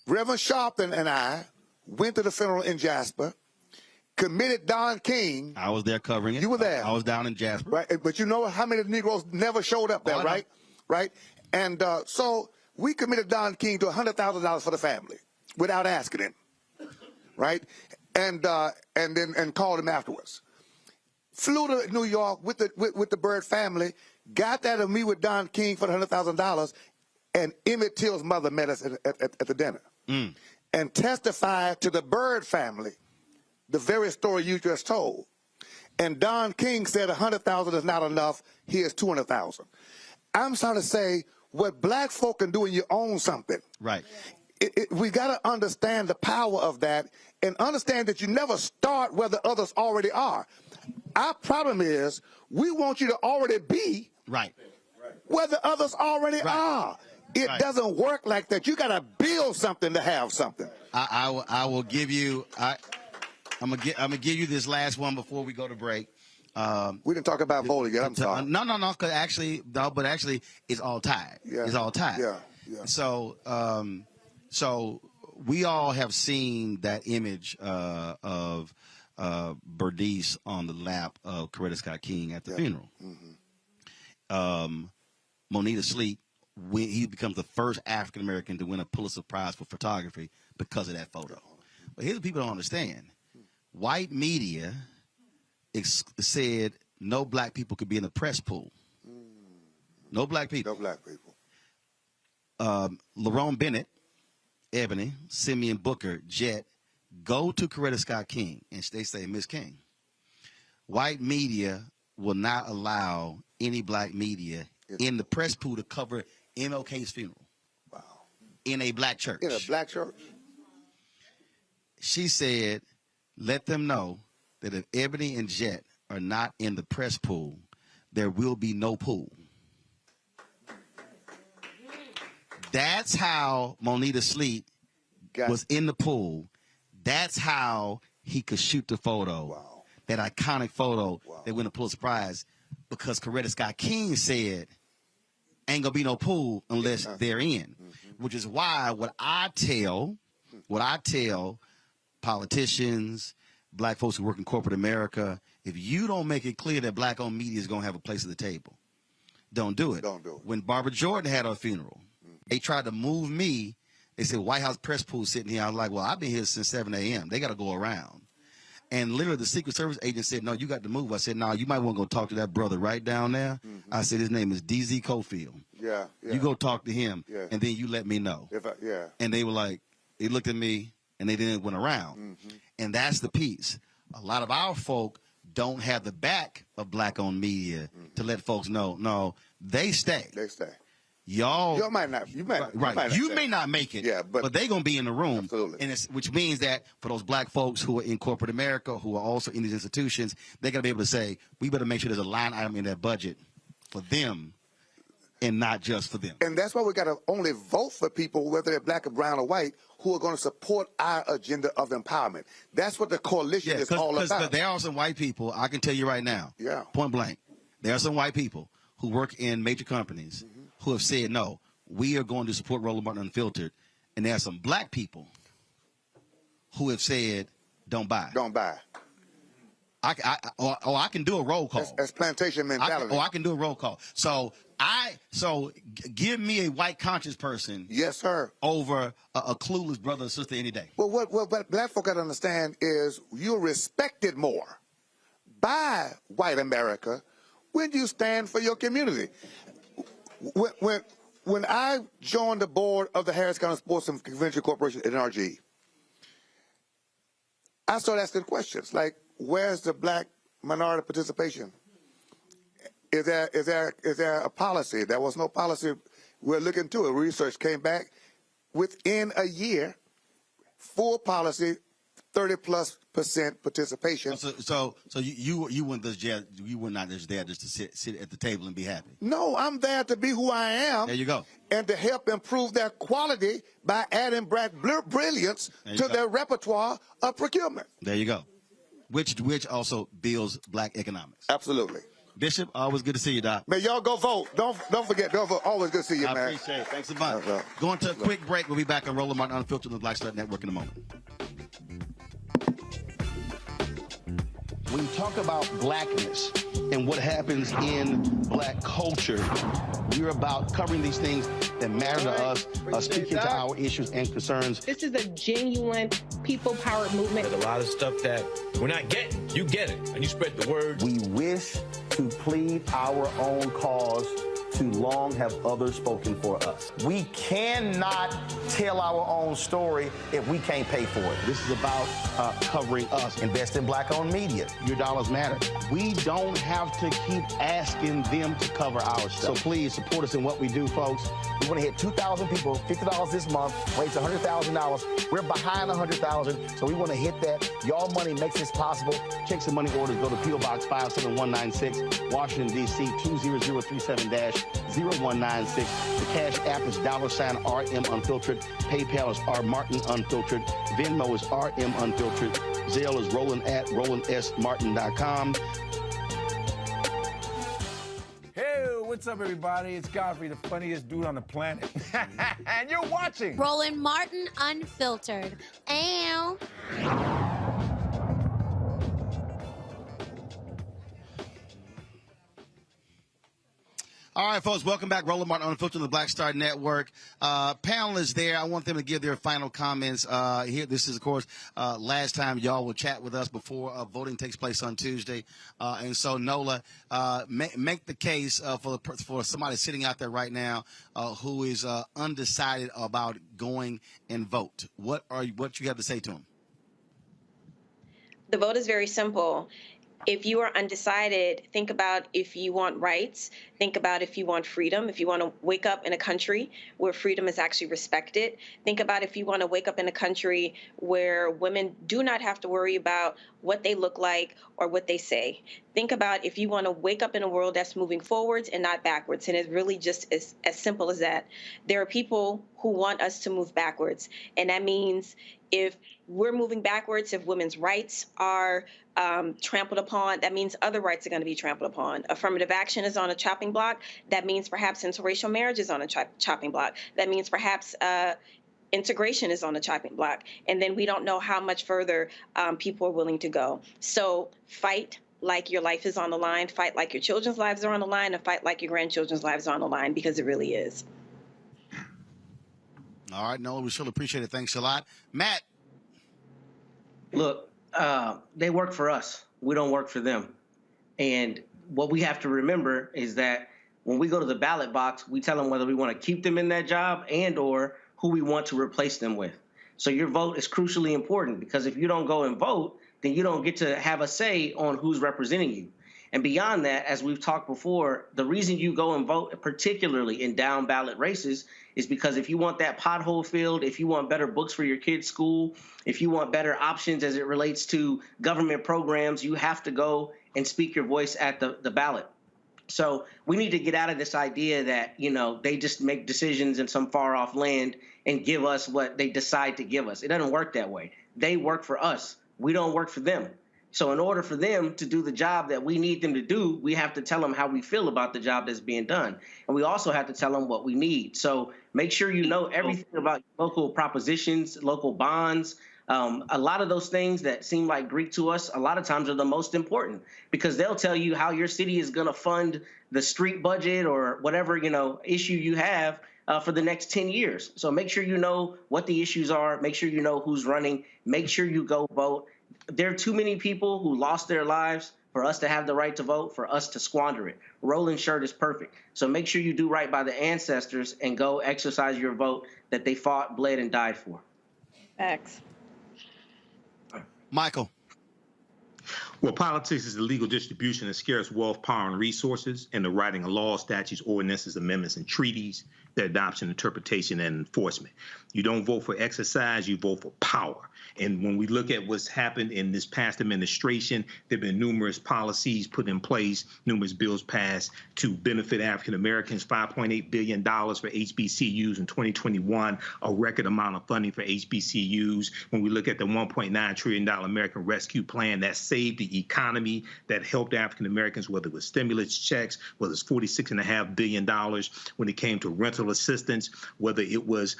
Reverend Sharpton and I went to the funeral in Jasper, committed Don King. I was there covering it. You were there. I was down in Jasper. Right, but you know how many Negroes never showed up there, right? Right? And so we committed Don King to $100,000 for the family without asking him, right? And then called him afterwards. Flew to New York with the Byrd family, got that of me with Don King for the $100,000, and Emmett Till's mother met us at the dinner and testified to the Byrd family the very story you just told. And Don King said $100,000 is not enough. Here's $200,000. I'm trying to say what black folk can do when you own something. Right. We got to understand the power of that and understand that you never start where the others already are. Our problem is we want you to already be where the others already are. It doesn't work like that. You got to build something to have something. I will give you. I'm gonna give you this last one before we go to break. We didn't talk about voting yet. I'm sorry. No. Because actually, it's all tied. Yeah. It's all tied. Yeah. So we all have seen that image of Bernice on the lap of Coretta Scott King at the funeral. Moneta Sleep, he becomes the first African American to win a Pulitzer Prize for photography because of that photo. But here's what people don't understand: white media said no black people could be in the press pool. No black people. No black people. Lerone Bennett, Ebony, Simeon Booker, Jet, go to Coretta Scott King, and they say, "Miss King, white media will not allow any black media in the press pool to cover MLK's funeral." Wow. In a black church. In a black church? She said, "Let them know that if Ebony and Jet are not in the press pool, there will be no pool." That's how Moneta Sleep was in the pool. That's how he could shoot the photo. Wow. That iconic photo that won the Pulitzer Prize, because Coretta Scott King said, ain't gonna be no pool unless they're in. Which is why what I tell politicians, black folks who work in corporate America, if you don't make it clear that black-owned media is gonna have a place at the table, don't do it. Don't do it. When Barbara Jordan had her funeral, they tried to move me. They said, White House press pool sitting here. I was like, well, I've been here since 7 a.m. They got to go around. And literally the Secret Service agent said, no, you got to move. I said, no, you might want to go talk to that brother right down there. I said, his name is DZ Cofield. Yeah. You go talk to him, and then you let me know. And they were like, they looked at me, and they didn't went around. And that's the piece. a lot of our folk don't have the back of black-owned media to let folks know. No, they stay. They stay. Y'all might not. You might. Right. You may not make it. Yeah, but they're gonna be in the room. Absolutely. And which means that for those black folks who are in corporate America, who are also in these institutions, they're gonna be able to say, we better make sure there's a line item in that budget for them, and not just for them. And that's why we got to only vote for people, whether they're black or brown or white, who are going to support our agenda of empowerment. That's what the coalition is all about. Because there are some white people, I can tell you right now, point blank, there are some white people who work in major companies who have said, no, we are going to support Roland Martin Unfiltered. And there are some black people who have said, don't buy. Don't buy. I can do a roll call. That's plantation mentality. I can do a roll call. So give me a white conscious person. Yes, sir. Over a clueless brother or sister any day. Well, what black folk got to understand is you're respected more by white America when you stand for your community. When I joined the board of the Harris County Sports and Convention Corporation, NRG, I started asking questions like, where's the black minority participation? Is there a policy? There was no policy. We're looking into it. Research came back within a year, full policy, 30+% participation. So you weren't not just there just to sit at the table and be happy. No, I'm there to be who I am. There you go. And to help improve their quality by adding black brilliance to their repertoire of procurement. There you go. Which also builds black economics. Absolutely. Bishop, always good to see you, Doc. Man, y'all go vote. Don't forget, go vote. Always good to see you, man. I appreciate it. Thanks a bunch. Going to a quick break. We'll be back on Roland Martin Unfiltered on the Black Star Network in a moment. When you talk about blackness and what happens in black culture, we're about covering these things that matter to us, speaking to our issues and concerns. This is a genuine people-powered movement. There's a lot of stuff that we're not getting. You get it, and you spread the word. We wish to plead our own cause. Too long have others spoken for us. We cannot tell our own story if we can't pay for it. This is about covering us. Invest in black-owned media. Your dollars matter. We don't have to keep asking them to cover our stuff. So please support us in what we do, folks. We want to hit 2,000 people, $50 this month, raise $100,000. We're behind $100,000, so we want to hit that. Y'all money makes this possible. Checks and money orders go to P.O. Box 57196, Washington, D.C. 20037-0196. The Cash App is $RM Unfiltered. PayPal is R Martin Unfiltered. Venmo is RM Unfiltered. Zelle is Roland at RolandSMartin.com. Hey, what's up, everybody? It's Godfrey, the funniest dude on the planet. And you're watching Roland Martin Unfiltered. Ow. All right, folks, welcome back. Roland Martin Unfiltered on the Black Star Network. Panelists there, I want them to give their final comments. Here, this is, of course, last time y'all will chat with us before voting takes place on Tuesday. And so, Nola, make the case for somebody sitting out there right now who is undecided about going and vote. What you have to say to them? The vote is very simple. If you are undecided, think about if you want rights, think about if you want freedom, if you want to wake up in a country where freedom is actually respected. Think about if you want to wake up in a country where women do not have to worry about what they look like or what they say. Think about if you want to wake up in a world that's moving forwards and not backwards. And it's really just as simple as that. There are people who want us to move backwards. And that means if we're moving backwards, if women's rights are trampled upon, that means other rights are going to be trampled upon. Affirmative action is on a chopping block. That means perhaps interracial marriage is on a chopping block. That means perhaps integration is on a chopping block. And then we don't know how much further people are willing to go. So fight like your life is on the line, fight like your children's lives are on the line, and fight like your grandchildren's lives are on the line, because it really is. All right, Noah, we sure appreciate it. Thanks a lot. Matt. Look, they work for us. We don't work for them. And what we have to remember is that when we go to the ballot box, we tell them whether we want to keep them in that job and or who we want to replace them with. So your vote is crucially important, because if you don't go and vote, then you don't get to have a say on who's representing you. And beyond that, as we've talked before, the reason you go and vote, particularly in down ballot races, is because if you want that pothole filled, if you want better books for your kids' school, if you want better options as it relates to government programs, you have to go and speak your voice at the ballot. So we need to get out of this idea that, you know, they just make decisions in some far off land and give us what they decide to give us. It doesn't work that way. They work for us. We don't work for them. So in order for them to do the job that we need them to do, we have to tell them how we feel about the job that's being done. And we also have to tell them what we need. So make sure you know everything about local propositions, local bonds. A lot of those things that seem like Greek to us, a lot of times are the most important, because they'll tell you how your city is going to fund the street budget or whatever, you know, issue you have for the next 10 years. So make sure you know what the issues are. Make sure you know who's running. Make sure you go vote. There are too many people who lost their lives for us to have the right to vote, for us to squander it. Roland's shirt is perfect. So make sure you do right by the ancestors and go exercise your vote that they fought, bled, and died for. Facts. Michael. Well, politics is the legal distribution of scarce wealth, power, and resources, and the writing of laws, statutes, ordinances, amendments, and treaties, their adoption, interpretation, and enforcement. You don't vote for exercise, you vote for power. And when we look at what's happened in this past administration, there have been numerous policies put in place, numerous bills passed to benefit African Americans, $5.8 billion for HBCUs in 2021, a record amount of funding for HBCUs. When we look at the $1.9 trillion American Rescue Plan that saved the economy, that helped African Americans, whether it was stimulus checks, whether it's $46.5 billion when it came to rental assistance, whether it was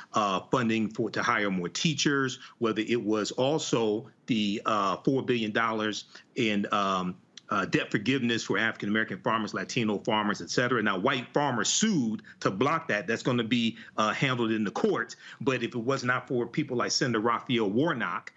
funding to hire more teachers, whether it was also the $4 billion in debt forgiveness for African-American farmers, Latino farmers, et cetera. Now, white farmers sued to block that. That's going to be handled in the courts. But if it was not for people like Senator Raphael Warnock,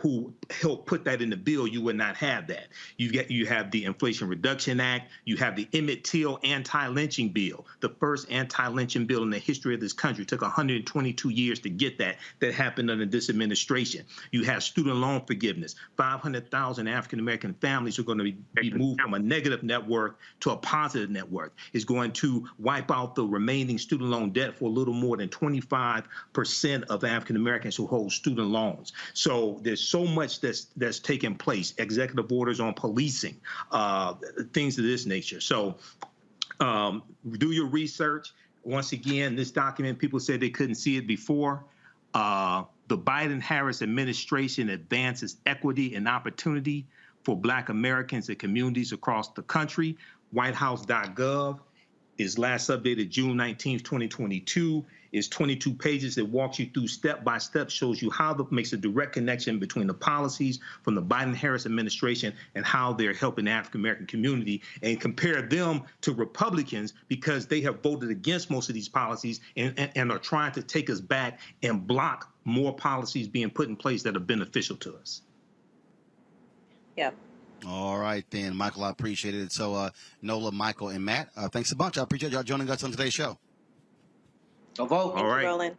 who helped put that in the bill, you would not have that. You have the Inflation Reduction Act. You have the Emmett Till anti-lynching bill, the first anti-lynching bill in the history of this country. It took 122 years to get that. That happened under this administration. You have student loan forgiveness. 500,000 African-American families are going to be moved from a negative net worth to a positive net worth. It's going to wipe out the remaining student loan debt for a little more than 25% of African-Americans who hold student loans. So there's so much that's taking place, executive orders on policing, things of this nature. So do your research. Once again, this document, people said they couldn't see it before. The Biden-Harris administration advances equity and opportunity for Black Americans and communities across the country. WhiteHouse.gov is last updated June 19th, 2022. Is 22 pages that walks you through step by step, shows you how makes a direct connection between the policies from the Biden-Harris administration and how they're helping the African-American community, and compare them to Republicans because they have voted against most of these policies and are trying to take us back and block more policies being put in place that are beneficial to us. Yep. All right, then, Michael, I appreciate it. So, Nola, Michael, and Matt, thanks a bunch. I appreciate y'all joining us on today's show. Go vote. All right. Roland.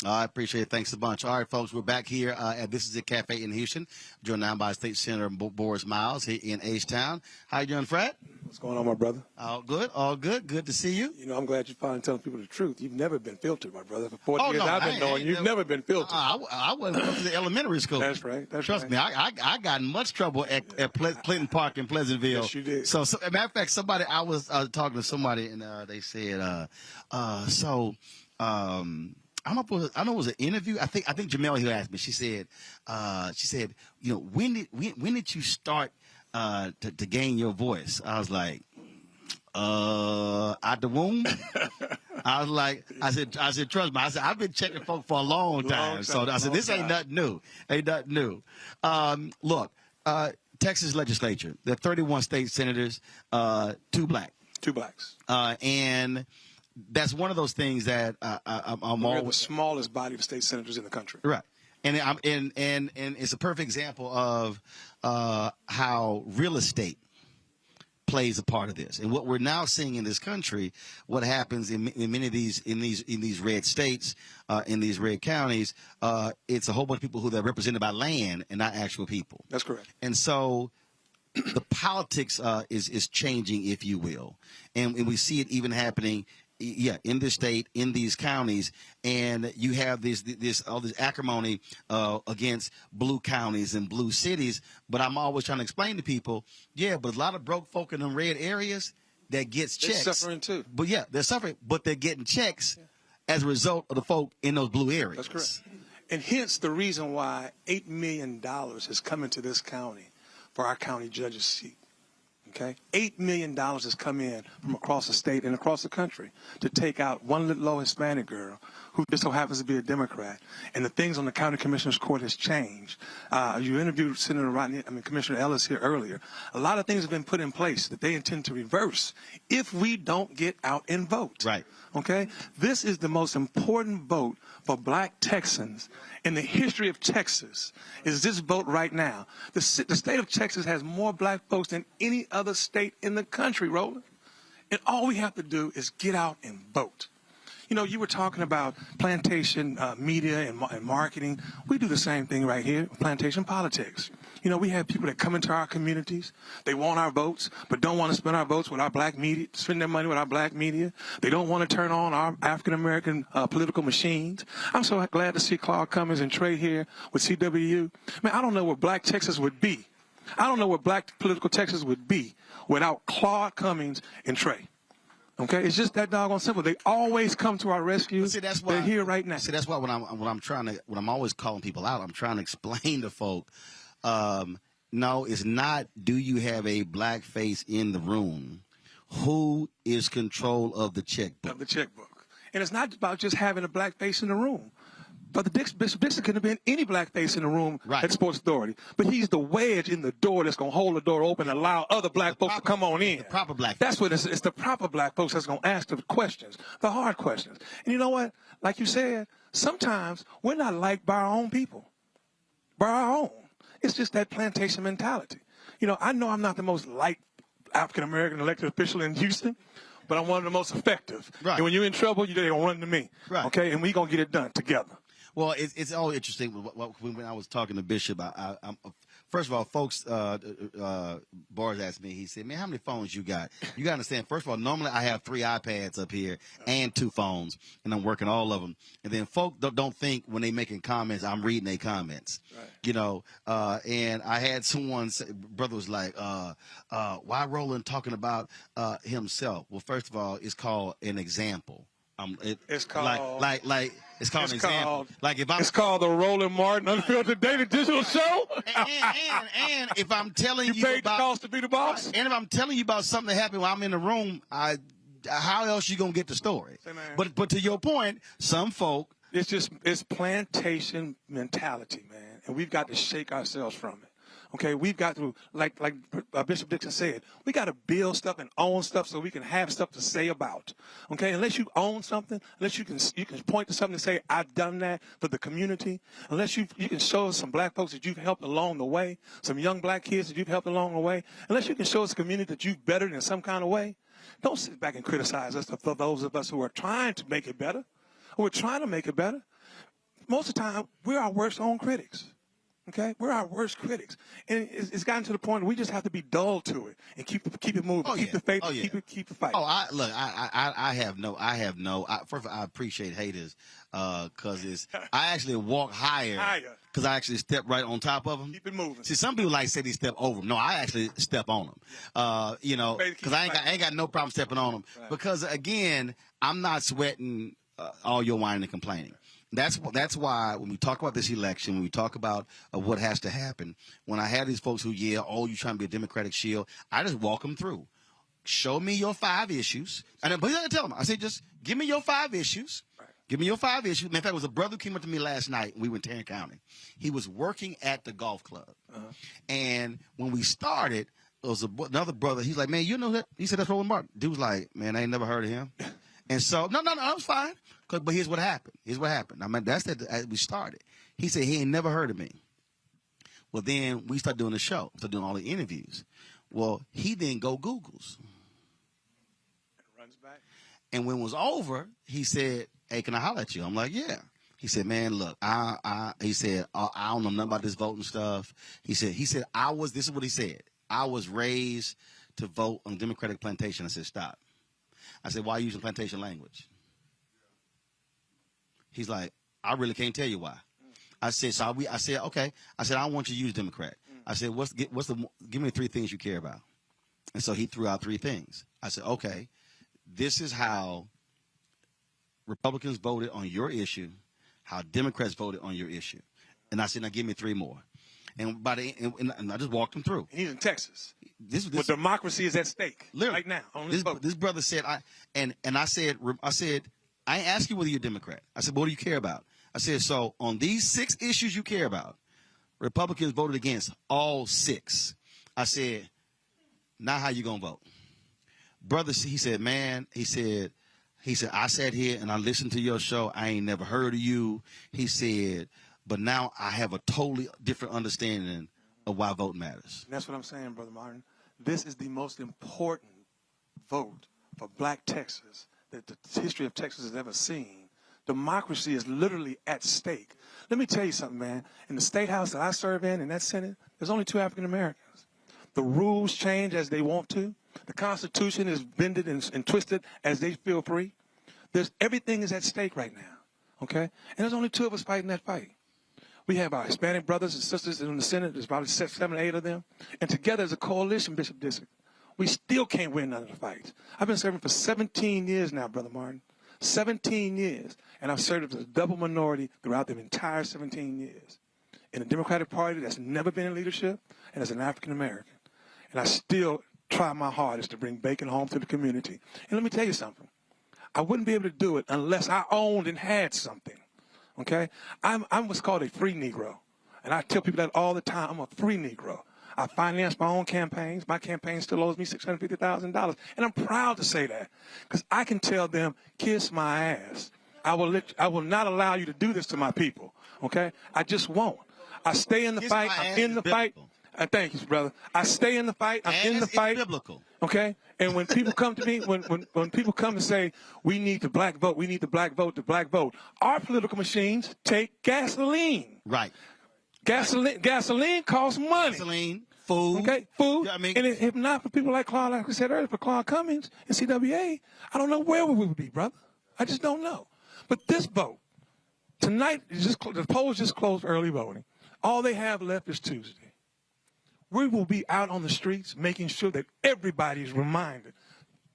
I appreciate it. Thanks a bunch. All right, folks, we're back here at This Is It Cafe in Houston, joined now by State Senator Boris Miles here in H-Town. How you doing, Fred? What's going on, my brother? All good, all good. Good to see you. You know, I'm glad you're finally telling people the truth. You've never been filtered, my brother. For 40 years I've been knowing you've never been filtered. I wasn't going to the elementary school. That's right. Trust me, I got in much trouble at Clinton Park in Pleasantville. Yes, you did. So, as a matter of fact, I was talking to somebody, and they said, I don't know if it was an interview. I think Jamel here asked me. She said, you know, when did you start to gain your voice? I was like, out the womb. I said, trust me. I said, I've been checking folk for a long time. So I said, this ain't nothing new. Look, Texas legislature, there are 31 state senators, 2 black. 2 blacks. And that's one of those things that I'm We're always the smallest body of state senators in the country. right, and it's a perfect example of how real estate plays a part of this. And what we're now seeing in this country, what happens in many of these red states, in these red counties, it's a whole bunch of people who are represented by land and not actual people. That's correct. And so the politics is changing, if you will, and we see it even happening. Yeah, in this state, in these counties, and you have all this acrimony against blue counties and blue cities. But I'm always trying to explain to people, yeah, but a lot of broke folk in them red areas that gets checks. They're suffering too. But yeah, they're suffering, but they're getting checks as a result of the folk in those blue areas. That's correct. And hence the reason why $8 million is coming to this county for our county judge's seat. Okay, $8 million has come in from across the state and across the country to take out one little low Hispanic girl who just so happens to be a Democrat. And the things on the county commissioner's court has changed. You interviewed Commissioner Ellis here earlier. A lot of things have been put in place that they intend to reverse if we don't get out and vote. Right. Okay, this is the most important vote for black Texans in the history of Texas, is this vote right now. The state of Texas has more black folks than any other state in the country, Roland. And all we have to do is get out and vote. You know, you were talking about plantation media and marketing. We do the same thing right here, plantation politics. You know, we have people that come into our communities. They want our votes, but don't want to spend our votes with our black media, spend their money with our black media. They don't want to turn on our African-American political machines. I'm so glad to see Claude Cummings and Trey here with CWU. Man, I don't know where black Texas would be. I don't know where black political Texas would be without Claude Cummings and Trey. Okay, it's just that doggone simple. They always come to our rescue. See, that's why, they're here right now. See, that's why when I'm always calling people out, I'm trying to explain to folk. No, it's not. Do you have a black face in the room? Who is control of the checkbook? Of the checkbook, and it's not about just having a black face in the room. But Bishop Dixon could have been any black face in the room at Sports Authority. But he's the wedge in the door that's going to hold the door open and allow other black folks to come on in. The proper black. That's what it's the proper black folks that's going to ask the questions, the hard questions. And you know what? Like you said, sometimes we're not liked by our own people, by our own. It's just that plantation mentality. You know I'm not the most liked African-American elected official in Houston, but I'm one of the most effective. Right. And when you're in trouble, they're going to run to me. Right. Okay? And we're going to get it done together. Well, it's all interesting. When I was talking to Bishop, I'm first of all, folks, Boris asked me, he said, man, how many phones you got? You got to understand, first of all, normally I have 3 iPads up here and 2 phones, and I'm working all of them. And then folk don't think when they making comments, I'm reading their comments. Right. You know, and I had someone say, brother was like, why Roland talking about himself? Well, first of all, it's called an example. It's called it's called an example. It's called the Roland Martin Unfiltered Daily Digital Show. and if I'm telling you paid about the cost to be the boss, and if I'm telling you about something that happened while I'm in the room, how else you gonna get the story? But to your point, some folk, it's plantation mentality, man, and we've got to shake ourselves from it. Okay, we've got to, like Bishop Dixon said, we got to build stuff and own stuff so we can have stuff to say about. Okay, unless you own something, unless you can point to something and say, I've done that for the community, unless you can show us some black folks that you've helped along the way, some young black kids that you've helped along the way, unless you can show us a community that you've bettered in some kind of way, don't sit back and criticize us for those of us who are trying to make it better, who are trying to make it better. Most of the time, we're our worst own critics. Okay, we're our worst critics, and it's gotten to the point where we just have to be dull to it and keep it moving, keep the faith, keep the fight. I have no. First of all, I appreciate haters because I actually walk higher because I actually step right on top of them. Keep it moving. See, some people say they step over them. No, I actually step on them. You know, because I ain't got no problem stepping on them because again, I'm not sweating all your whining and complaining. That's why when we talk about this election, when we talk about what has to happen, when I have these folks who you trying to be a Democratic shield, I just walk them through. Show me your 5 issues. And I tell them, I say, just give me your 5 issues. Give me your 5 issues. In fact, there was a brother who came up to me last night. We were in Tarrant County. He was working at the golf club. And when we started, there was another brother. He's like, man, you know that? He said, that's Roland Martin. Dude was like, man, I ain't never heard of him. And so, no, it was fine. But here's what happened. I mean, that's that we started. He said he ain't never heard of me. Well, then we started doing the show. Started doing all the interviews. Well, he didn't go Google's. Runs back. And when it was over, he said, "Hey, can I holler at you?" I'm like, "Yeah." He said, "Man, look, he said, I don't know nothing about this voting stuff." He said, this is what he said. "I was raised to vote on Democratic plantation." I said, "Stop." I said, "Why are you using plantation language?" He's like, "I really can't tell you why." I said, "Okay." I said, "I don't want you to use Democrat." I said, give me 3 things you care about. And so he threw out 3 things. I said, "Okay, this is how Republicans voted on your issue, how Democrats voted on your issue." And I said, "Now give me 3 more." And I just walked him through. He's in Texas. This democracy is at stake right now on this vote. This brother said, I said, "I ain't ask you whether you're a Democrat." I said, "What do you care about?" I said, "So on these 6 issues you care about, Republicans voted against all 6. I said, "Now how you gonna vote?" Brother, he said, "Man," he said, "I sat here and I listened to your show. I ain't never heard of you." He said, "But now I have a totally different understanding of why vote matters." And that's what I'm saying, Brother Martin. This is the most important vote for black Texas that the history of Texas has ever seen. Democracy is literally at stake. Let me tell you something, man. In the state house that I serve in that Senate, there's only 2 African Americans. The rules change as they want to. The Constitution is bended and twisted as they feel free. Everything is at stake right now, okay? And there's only 2 of us fighting that fight. We have our Hispanic brothers and sisters in the Senate. There's probably 7 or 8 of them. And together as a coalition, Bishop District, we still can't win none of the fights. I've been serving for 17 years now, Brother Martin. 17 years. And I've served as a double minority throughout the entire 17 years. In a Democratic Party that's never been in leadership, and as an African American. And I still try my hardest to bring bacon home to the community. And let me tell you something. I wouldn't be able to do it unless I owned and had something. Okay? I'm what's called a free Negro. And I tell people that all the time. I'm a free Negro. I finance my own campaigns. My campaign still owes me $650,000. And I'm proud to say that. Because I can tell them, "Kiss my ass. I will not allow you to do this to my people." Okay? I just won't. I stay in the fight. I'm in the fight. Thank you, brother. I stay in the fight. I'm in the fight. It's biblical. Okay? And when people come to me, when people come and say, "We need the black vote, we need the black vote, the black vote," our political machines take gasoline. Right. Gasoline costs money. Gasoline, food. Okay, food. Yeah, I mean, and if not for people like Claude, like I said earlier, for Claude Cummings and CWA, I don't know where we would be, brother. I just don't know. But this vote, tonight, the polls just closed early voting. All they have left is Tuesday. We will be out on the streets making sure that everybody is reminded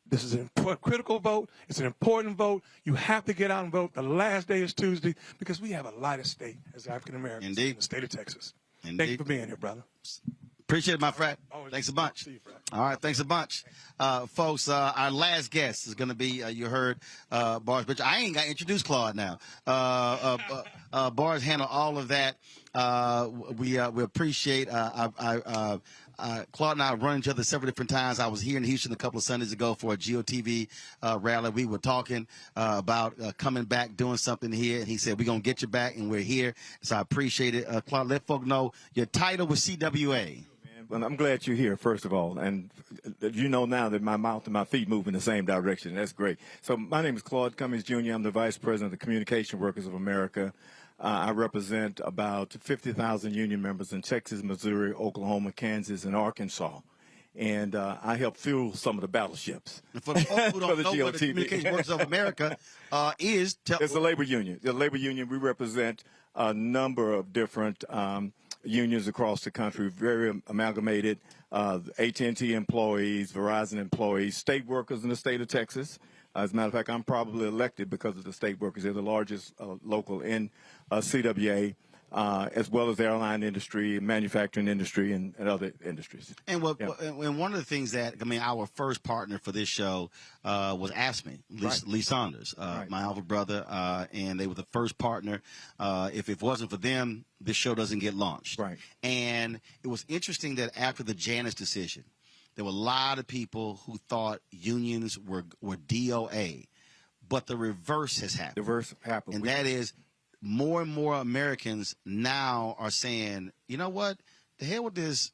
this is a critical vote. It's an important vote. You have to get out and vote. The last day is Tuesday because we have a lot at stake as African Americans in the state of Texas. Indeed. Thank you for being here, brother. Appreciate it, my friend. Thanks a bunch. All right, thanks a bunch. Folks, our last guest is going to be, you heard Bars Bridge. I ain't got to introduce Claude now. Bars handle all of that. We appreciate Claude and I run each other several different times. I was here in Houston a couple of Sundays ago for a GOTV rally. We were talking about coming back, doing something here. And he said, "We're going to get you back," and we're here. So I appreciate it. Claude, let folk know your title was CWA. Well, I'm glad you're here, first of all. And you know now that my mouth and my feet move in the same direction. That's great. So my name is Claude Cummings, Jr. I'm the Vice President of the Communication Workers of America. I represent about 50,000 union members in Texas, Missouri, Oklahoma, Kansas, and Arkansas. And I help fuel some of the battleships. And for the folks who don't know what the Communication Workers of America is, it's the labor union. The labor union, we represent a number of different unions across the country, very amalgamated, AT&T employees, Verizon employees, state workers in the state of Texas. As a matter of fact, I'm probably elected because of the state workers. They're the largest local in CWA, as well as the airline industry, manufacturing industry, and other industries. And and one of the things that, our first partner for this show was AFSCME, Lee Saunders, my alpha brother, and they were the first partner. If it wasn't for them, this show doesn't get launched. Right. And it was interesting that after the Janus decision, there were a lot of people who thought unions were DOA, but the reverse has happened. The reverse happened. And that is more and more Americans now are saying, you know what, the hell with this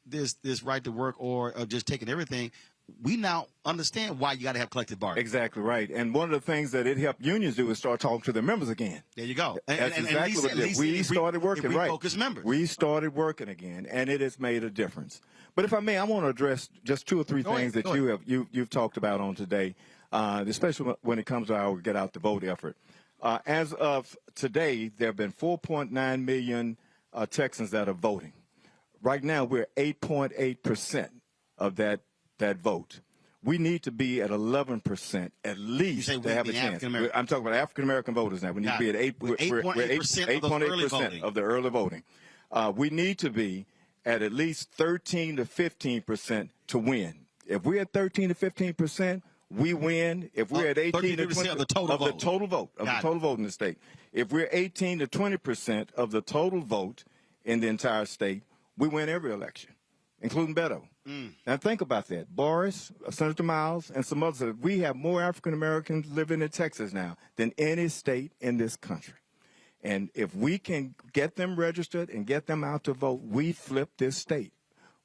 right to work or just taking everything. We now understand why you got to have collective bargaining. Exactly right. And one of the things that it helped unions do is start talking to their members again. There you go. That's exactly what it did. We started working, right. Focus members. We started working again, and it has made a difference. But if I may, I want to address just two or three things that you've talked about on today, especially when it comes to our Get Out the Vote effort. As of today, there have been 4.9 million Texans that are voting. Right now, we're 8.8% of that vote. We need to be at 11% at least to have a chance. I'm talking about African American voters now. We need to be at 8.8% of the early voting. We need to be at least 13 to 15% to win. If we're at 13 to 15%, we win. If we're at 18 to 20% of the total vote in the state. If we're 18 to 20% of the total vote in the entire state, we win every election, including Beto. Now think about that. Boris, Senator Miles, and some others. We have more African Americans living in Texas now than any state in this country. And if we can get them registered and get them out to vote, we flip this state.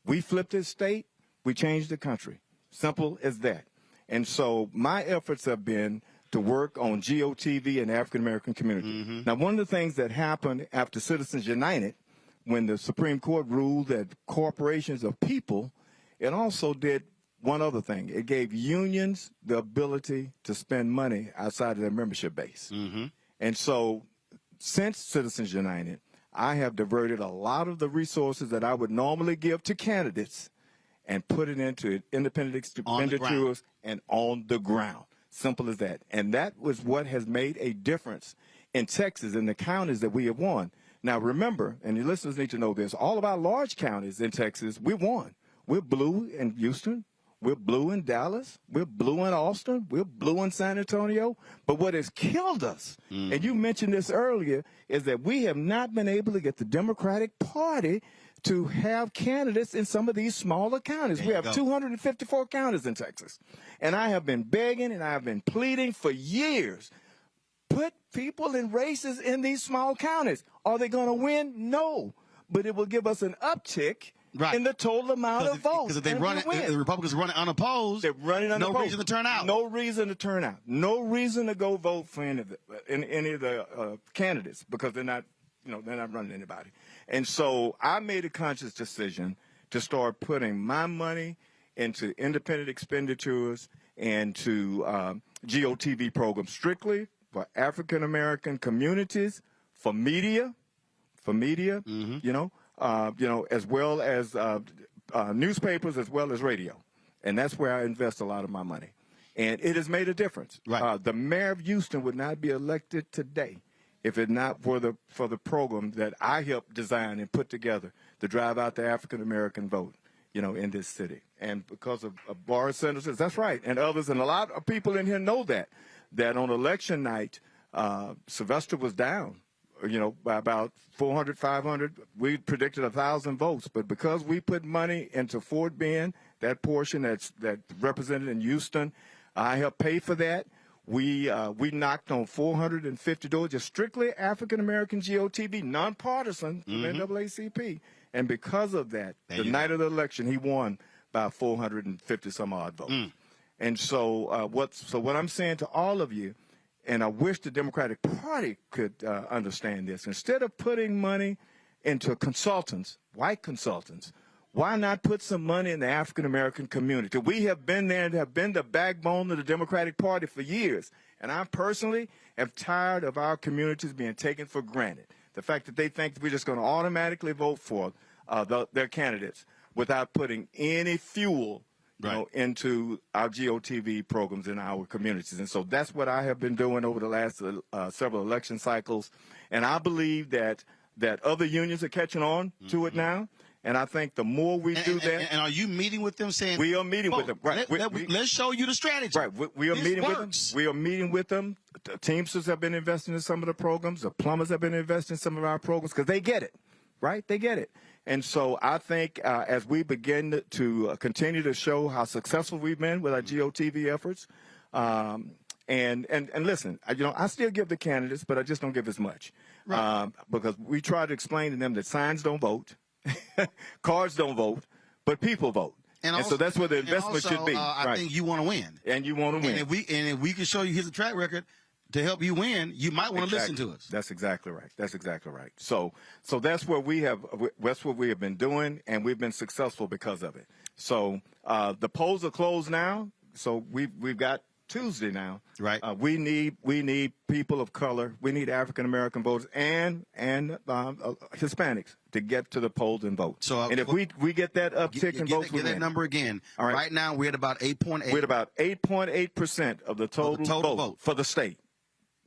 We flip this state, we change the country. Simple as that. And so my efforts have been to work on GOTV and the African American community. Now, one of the things that happened after Citizens United, when the Supreme Court ruled that corporations are people, it also did one other thing. It gave unions the ability to spend money outside of their membership base. And so since Citizens United, I have diverted a lot of the resources that I would normally give to candidates and put it into independent expenditures and on the ground. Simple as that. And that was what has made a difference in Texas and the counties that we have won. Now, remember, and your listeners need to know this, all of our large counties in Texas, we won. We're blue in Houston. We're blue in Dallas. We're blue in Austin. We're blue in San Antonio. But what has killed us, and you mentioned this earlier, is that we have not been able to get the Democratic Party to have candidates in some of these smaller counties. We have 254 counties in Texas. And I have been begging and I have been pleading for years. Put people in races in these small counties. Are they going to win? No. But it will give us an uptick in the total amount of votes. Because if the Republicans run it unopposed, they're running unopposed. No reason to turn out. No reason to turn out. No reason to go vote for any of the candidates because they're not running anybody. And so I made a conscious decision to start putting my money into independent expenditures and to GOTV programs strictly for African American communities, for media, as well as newspapers, as well as radio. And that's where I invest a lot of my money. And it has made a difference. Right. The mayor of Houston would not be elected today if it not for the program that I helped design and put together to drive out the African American vote, in this city. And because of Boris Senators, that's right, and others, and a lot of people in here know that on election night, Sylvester was down, by about 400, 500. We predicted 1,000 votes, but because we put money into Fort Bend, that portion that's represented in Houston, I helped pay for that. We knocked on 450 doors, just strictly African-American GOTV, nonpartisan from NAACP. And because of that, the night of the election, he won by 450 some odd votes. And so what I'm saying to all of you, and I wish the Democratic Party could understand this, instead of putting money into consultants, white consultants, why not put some money in the African-American community? We have been there and have been the backbone of the Democratic Party for years. And I personally am tired of our communities being taken for granted. The fact that they think that we're just going to automatically vote for their candidates without putting any fuel into our GOTV programs in our communities. And so that's what I have been doing over the last several election cycles. And I believe that other unions are catching on to it now. And I think the more we do that. And are you meeting with them saying? We are meeting with them. Right. Let's show you the strategy. Right. We are meeting with them. We are meeting with them. The Teamsters have been investing in some of the programs. The plumbers have been investing in some of our programs because they get it. Right? They get it. And so I think as we begin to continue to show how successful we've been with our GOTV efforts, and listen, I still give the candidates, but I just don't give as much. Right. Because we try to explain to them that signs don't vote Cards don't vote, but people vote. And also, so that's where the investment also, should be. I think you want to win. And you want to win. And if we can show you here's a track record to help you win, you might want to listen to us. That's exactly right. That's exactly right. So that's what we have been doing, and we've been successful because of it. So the polls are closed now. So we've got Tuesday now. Right. We need people of color. We need African American voters and Hispanics to get to the polls and vote. So and if we get that uptick in votes, get that number again. All right. Right now we're at about 8.8. We're at about 8.8% of the total vote for the state.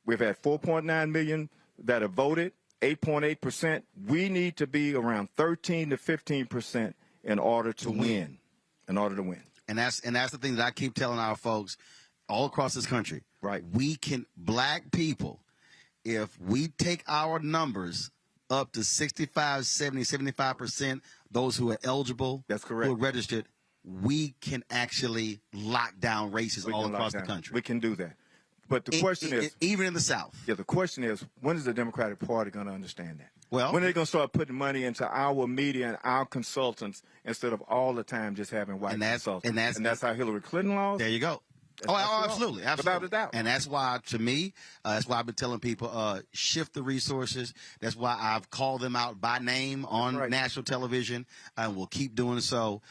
We've had 4.9 million that have voted. 8.8%. We need to be around 13 to 15% in order to win. In order to win. And that's the thing that I keep telling our folks all across this country. Right. Black people, if we take our numbers up to 65, 70, 75%, those who are eligible, that's correct, who are registered, we can actually lock down races all across the country. We can do that. But the question is, even in the South. Yeah, the question is, when is the Democratic Party going to understand that? Well, when are they going to start putting money into our media and our consultants instead of all the time just having white consultants? And that's how Hillary Clinton lost. There you go. Absolutely. Without a doubt. And that's why, to me, that's why I've been telling people, shift the resources. That's why I've called them out by name on national television, and we'll keep doing so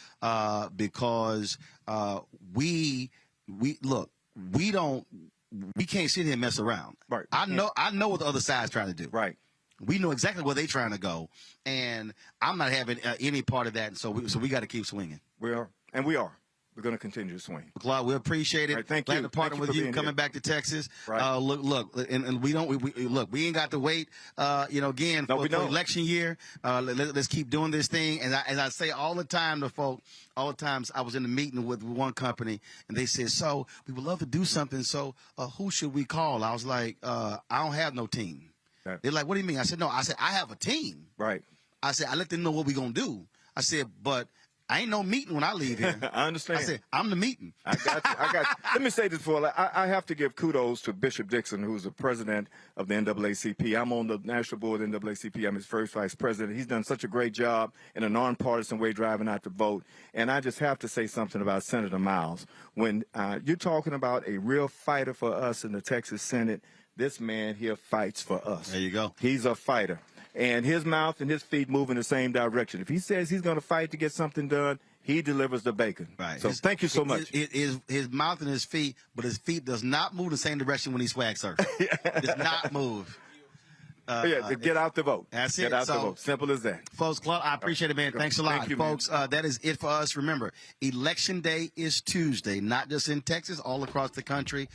because we can't sit here and mess around. Right. I know what the other side's trying to do. Right. We know exactly where they're trying to go, and I'm not having any part of that. So we got to keep swinging. We are. We're going to continue to swing. Claude, we appreciate it. Right, thank Glad you. to partner with you coming back to Texas. Right. Look, and we ain't got to wait. Again for election year. Let's keep doing this thing. And as I say all the time to folk, all the times I was in a meeting with one company, and they said, "So we would love to do something. So who should we call?" I was like, "I don't have no team." Right. They're like, "What do you mean?" I said, "No." I said, "I have a team." Right. I said, "I let them know what we're gonna do." I said, "But I ain't no meeting when I leave here." I understand. I said, "I'm the meeting." I got you. Let me say this I have to give kudos to Bishop Dixon, who's the president of the NAACP. I'm on the national board of the NAACP. I'm his first vice president. He's done such a great job in a nonpartisan way driving out the vote. And I just have to say something about Senator Miles. When you're talking about a real fighter for us in the Texas Senate, this man here fights for us. There you go. He's a fighter. And his mouth and his feet move in the same direction. If he says he's going to fight to get something done, he delivers the bacon. Right. So thank you so much. His mouth and his feet, but his feet does not move the same direction when he swag surfs. Does not move. Get out the vote. That's it. Get out the vote. Simple as that. Folks, Claude, I appreciate it, man. Thanks a lot. Thank you, folks. That is it for us. Remember, Election Day is Tuesday, not just in Texas, all across the country.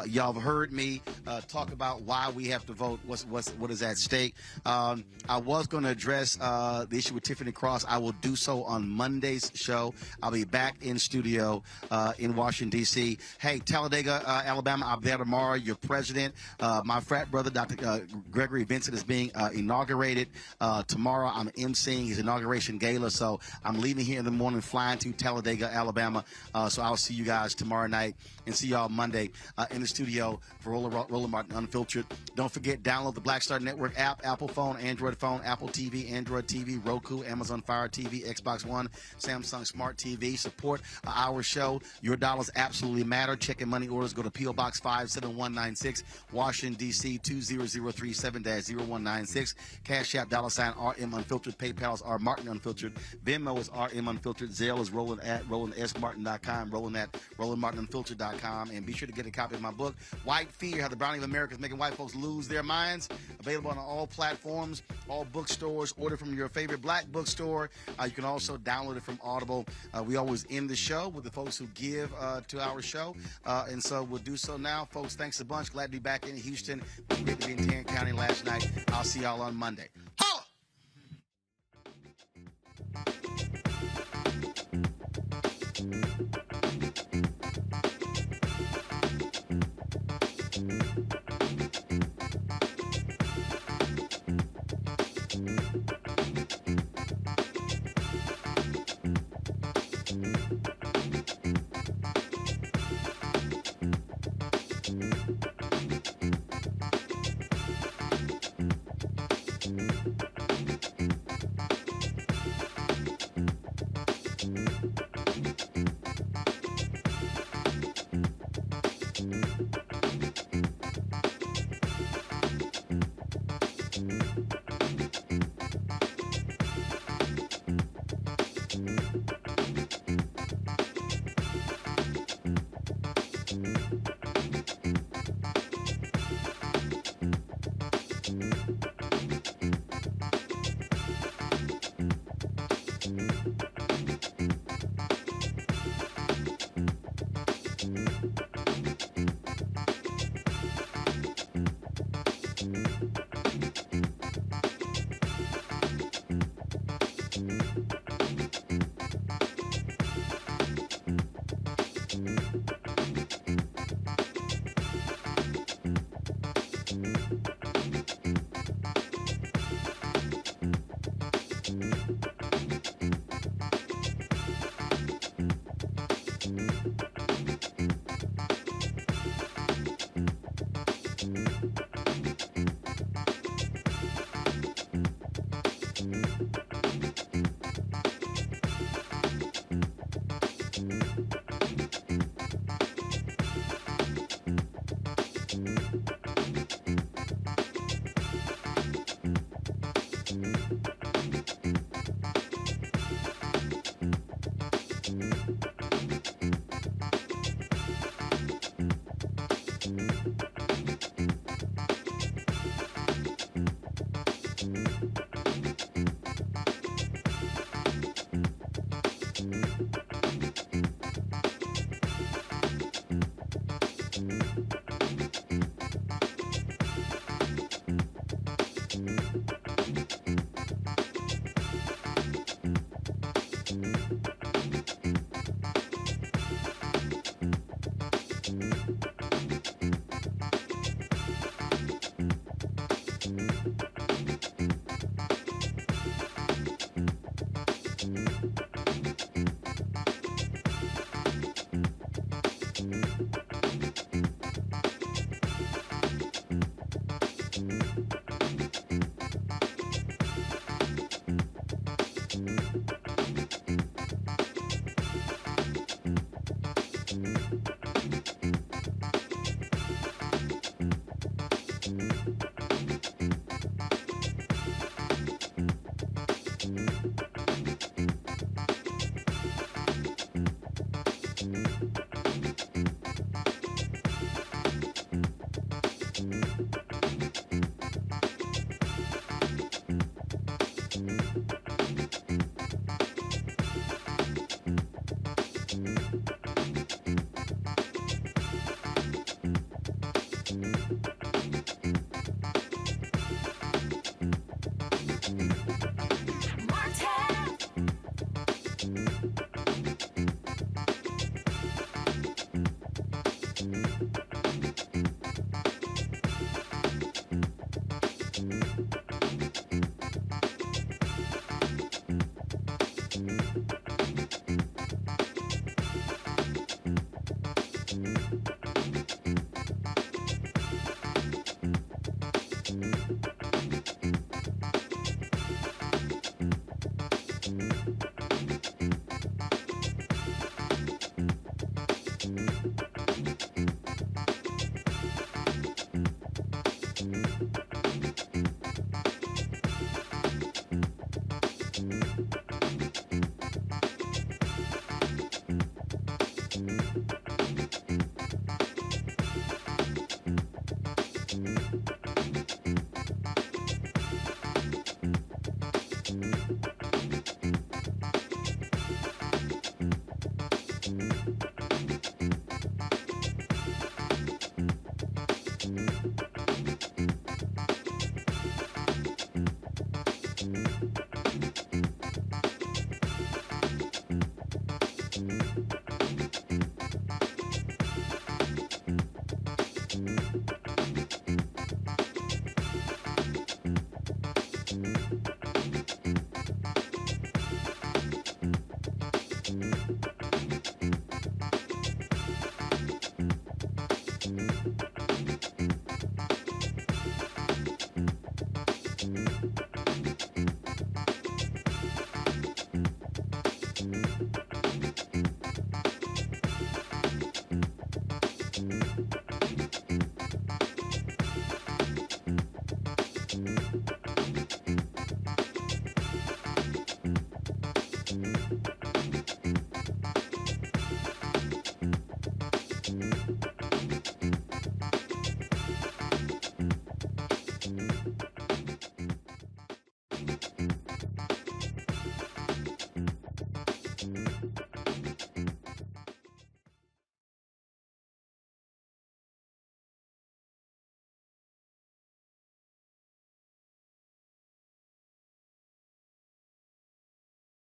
Y'all have heard me talk about why we have to vote, what is at stake. I was going to address the issue with Tiffany Cross. I will do so on Monday's show. I'll be back in studio in Washington, D.C. Hey, Talladega, Alabama, I'm there tomorrow. Your president, my frat brother, Dr. Gregory Vincent, is being inaugurated. Tomorrow I'm emceeing his inauguration gala, so I'm leaving here in the morning, flying to Talladega, Alabama. So I'll see you guys tomorrow night and see y'all Monday in the studio for Roland Martin Unfiltered. Don't forget, download the Black Star Network app, Apple phone, Android phone, Apple TV, Android TV, Roku, Amazon Fire TV, Xbox One, Samsung Smart TV. Support our show. Your dollars absolutely matter. Check and money orders. Go to P.O. Box 57196, Washington, D.C. 20037-0196. Cash App, $RM Unfiltered. PayPal is R Martin Unfiltered. Venmo is RM Unfiltered. Zelle is Roland at RolandSMartin.com. Roland at RolandMartinUnfiltered.com. And be sure to get a copy of my book, White Fear: How the Browning of America is Making White Folks Lose Their Minds. Available on all platforms, all bookstores. Order from your favorite black bookstore. You can also download it from Audible. We always end the show with the folks who give to our show. And so we'll do so now. Folks, thanks a bunch. Glad to be back in Houston. Great to be in Tarrant County last night. I'll see y'all on Monday.